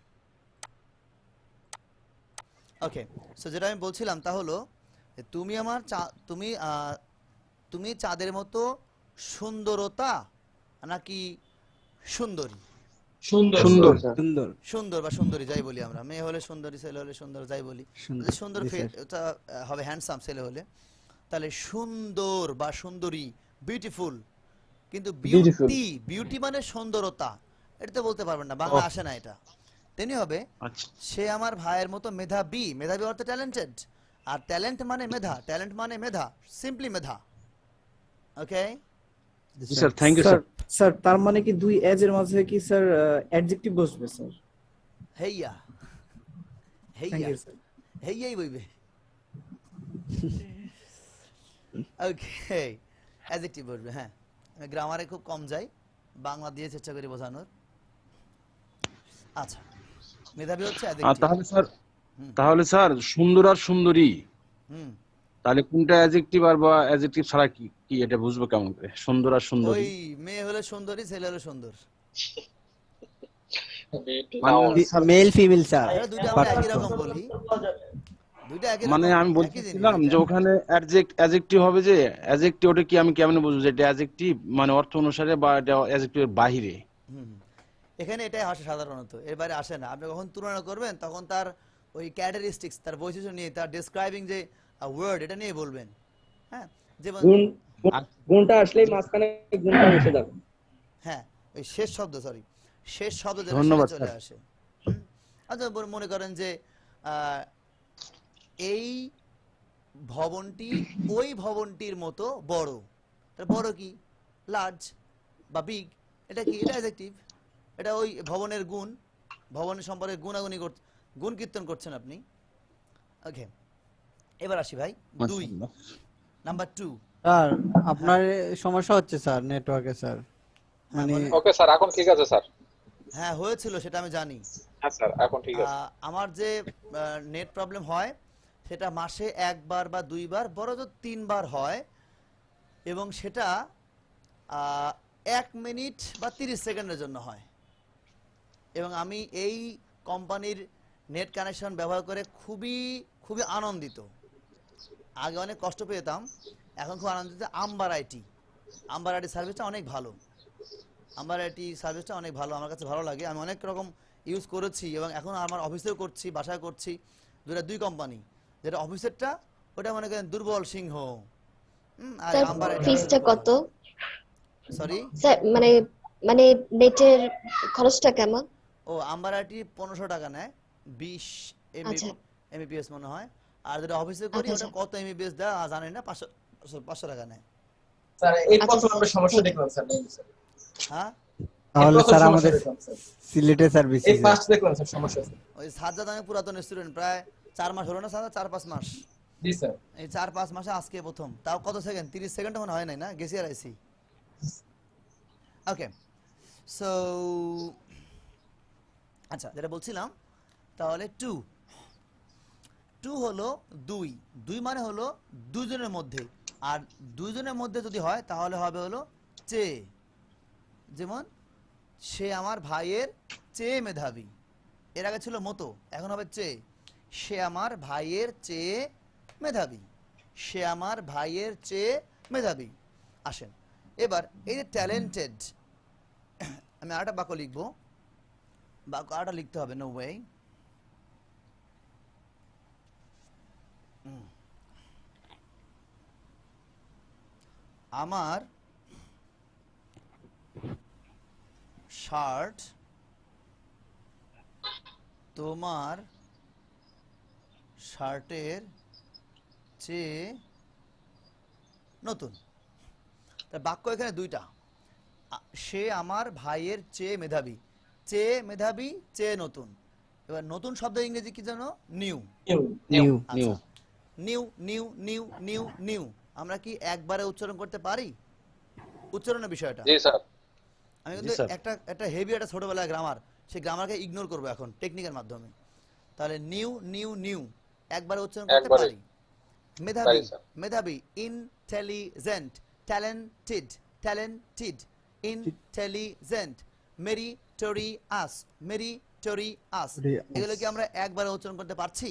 Okay, so যেটা আমি বলছিলাম তা হলো তুমি আমার তুমি চাঁদের মতো সুন্দরতা নাকি সুন্দরী? সুন্দর। সুন্দর সুন্দর। সুন্দর বা সুন্দরী যাই বলি আমরা, মেয়ে হলে সুন্দরী, ছেলে হলে সুন্দর, যাই বলি। সুন্দর, সুন্দর জি স্যার। এটা হবে হ্যান্ডসাম ছেলে হলে। তাহলে সুন্দর বা সুন্দরী, বিউটিফুল। কিন্তু বিউটি, বিউটি মানে সুন্দরতা, এটা তো বলতে পারবেন না, বাংলা আসে না এটা। তেমনি হবে আচ্ছা সে আমার ভাইয়ের মতো মেধাবী, মেধাবী অর্থ ট্যালেন্টেড। আর ট্যালেন্ট মানে মেধা, ট্যালেন্ট মানে মেধা, সিম্পলি মেধা। ওকে জি sir, thank you sir. Sir তার মানে কি দুই এজ এর মাঝে কি স্যার অ্যাডজেক্টিভ বসবে স্যার? হেইয়া, থ্যাংক হেইয়া, ইউ স্যার। হেইয়াই বইবে। ওকে, অ্যাডজেক্টিভ বসবে। হ্যাঁ, আমি গ্রামারে খুব কম যাই, বাংলা দিয়ে চেষ্টা করি বোঝানোর। আচ্ছা, মেধাবী হচ্ছে অ্যাডজেক্টিভ। তাহলে স্যার সুন্দর আর সুন্দরী, হুম, তাহলে কোনটা অ্যাডজেক্টিভ আর বা অ্যাডজেক্টিভ ছাড়া কি কি এটা বুঝবো কেমন করে? সুন্দর আর সুন্দরী, ওই মেয়ে হলে সুন্দরী, ছেলে হলে সুন্দর। Male female sir. আসলে দুইটা আমরা একই রকম বলি, দুইটা একই রকম, মানে আমি একই বলছিলাম জিনিস যে ওখানে অ্যাডজেক্টিভ হবে, যে অ্যাডজেক্টিভ ওটা কি আমি কেমনে বুঝবো যে এটা অ্যাডজেক্টিভ মানে অর্থ অনুসারে বা এটা অ্যাডজেক্টিভের বাহিরে? হুম, এখানে এটাই আসে সাধারণত, এর বাইরে আসে না। আপনি যখন তুলনা করবেন তখন তার ওই ক্যারেক্টারিস্টিক্স, তার বৈশিষ্ট্য নিয়ে, তার ডেসক্রাইবিং যে ওয়ার্ড, এটা নিয়ে বলবেন। হ্যাঁ, যেমন গুণটা আসলেই মাঝখানে গুণটা বসে যাবে। হ্যাঁ, ওই শেষ শব্দ, সরি, শেষ শব্দ যেটা ধন্যবাদ, সেটা চলে স্যার। আসে। আচ্ছা, মনে করেন যে এই ভবনটি ওই ভবনটির মতো বড়, তার বড় কি? লার্জ বা বিগ। এটা কি? এটা অ্যাডজেক্টিভ। এটা ওই ভবনের গুণ, ভবনের সম্পর্কে গুণাগুণি গুণ কীর্তন করছেন আপনি। ওকে, এবার আসি ভাই 2, নাম্বার 2। স্যার আপনার সমস্যা হচ্ছে স্যার নেটওয়ার্কে স্যার, মানে ওকে স্যার, এখন ঠিক আছে স্যার। হ্যাঁ, হয়েছিল সেটা আমি জানি। হ্যাঁ স্যার, এখন ঠিক আছে। আমার যে নেট প্রবলেম হয় সেটা মাসে 1 বার বা 2 বার, বড় তো 3 বার হয়, এবং সেটা 1 মিনিট বা 30 সেকেন্ডের জন্য হয়। এবং আমি এই কোম্পানির নেট কানেকশন ব্যবহার করে খুবই খুবই আনন্দিত। আগে অনেক কষ্ট পেতাম, এখন খুব আনন্দিত। আম্বার আইটি সার্ভিসটা অনেক ভালো। আম্বার আইটি সার্ভিসটা অনেক ভালো, আমার কাছে ভালো লাগে। আমি অনেক রকম ইউজ করেছি এবং এখন আমার অফিসেও করছি, বাসায় করছি। দুই কোম্পানি, যেটা অফিসেরটা ওটা মনে করেন দুর্বল সিংহ। আর স্যার আম্বার আইটি ফিসটা কত? সরি, স্যার মানে মানে নেটের খরচটা কেমন? ও আম্বার আইটি 1500 টাকা নেয়, 20 আচ্ছা এমবিপিএস মনে হয়। আর যেটা অফিসে করি আচ্ছা ওটা কত এমবিপিএস দেয় জানি না, 500 টাকা নেয়। স্যার এই আচ্ছা প্রথম স্যার আমরা সমস্যা থ্যাংক ইউ। দেখলাম স্যার, নেই স্যার। হ্যাঁ, এই তাহলে প্রথম স্যার সমস্যা আমাদের দেখলাম স্যার, সিলেটের এই সার্ভিস ফার্স্ট দেখলাম স্যার সমস্যা স্যার। ওই সাজ্জাদ অনেক পুরাতন স্টুডেন্ট, প্রায় 4 মাস হলো না সাজ্জাদ, 4-5 মাস। জি স্যার। এই 4-5 মাসে আজকে প্রথম, তাও কত সেকেন্ড, 30 সেকেন্ড মনে হয় নাই না, গেছি আর আইছি। ওকে, সো আচ্ছা যেটা বলছিলাম, তাহলে টু হলো দুই মানে হলো দুজনের মধ্যে, আর দুজনের মধ্যে যদি হয় তাহলে হবে হলো চেয়ে। যেমন সে আমার ভাইয়ের চেয়ে মেধাবী, এর আগে ছিল মতো, এখন হবে চেয়ে। সে আমার ভাইয়ের চেয়ে মেধাবী, সে আমার ভাইয়ের চেয়ে মেধাবী। আসেন এবার এই যে ট্যালেন্টেড, আমি আরেকটা বাক্য লিখবো, বাক্য আরেকটা লিখতে হবে, নো ওয়ে। আমার শার্ট তোমার শার্টের চেয়ে নতুন। তার বাক্য এখানে দুইটা, সে আমার ভাইয়ের চেয়ে মেধাবী, চেয়ে মেধাবী, চেয়ে নতুন। এবার নতুন শব্দ ইংরেজি কি জানো? নিউ। নিউ আচ্ছা, new new new new new আমরা কি একবারে উচ্চারণ করতে পারি? উচ্চারণের বিষয়টা জি স্যার। আমি কিন্তু একটা হেভি একটা ছোটবেলায় গ্রামার, সেই গ্রামারকে ইগনোর করবো এখন টেকনিকের মাধ্যমে। তাহলে নিউ নিউ নিউ একবারে উচ্চারণ করতে পারি। মেধাবী মেধাবী, intelligent, talented talented, intelligent, meritorious meritorious, এগুলো কি আমরা একবারে উচ্চারণ করতে পারছি?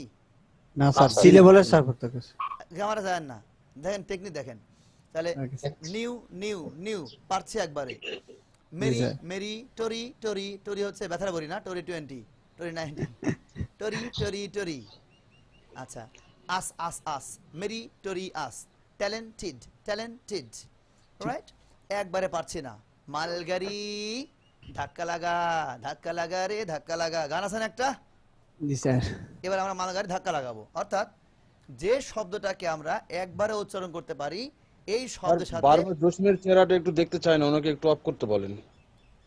না স্যার, সিলেবলের স্যার করতে গেছে গ্রামারে যায় না, দেখেন টেকনিক দেখেন। তাহলে নিউ নিউ নিউ পারছি একবারে। মেরি মেরি টরি টরি টরি হচ্ছে ব্যথার বড়ি না, টরি 20 টরি 19 টরি টরি টরি। আচ্ছা, আস আস আস, মেরি টরি আস, ট্যালেন্টেড ট্যালেন্টেড, রাইট? একবারে পারছি না। মালগাড়ি ধাক্কা লাগা রে ধাক্কা লাগা, গান আছে না একটা? জি স্যার। এবার আমরা মালগাড়ি ধাক্কা লাগাবো, অর্থাৎ যে শব্দটাকে আমরা একবারে উচ্চারণ করতে পারি এই শব্দের সাথে। বারবার জসিমের চেহারাটা একটু দেখতে চাই না, ওনাকে একটু অফ করতে বলেন।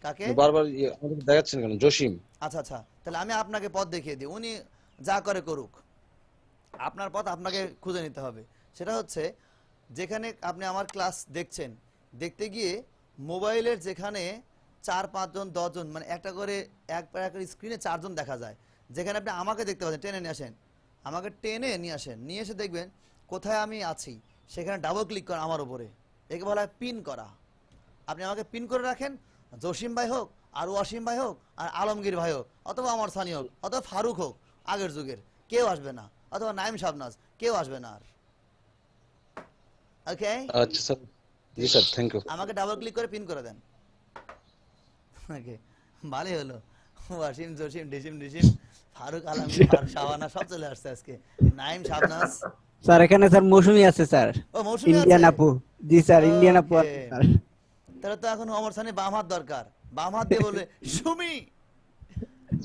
কাকে? বারবার আমাদের দেখাচ্ছেন কেন? জসিম। আচ্ছা আচ্ছা, তাহলে আমি আপনাকে পথ দেখিয়ে দিই, উনি যা করে করুক, আপনার পথ আপনাকে খুঁজে নিতে হবে। সেটা হচ্ছে, যেখানে আপনি আমার ক্লাস দেখছেন, দেখতে গিয়ে মোবাইলের যেখানে 4-5 জন 10 জন মানে একটা করে স্ক্রিনে 4 জন দেখা যায়, যেখানে আপনি আমাকে দেখতে পাচ্ছেন, টেনে নিয়ে আসেন, আমাকে টেনে নিয়ে আসেন, নিয়ে এসে দেখবেন কোথায় আমি আছি, সেখানে ডাবল ক্লিক করা আমার উপরে, একে বলা হয় পিন করা। আপনি আমাকে পিন করে রাখেন, জসিম ভাই হোক, আর ওয়াসিম ভাই হোক, আর আলমগীর ভাই হোক, অথবা আমার সানি হোক, অথবা ফারুক হোক, আগের যুগের কেউ আসবে না, অথবা নাইম শাবনাজ, কেউ আসবে না আর। ওকে, আচ্ছা স্যার, জি স্যার, থ্যাংক ইউ। আমাকে ডাবল ক্লিক করে পিন করে দেন। ওকে, ভালোই হলো, ওয়াসিম জসিম ডিসিম ডিসিম ফারুক আলমগীর ফারুক শাবানা সব চলে আসছে আজকে, নাইম শাবনাজ। স্যার এখানে স্যার মৌসুমী আছে স্যার, ও মৌসুমী ইন্ডিয়ান আছে? আপু। জি স্যার, ইন্ডিয়ান আপু Okay. আছে স্যার। তাহলে তো এখন অমর সানি বাম হাত দরকার, বাম হাত দিয়ে বলবে সুমি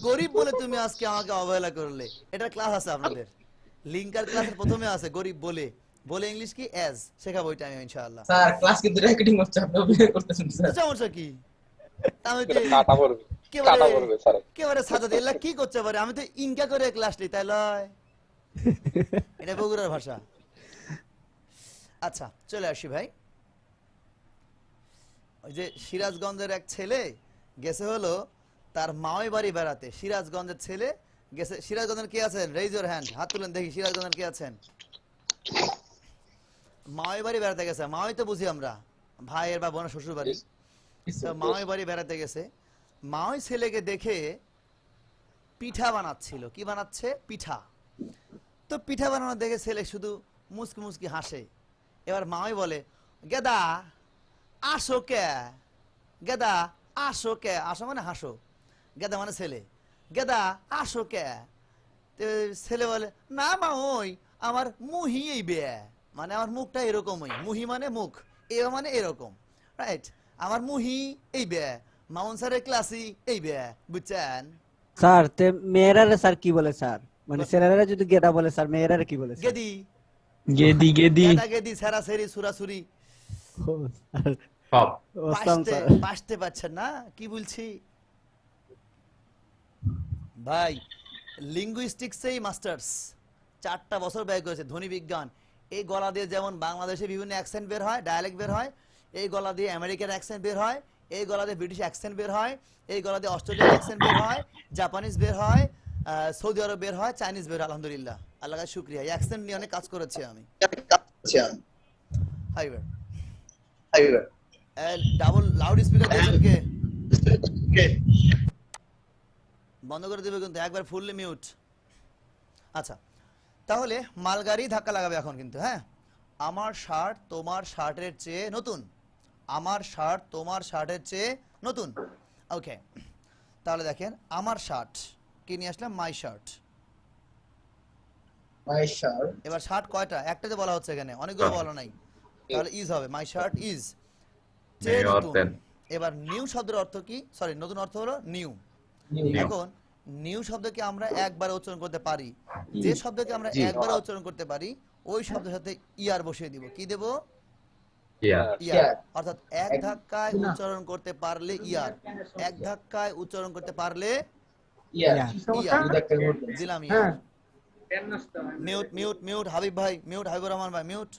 গরিব বলে তুমি আজকে আমাকে অবহেলা করলে। এটা ক্লাস আছে আপনাদের, লিঙ্কার ক্লাসের প্রথমে আছে গরিব বলে, বলে ইংলিশ কি অ্যাজ শেখাবো ওইটা আমি ইনশাআল্লাহ। স্যার ক্লাস কিন্তু রেকর্ডিং হচ্ছে, আপনি অভিনয় করতেছেন স্যার। সমস্যা কি? আমি তো কাটা পড়বে, কাটা পড়বে স্যার। কেবারে সাজা দিল্লা কি করতে পারে, আমি তো ইনকা করে ক্লাস নিই, তাই লয়? এটা বগুড়ার ভাষা। আচ্ছা চলে আসি ভাই, ওই যে সিরাজগঞ্জের এক ছেলে গেছে হলো তার মামাই বাড়ি বেড়াতে। সিরাজগঞ্জের ছেলে গেছে, সিরাজগঞ্জের কে আছেন? রেইজ ইওর হ্যান্ড, হাত তুলেন দেখি, সিরাজগঞ্জের কে আছেন? মামাই বাড়ি বেড়াতে গেছে, মামাই তো বুঝি আমরা ভাইয়ের বা বোনের শ্বশুর বাড়ি। তো মাওই বাড়ি বেড়াতে গেছে, মাওই ছেলেকে দেখে পিঠা বানাচ্ছিল। কি বানাচ্ছে? পিঠা। তো পিঠা বানানো দেখে ছেলে শুধু মুচকি মুচকি হাসে। এবার মাওই বলে, গেদা আসো কে, গেদা আসো কে, আসো মানে হাসো, গেদা মানে ছেলে, গেদা আসো কে। তো ছেলে বলে, না মাওই আমার মুহি এই বে, মানে আমার মুখটা এরকমই, মুহি মানে মুখ, এ মানে এরকম, রাইট, আমার মুহি এই বে, মামুন স্যারের ক্লাসি এই বে, বুঝছেন? স্যার তে মেয়েরা স্যার কি বলে স্যার? মানে ছেলেরা যদি গেদা বলে স্যার, মেয়েরা কি বলে স্যার? গেদি, গেদি গেদি গেদা গেদি সেরাসেরি সুরাসুরি। ও, স্যার, সব বুঝলাম পাশতে স্যার। পাশতে পাচ্ছেন না কি বলছি ভাই? লিঙ্গুইস্টিক্সেই মাস্টার্স, 4টা বছর ব্যয় করেছে, ধ্বনি বিজ্ঞান। এই গলা দিয়ে যেমন বাংলাদেশে বিভিন্ন অ্যাকসেন্ট বের হয়, ডায়ালেক্ট বের হয়, এই গলা দিয়ে আমেরিকান অ্যাকসেন্ট বের হয়, এই গলা দিয়ে ব্রিটিশ অ্যাকসেন্ট বের হয়, এই গলা দিয়ে অস্ট্রেলিয়ান অ্যাকসেন্ট বের হয়, জাপানিজ বের হয়, সৌদি আরব বের হয়, চাইনিজ বের হয়। আলহামদুলিল্লাহ, আল্লাহ কাছে শুকরিয়া, এই অ্যাকসেন্ট নিয়ে অনেক কাজ করেছি আমি। হাইবার ডাবল লাউড স্পিকার দিয়েছেন কে? বন্ধ করে দেবে কিন্তু, একবার ফুললি মিউট। আচ্ছা, তাহলে মালগাড়ি ধাক্কা লাগাবে এখন কিন্তু। হ্যাঁ, আমার শার্ট তোমার শার্টের চেয়ে নতুন, আমার শার্ট তোমার শার্টের চেয়ে নতুন। ওকে, তাহলে দেখেন আমার শার্ট কি নিয়ে আসলাম, মাই শার্ট। মাই শার্ট, এবার শার্ট কয়টা? একটাতে বলা হচ্ছে এখানে, অনেকগুলো বলা নাই, তাহলে ইজ হবে, মাই শার্ট ইজ চেয়ে New or নতুন। then? এবার নিউ শব্দের অর্থ কি? সরি, নতুন অর্থ হলো নিউ। এখন নিউ শব্দকে আমরা একবারে উচ্চারণ করতে পারি, যে শব্দকে আমরা একবারে উচ্চারণ করতে পারি ওই শব্দের সাথে ইয়ার বসিয়ে দিব। কি দেব? ইয়ার। অর্থাৎ এক ধাক্কায় উচ্চারণ করতে পারলে ইয়ার, এক ধাক্কায় উচ্চারণ করতে পারলে ইয়ার দিলাম ইয়ার। মিউট মিউট মিউট, হাবিব ভাই মিউট, হাবিবুর রহমান ভাই মিউট।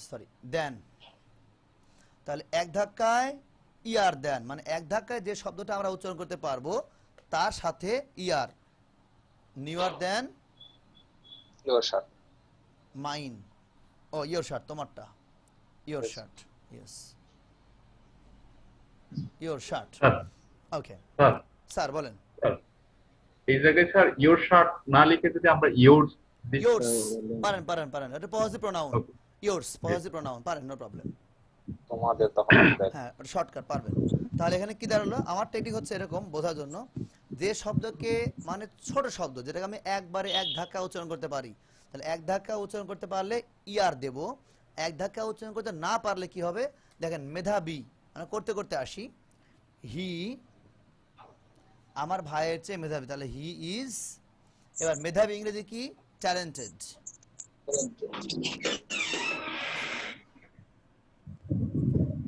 সরি, দেন। তাহলে এক ধাক্কায় ইয়ার দেন, মানে এক ধাক্কায় যে শব্দটা আমরা উচ্চারণ করতে পারবো তার সাথে er. Newer than your shirt, mine, ও ইয়োর শার্ট, তোমারটা, your shirt, yes, your shirt. Sir okay sir sir বলেন। স্যার, এই জায়গায় স্যার ইওর শার্ট না লিখে যদি আমরা ইয়োরস ইয়োরস পারেন পারেন পারেন, এটা positive pronoun, yours positive pronoun, পারেন, নো প্রবলেম। তোমাদের তখন হ্যাঁ, ওটা শর্টকাট পারবেন। তাহলে এখানে কি দাঁড়ালো? আমার টেকনিক হচ্ছে এরকম বোঝার জন্য, যে শব্দকে মানে ছোট শব্দ যেটাকে আমি একবারে এক ধাক্কা উচ্চারণ করতে পারি, তাহলে এক ধাক্কা উচ্চারণ করতে পারলে ইয়ার দেব। এক ধাক্কা উচ্চারণ করতে না পারলে কি হবে? দেখেন, মেধাবী মানে করতে করতে আসি, হি আমার ভাইয়ের চেয়ে মেধাবী, তাহলে হি ইজ। এবার মেধাবী ইংরেজি কি? ট্যালেন্টেড।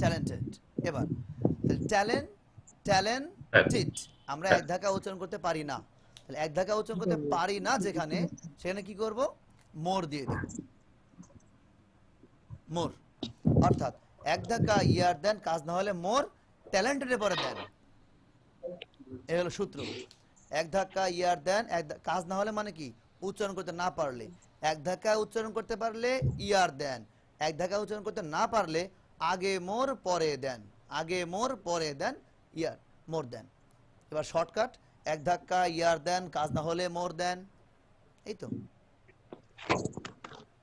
ট্যালেন্টেড। এবার ট্যালেন্টেড আমরা এক ধাক্কা উচ্চারণ করতে পারি না, তাহলে এক ধাক্কা উচ্চারণ করতে পারি না যেখানে, সেখানে কি করব? মোর দিয়ে দেব, মোর। অর্থাৎ এক ধাক্কা ইয়ার দেন, কাজ না হলে মোর ট্যালেন্টেড পরে দেন, এই হলো সূত্র। এক ধাক্কা ইয়ার দেন, কাজ না হলে মানে কি? উচ্চারণ করতে না পারলে। এক ধাক্কা উচ্চারণ করতে পারলে ইয়ার দেন, এক ধাক্কা উচ্চারণ করতে না পারলে আগে মোর পরে দেন, আগে মোর পরে দেন, ইয়ার মোর দেন। এবার শর্টকাট, এক ধাক্কা ইয়ার দেন, কাজ না হলে মোর দেন, এই তো।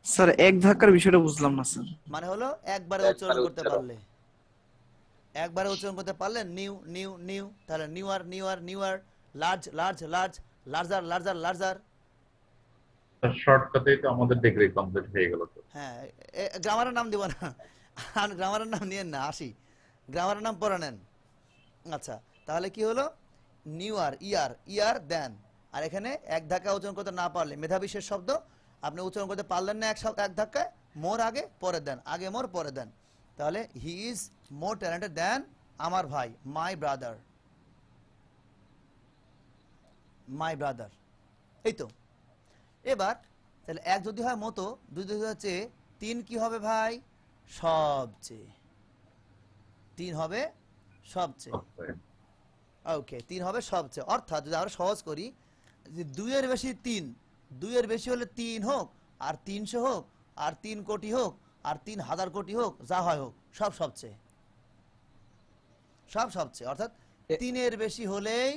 স্যার এক ধাক্কার বিষয়টা বুঝলাম না স্যার। মানে হলো একবারে উচ্চারণ করতে পারলে, একবারে উচ্চারণ করতে পারলে নিউ নিউ নিউ, তাহলে newer newer newer, large large large, larger larger larger. শর্টকাটেই তো আমাদের ডিগ্রি কমপ্লিট হয়ে গেল তো। হ্যাঁ, গ্রামারের নাম দিব না, আর গ্রামারের নাম নিয়েন না, আসি গ্রামারের নাম পড়ে নেন। আচ্ছা, তাহলে কি হলো? নিউয়ার ইয়ার, ইয়ার দেন। আর এখানে এক ধাক্কা উচ্চারণ করতে না পারলে, মেধাবিশেষ শব্দ আপনি উচ্চারণ করতে পারলেন না এক ধাক্কায়, মোর আগে পরে দেন, আগে মোর পরে দেন। তাহলে হি ইজ মোর ট্যালেন্টেড দেন আমার ভাই, মাই ব্রাদার, মাই ব্রাদার, এই তো। এবার তাহলে এক যদি হয় মতো, দুই যদি হচ্ছে তিন, কি হবে ভাই? সবচেয়ে। তিন হবে সবচেয়ে। ওকে, তিন হবে সবচেয়ে। অর্থাৎ যদি আমরা সহজ করি, যে দুইয়ের বেশি তিন, দুইয়ের বেশি হলে তিন হোক, আর 300 হোক, আর 3 কোটি হোক, আর 3,000 কোটি হোক, যা হয় হোক, সব সবচেয়ে, সব সবচেয়ে, অর্থাৎ 3-এর বেশি হলেই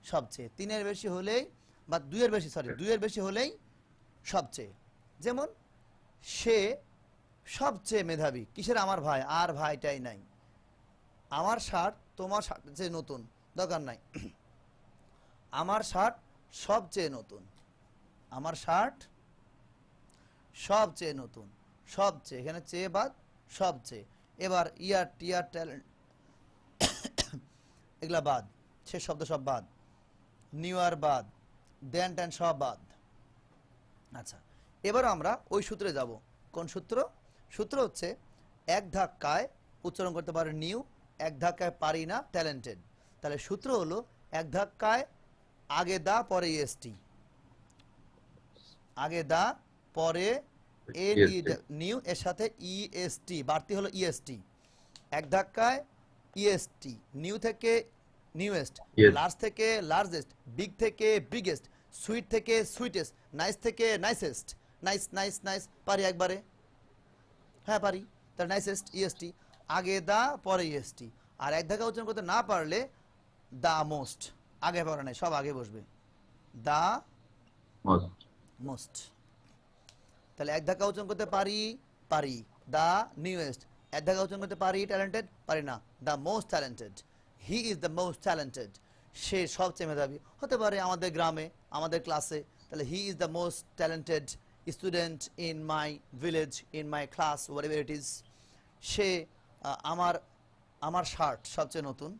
সবচেয়ে, 3-এর বেশি হলেই বা 2-এর বেশি, সরি 2-এর বেশি হলেই সবচেয়ে। যেমন সে সবচেয়ে মেধাবী, কিসের? আমার ভাই, আর ভাইটাই নাই। আমার শার্ট তোমার শার্ট যে নতুন, দরকার নাই। আমার শার্ট সবচেয়ে নতুন, আমার শার্ট সবচেয়ে নতুন, সবচেয়ে, এখানে চেয়ে বাদ, সবচেয়ে। এবার ইয়ার, টিয়ার, ট্যালেন্ট এগুলা বাদ, সে শব্দ সব বাদ, নিউ আর বাদ, দেন ট্যান সব বাদ। আচ্ছা, এবার আমরা ওই সূত্রে যাব। কোন সূত্র? সূত্র হচ্ছে এক ধাক্কায় উচ্চারণ করতে পারে নিউ, এক ধাক্কায় পারি না ট্যালেন্টেড। তাহলে সূত্র হলো এক ধাক্কায় আগে দা পরে ইএসটি, আগে দা পরে নিউ, এর সাথে ইএসটি, বাড়তি হলো ইএসটি। এক ধাক্কায় ইএসটি, নিউ থেকে নিউয়েস্ট, লার্জ থেকে লার্জেস্ট, বিগ থেকে বিগেস্ট, সুইট থেকে সুইটেস্ট, নাইস থেকে নাইসেস্ট। নাইস নাইস নাইস পারি একবারে, হ্যাঁ পারি, তার নাইসেস্ট ইএসটি, আগে দা পরে ইএসটি। আর এক ধাক্কা উচ্চারণ করতে না পারলে দা মোস্ট, আগে পরে নাই, সব আগে বসবে, দা মোস্ট। তাহলে এক ধাক্কা উচ্চারণ করতে পারি, পারি, দা নিউয়েস্ট। এক ধাক্কা উচ্চারণ করতে পারি ট্যালেন্টেড, পারি না, the most talented. He is the most talented, সে সবচেয়ে মেধাবী। হতে পারে আমাদের গ্রামে, আমাদের ক্লাসে, তাহলে he is the most talented student in my village, in my class, whatever it is. সে আমার শার্ট সবচেয়ে নতুন,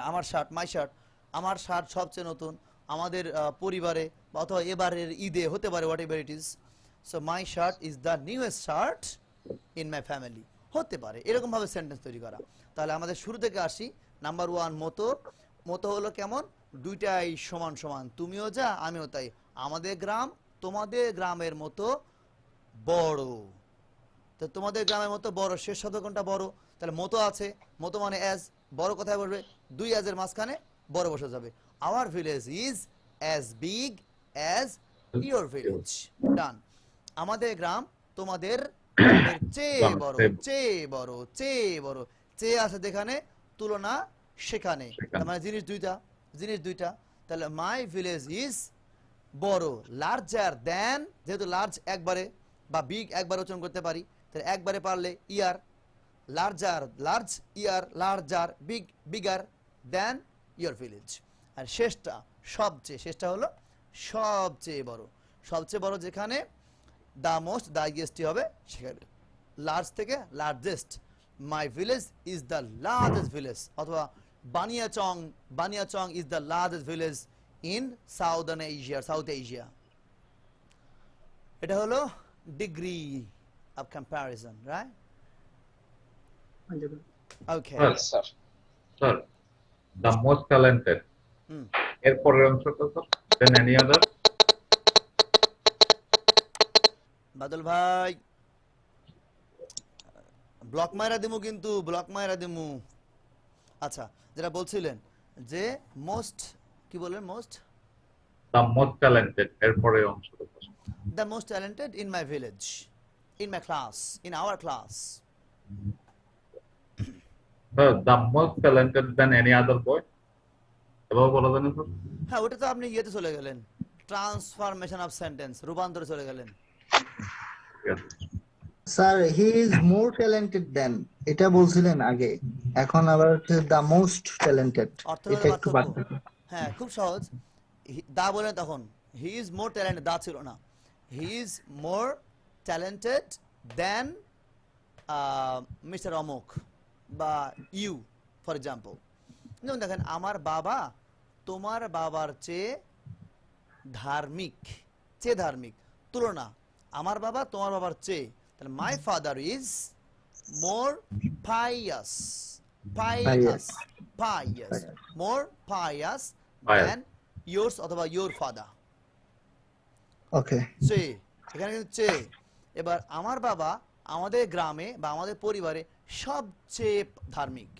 আমার শার্ট, মাই শার্ট, আমার শার্ট সবচেয়ে নতুন আমাদের পরিবারে, অথবা এবারের ঈদে, হতে পারে, whatever it is. So my shirt is the newest shirt in my family, হতে পারে এরকম ভাবে সেন্টেন্স তৈরি করা। তাহলে আমাদের শুরু থেকে আসি। নাম্বার 1 মতো। মতো হলো কেমন? দুইটাই সমান সমান, তুমিও যা আমিও তাই। আমাদের গ্রাম তোমাদের গ্রামের মতো বড়, তো তোমাদের গ্রামের মতো বড়, শেষ শব্দ কোনটা? বড়। তাহলে মতো আছে, মতো মানে অ্যাজ, বড় কোথায় বসবে? 2 অ্যাজের মাঝখানে বড় বসে যাবে। Our village is as big as your village, done. আমাদের গ্রাম তোমাদের গ্রামের চেয়ে বড়, চেয়ে বড়, চেয়ে বড়, চেয়ে আছে যেখানে, তুলনা সেখানে, তার মানে জিনিস দুইটা, জিনিস দুইটা। তাহলে মাই ভিলেজ ইজ বড়, লার্জার দেন, যেহেতু লার্জ একবারে বা বিগ একবার উচ্চারণ করতে পারি, তাহলে একবারে পারলে er, larger large, er larger, big bigger than your village. আর শেষটা সবচেয়ে, শেষটা হলো সবচেয়ে বড়, সবচেয়ে বড় যেখানে দা মোস্ট, দা ইয়েস্টি হবে সেখানে, লার্জ থেকে largest. My village is the largest village, অথবা Baniachong, Baniachong is the largest village in southern Asia, south Asia. এটা হলো degree of comparison, right? Okay sir. Sir, the most talented, এরপরের অংশটা স্যার, দেন এনি আদার। বাদল ভাই block মাইরা দিমু, কিন্তু ব্লক মাইরা দিমু। আচ্ছা, যেটা বলছিলেন যে মোস্ট, কি বলেন? মোস্ট, দ্য মোস্ট ট্যালেন্টেড, এরপরের অংশটা sir. the most talented in my village, in my class, in our class. Sir, the most talented than any other boy, এভাবে বলা যায় না স্যার? হ্যাঁ, ওটা তো আপনি ইয়েতে চলে গেলেন, ট্রান্সফরমেশন অফ সেন্টেন্স, রূপান্তরে চলে গেলেন। Sir he is more talented than, এটা বলছিলেন আগে, এখন আবার হচ্ছে দ্য মোস্ট ট্যালেন্টেড, এটা একটু পার্থক্য। হ্যাঁ, খুব সহজ। দা বলেন তখন, হি ইজ মোর ট্যালেন্টেড, দা ছিল না, he is more talented than mister অমুক বা ইউ, ফর এক্সাম্পল। যেমন দেখেন, আমার বাবা তোমার বাবার চেয়ে ধার্মিক, চেয়ে ধার্মিক, তুলনা, আমার বাবা তোমার বাবার চেয়ে, তাহলে my father is more pious, pious, pious, more pious than yours অথবা your father। ওকে, চেয়ে, এখানে কিন্তু চেয়ে। এবার আমার বাবা আমাদের গ্রামে বা আমাদের পরিবারে সবচেয়ে ধার্মিক,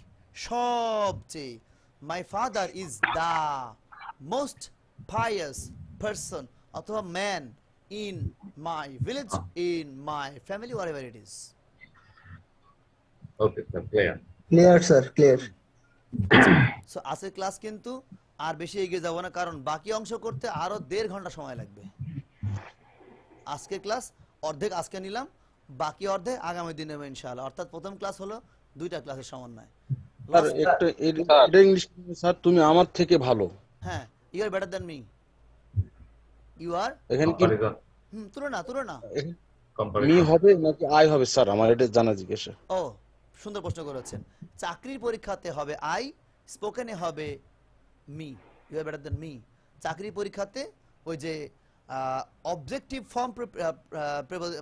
সবচেয়ে। My father is the most pious person অথবা man in my village, in my family, whatever it is. Okay sir, clear. Clear sir, clear. So আজকের ক্লাস কিন্তু আর বেশি এগিয়ে যাব না, কারণ বাকি অংশ করতে আরো 1.5 ঘন্টা সময় লাগবে। আজকের ক্লাস অর্ধেক আজকে নিলাম, বাকি অর্ধেক আগামী দিনে নেব ইনশাআল্লাহ। অর্থাৎ প্রথম ক্লাস হলো 2টা ক্লাসের সমন্বয়। স্যার এটা ইংলিশ স্যার তুমি আমার থেকে ভালো। হ্যাঁ, you are better than me. You are এখানে কি তুলনা মি হবে নাকি আই হবে স্যার? আমার এটা জানা জিজ্ঞাসা। ও সুন্দর প্রশ্ন করেছেন। চাকরির পরীক্ষাতে হবে আই, স্পোকেনে হবে me. You are better than me. চাকরির পরীক্ষাতে ওই যে অবজেক্টিভ ফর্ম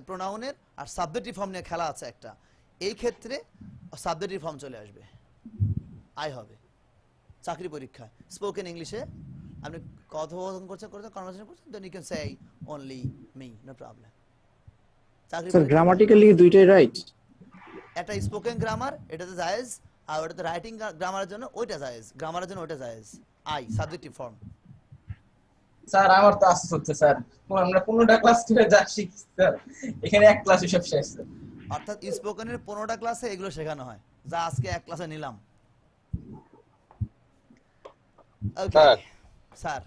প্রোনাউনের আর সাবজেক্টিভ ফর্ম নিয়ে খেলা আছে একটা, এই ক্ষেত্রে সাবজেক্টিভ ফর্ম চলে আসবে, আই হবে চাকরি পরীক্ষায়। স্পোকেন ইংলিশে আপনি কথোপকথন করছেন কনভারসেশন করছেন, then you can say only me, no problem. Sir grammatically দুইটাই রাইট? একটা স্পোকেন গ্রামার এটাতে জায়েজ, আর ওটাতে রাইটিং গ্রামারের জন্য ওইটা জায়েজ, গ্রামারের জন্য ওইটা জায়েজ। I subjective form. স্যার আমার তো আফসোস হচ্ছে স্যার, আমরা 15টা ক্লাস করে যা শিখছি স্যার, এখানে এক ক্লাসে সব শেষ স্যার। অর্থাৎ স্পোকেনের 15টা ক্লাসে এগুলো শেখানো হয়, যা আজকে এক ক্লাসে নিলাম। ওকে স্যার,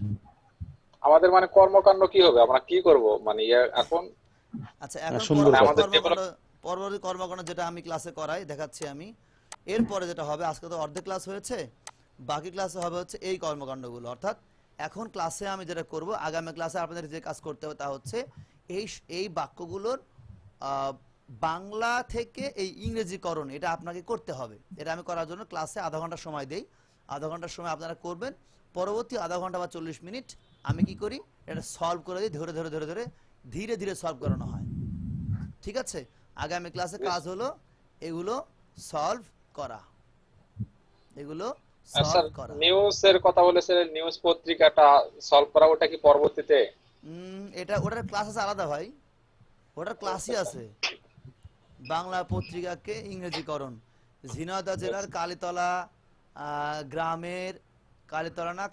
আমাদের মানে কর্মকাণ্ড কি হবে, আমরা কি করব মানে এখন? আচ্ছা, এখন পরবর্তী কর্মকাণ্ড যেটা আমি ক্লাসে করাই দেখাচ্ছি আমি। এরপরে যেটা হবে, আজকে তো অর্ধেক ক্লাস হয়েছে, বাকি ক্লাসে হবে হচ্ছে এই কর্মকাণ্ডগুলো। অর্থাৎ এখন ক্লাসে আমি যেটা করব, আগামী ক্লাসে আপনাদের যে কাজ করতে হবে তা হচ্ছে এই বাক্যগুলোর বাংলা থেকে এই ইংরেজিকরণ, এটা আপনাকে করতে হবে। এটা আমি করার জন্য ক্লাসে আধা ঘন্টা সময় দেই। আধা ঘন্টার সময় আপনারা করবেন, পরবর্তী আধা ঘন্টা বা 40 মিনিট আমি কি করি, এটা সলভ করে দিই, ধরে ধরে ধরে ধরে ধীরে ধীরে সলভ করানো হয়। ঠিক আছে, আগামী ক্লাসে কাজ হলো এগুলো সলভ করা, এগুলো সলভ করা। নিউজের কথা বলেছেন, নিউজ পত্রিকাটা সলভ করা, ওটা কি পরবর্তীতে? ওটার ক্লাস আছে আলাদা ভাই, ওটার ক্লাসই আছে। বাংলা পত্রিকাকে ইংরেজিকরণ। ঝিনাইদহ জেলার কালীতলা গ্রামের,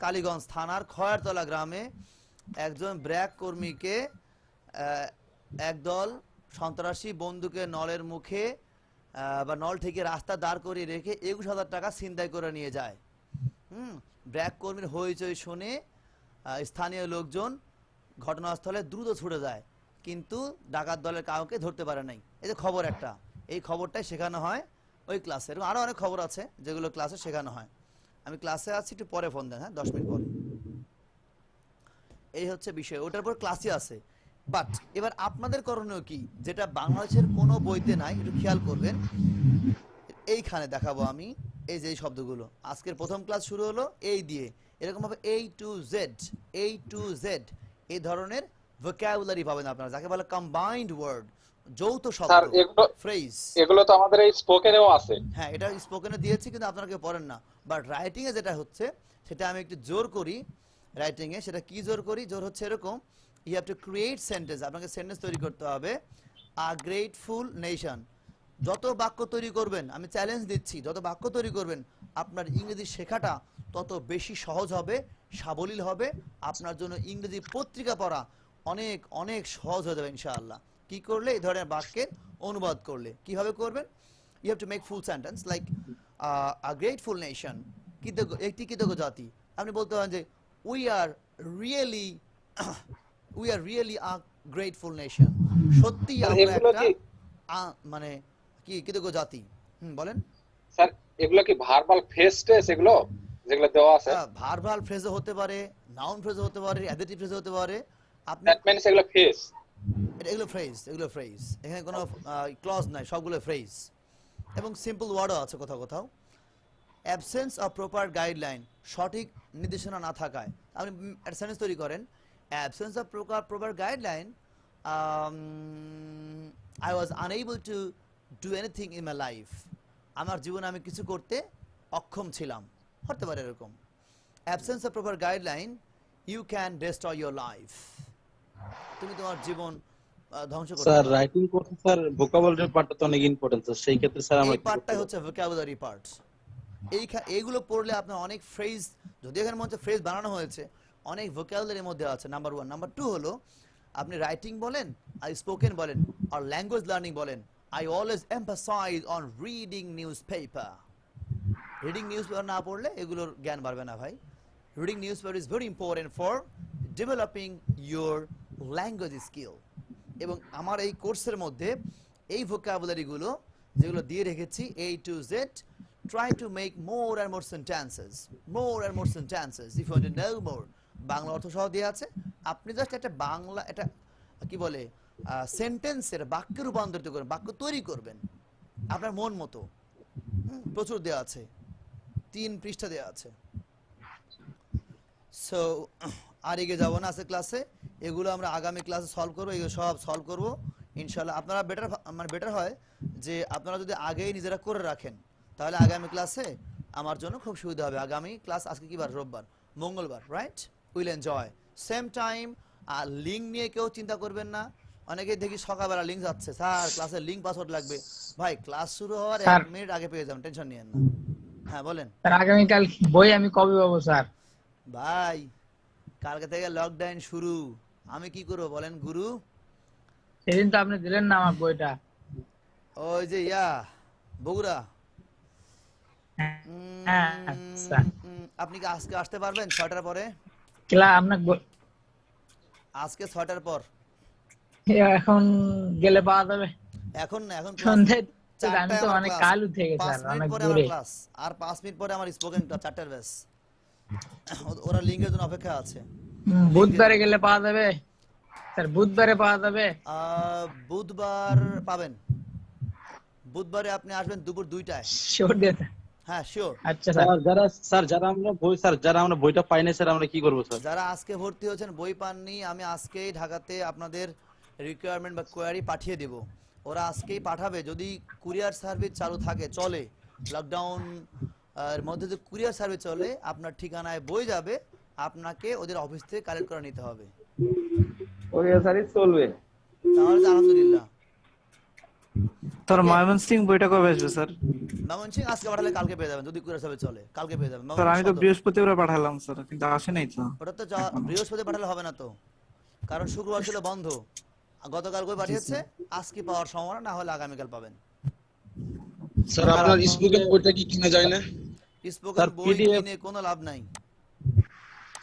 কালীগঞ্জ থানার খয়েরতলা গ্রামে একজন ব্র্যাক কর্মীকে একদল সন্ত্রাসী বন্দুকের নলের মুখে বা নল থেকে রাস্তা দাঁড় করিয়ে রেখে 21,000 টাকা ছিনতাই করে নিয়ে যায়। ব্র্যাক কর্মীর হইচই শুনে স্থানীয় লোকজন ঘটনাস্থলে দ্রুত ছুটে যায়, কিন্তু ডাকাত দলের কাউকে ধরতে পারে নাই। এই যে খবর একটা, এই খবরটাই শেখানো হয় ওই ক্লাসে। এবং আরো অনেক খবর আছে যেগুলো ক্লাসে শেখানো হয়। আমি ক্লাসে আছি, একটু পরে ফোন দেন, হ্যাঁ 10 মিনিট পরে। এই হচ্ছে বিষয়, ওটার পর ক্লাসই আছে। বাট এবার আপনাদের করণীয় কি, যেটা বাংলাদেশের কোনো বইতে নাই, একটু খেয়াল করবেন। এইখানে দেখাবো আমি এই যে শব্দগুলো। আজকের প্রথম ক্লাস শুরু হলো এই দিয়ে, এরকম ভাবে A to Z এই ধরনের ভোকাবুলারি পাবেন আপনারা, যাকে বলে কম্বাইন্ড ওয়ার্ড, যৌথ শব্দ, ফ্রেজ। এগুলো তো আমাদের এই স্পোকেনেও আছে। হ্যাঁ, এটা স্পোকেনে দিয়েছি, কিন্তু আপনারা কেউ পড়েন না। বাট রাইটিং এ যেটা হচ্ছে সেটা আমি একটু জোর করি। রাইটিং এ সেটা কি জোর করি, জোর হচ্ছে এরকম, you have to create sentence. আপনাকে সেন্টেন্স তৈরি করতে হবে। A grateful nation. যত বাক্য তৈরি করবেন, আমি চ্যালেঞ্জ দিচ্ছি, যত বাক্য তৈরি করবেন আপনার ইংরেজি শেখাটা তত বেশি সহজ হবে, সাবলীল হবে। আপনার জন্য ইংরেজি পত্রিকা পড়া অনেক অনেক সহজ হয়ে যাবে ইনশাআল্লাহ। কি করলে, এই ধরনের বাক্যের অনুবাদ করলে। কিভাবে করবেন, you have to make full sentence like a grateful nation, একটি কৃতজ্ঞ জাতি। আপনি বলতে পারেন যে we are really a grateful nation. সত্যি আমরা একটা মানে কি কৃতজ্ঞ জাতি। বলেন স্যার, এগুলো কি ভার্বাল ফ্রেজ টেস, এগুলো যেগুলো দেওয়া আছে? ভার্বাল ফ্রেজও হতে পারে, নাউন ফ্রেজও হতে পারে, অ্যাডজেক্টিভ ফ্রেজও হতে পারে। আপনি দ্যাট মিন্স এগুলো ফ্রেজ, এগুলো ফ্রেজ, এখানে কোনো ক্লজ নাই, সবগুলো ফ্রেজ। এবং সিম্পল ওয়ার্ডও আছে কোথাও কোথাও। অ্যাবসেন্স অফ প্রপার গাইডলাইন, সঠিক নির্দেশনা না থাকায়। আপনি একটা সেন্টেন্স তৈরি করেন, absence of proper guideline, I was unable to do anything in my life. আমার জীবনে আমি কিছু করতে অক্ষম ছিলাম, হতে পারে এরকম। Absence of proper guideline, you can destroy your life. তুমি তোমার জীবন ধ্বংস করতে পারো। স্যার রাইটিং করতে স্যার ভোকাবুলারি পার্টটা তো অনেক ইম্পর্টেন্ট, স্যার সেই ক্ষেত্রে স্যার আমরা এই পার্টটাই হচ্ছে ভোকাবুলারি পার্ট। এইগুলো পড়লে আপনার অনেক ফ্রেজ, যদি এখানে মধ্যে ফ্রেজ বানানো হয়েছে, অনেক ভোকাবুলারির মধ্যে আছে। নাম্বার 1। নাম্বার 2 হলো আপনি রাইটিং বলেন আর স্পোকেন বলেন আর ল্যাঙ্গুয়েজ লার্নিং বলেন, I always emphasize on reading newspaper. Reading newspaper না পড়লে এগুলোর জ্ঞান বাড়বে না ভাই। Reading newspaper is very important for developing your language skill. এবং আমার এই কোর্সের মধ্যে এই ভোকাবুলারিগুলো যেগুলো দিয়ে রেখেছি A to Z, try to make more and more sentences, if you want to know more। Bangla অর্থ সহ দেওয়া আছে, আপনি জাস্ট একটা বাংলা এটা কি বলে সেন্টেন্সের বাক্যে রূপান্তরিত করবেন, বাক্য তৈরি করবেন আপনার মন মতো। প্রচুর দেওয়া আছে, 3 পৃষ্ঠা দেওয়া আছে। সো আর এগিয়ে যাবো না আজকে ক্লাসে, এগুলো আমরা আগামী ক্লাসে সলভ করবো, এগুলো সব সলভ করবো ইনশাল্লাহ। আপনারা বেটার হয় যে আপনারা যদি আগেই নিজেরা করে রাখেন, তাহলে আগামী ক্লাসে আমার জন্য খুব সুবিধা হবে। আগামী ক্লাস আজকে কি বার? রোববার, মঙ্গলবার, right? Will enjoy same time. আর লিঙ্ক নিয়ে কেউ চিন্তা করবেন না। অনেকেই দেখি সকালবেলা লিঙ্ক যাচ্ছে, স্যার ক্লাসের লিঙ্ক পাসওয়ার্ড লাগবে। ভাই ক্লাস শুরু হওয়ার 1 মিনিট আগে পেয়ে যাবেন, টেনশন নিয়েন না। হ্যাঁ বলেন স্যার, আগামীকাল বই আমি কবে পাবো স্যার? ভাই কালকে থেকে লকডাউন শুরু, আমি কি করবো বলেন গুরু? সেদিন তো আপনি দিলেন না আমার বইটা। ওই যে বগুড়া। আপনি কি আজকে আসতে পারবেন 6টার পরে? আজকে 6টার পর এখন গেলে পাওয়া যাবে? এখন না, এখন সন্ধ্যায়। আমি তো অনেক কাল উঠে গেছে স্যার, অনেক দূরে। আর 5 মিনিট পরে আমার স্পোকেন 4টার ব্যাচ, ওরা লিংকের জন্য অপেক্ষা আছে। বুধবারে গেলে পাওয়া যাবে স্যার? বুধবারে পাওয়া যাবে? বুধবার পাবেন। বুধবারে আপনি আসবেন দুপুর 2টায়। শিওর দিয়ে? হ্যাঁ শিওর। আচ্ছা স্যার। যারা আমরা বইটা পাই না স্যার, আমরা কি করব স্যার? যারা আজকে ভর্তি হয়েছেন বই পাননি, আমি আজকেই ঢাকাতে আপনাদের রিকোয়ারমেন্ট বা কোয়ারি পাঠিয়ে দেব। ওরা আজকেই পাঠাবে, যদি কুরিয়ার সার্ভিস চালু থাকে, চলে লকডাউন এর মধ্যে যদি কুরিয়ার সার্ভিস চলে, আপনার ঠিকানায় বই যাবে, আপনাকে ওদের অফিস থেকে কালেক্ট করে নিতে হবে। কুরিয়ার সার্ভিস চলবে? তাহলে তো আলহামদুলিল্লাহ। স্যার ময়মনসিং বইটা কবে আসবে স্যার? ময়মনসিং আজকে পাঠালে কালকে পেয়ে যাবেন, যদি কুরিয়ার সার্ভিস চলে কালকে পেয়ে যাবেন। স্যার আমি তো বৃহস্পতিবার পাঠালাম স্যার, কিন্তু আসে নাই তো। ওটা তো বৃহস্পতি পাঠালে হবে না তো, কারণ শুক্রবার ছিল বন্ধ। গতকাল বই পাঠিয়েছে, আজকে পাওয়ার সম্ভাবনা, না হলে আগামীকাল পাবেন। স্যার আপনার স্পোকেন বইটা কি কিনা যায় না? স্পোকেন বই কিনে কোনো লাভ নাই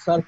স্যার।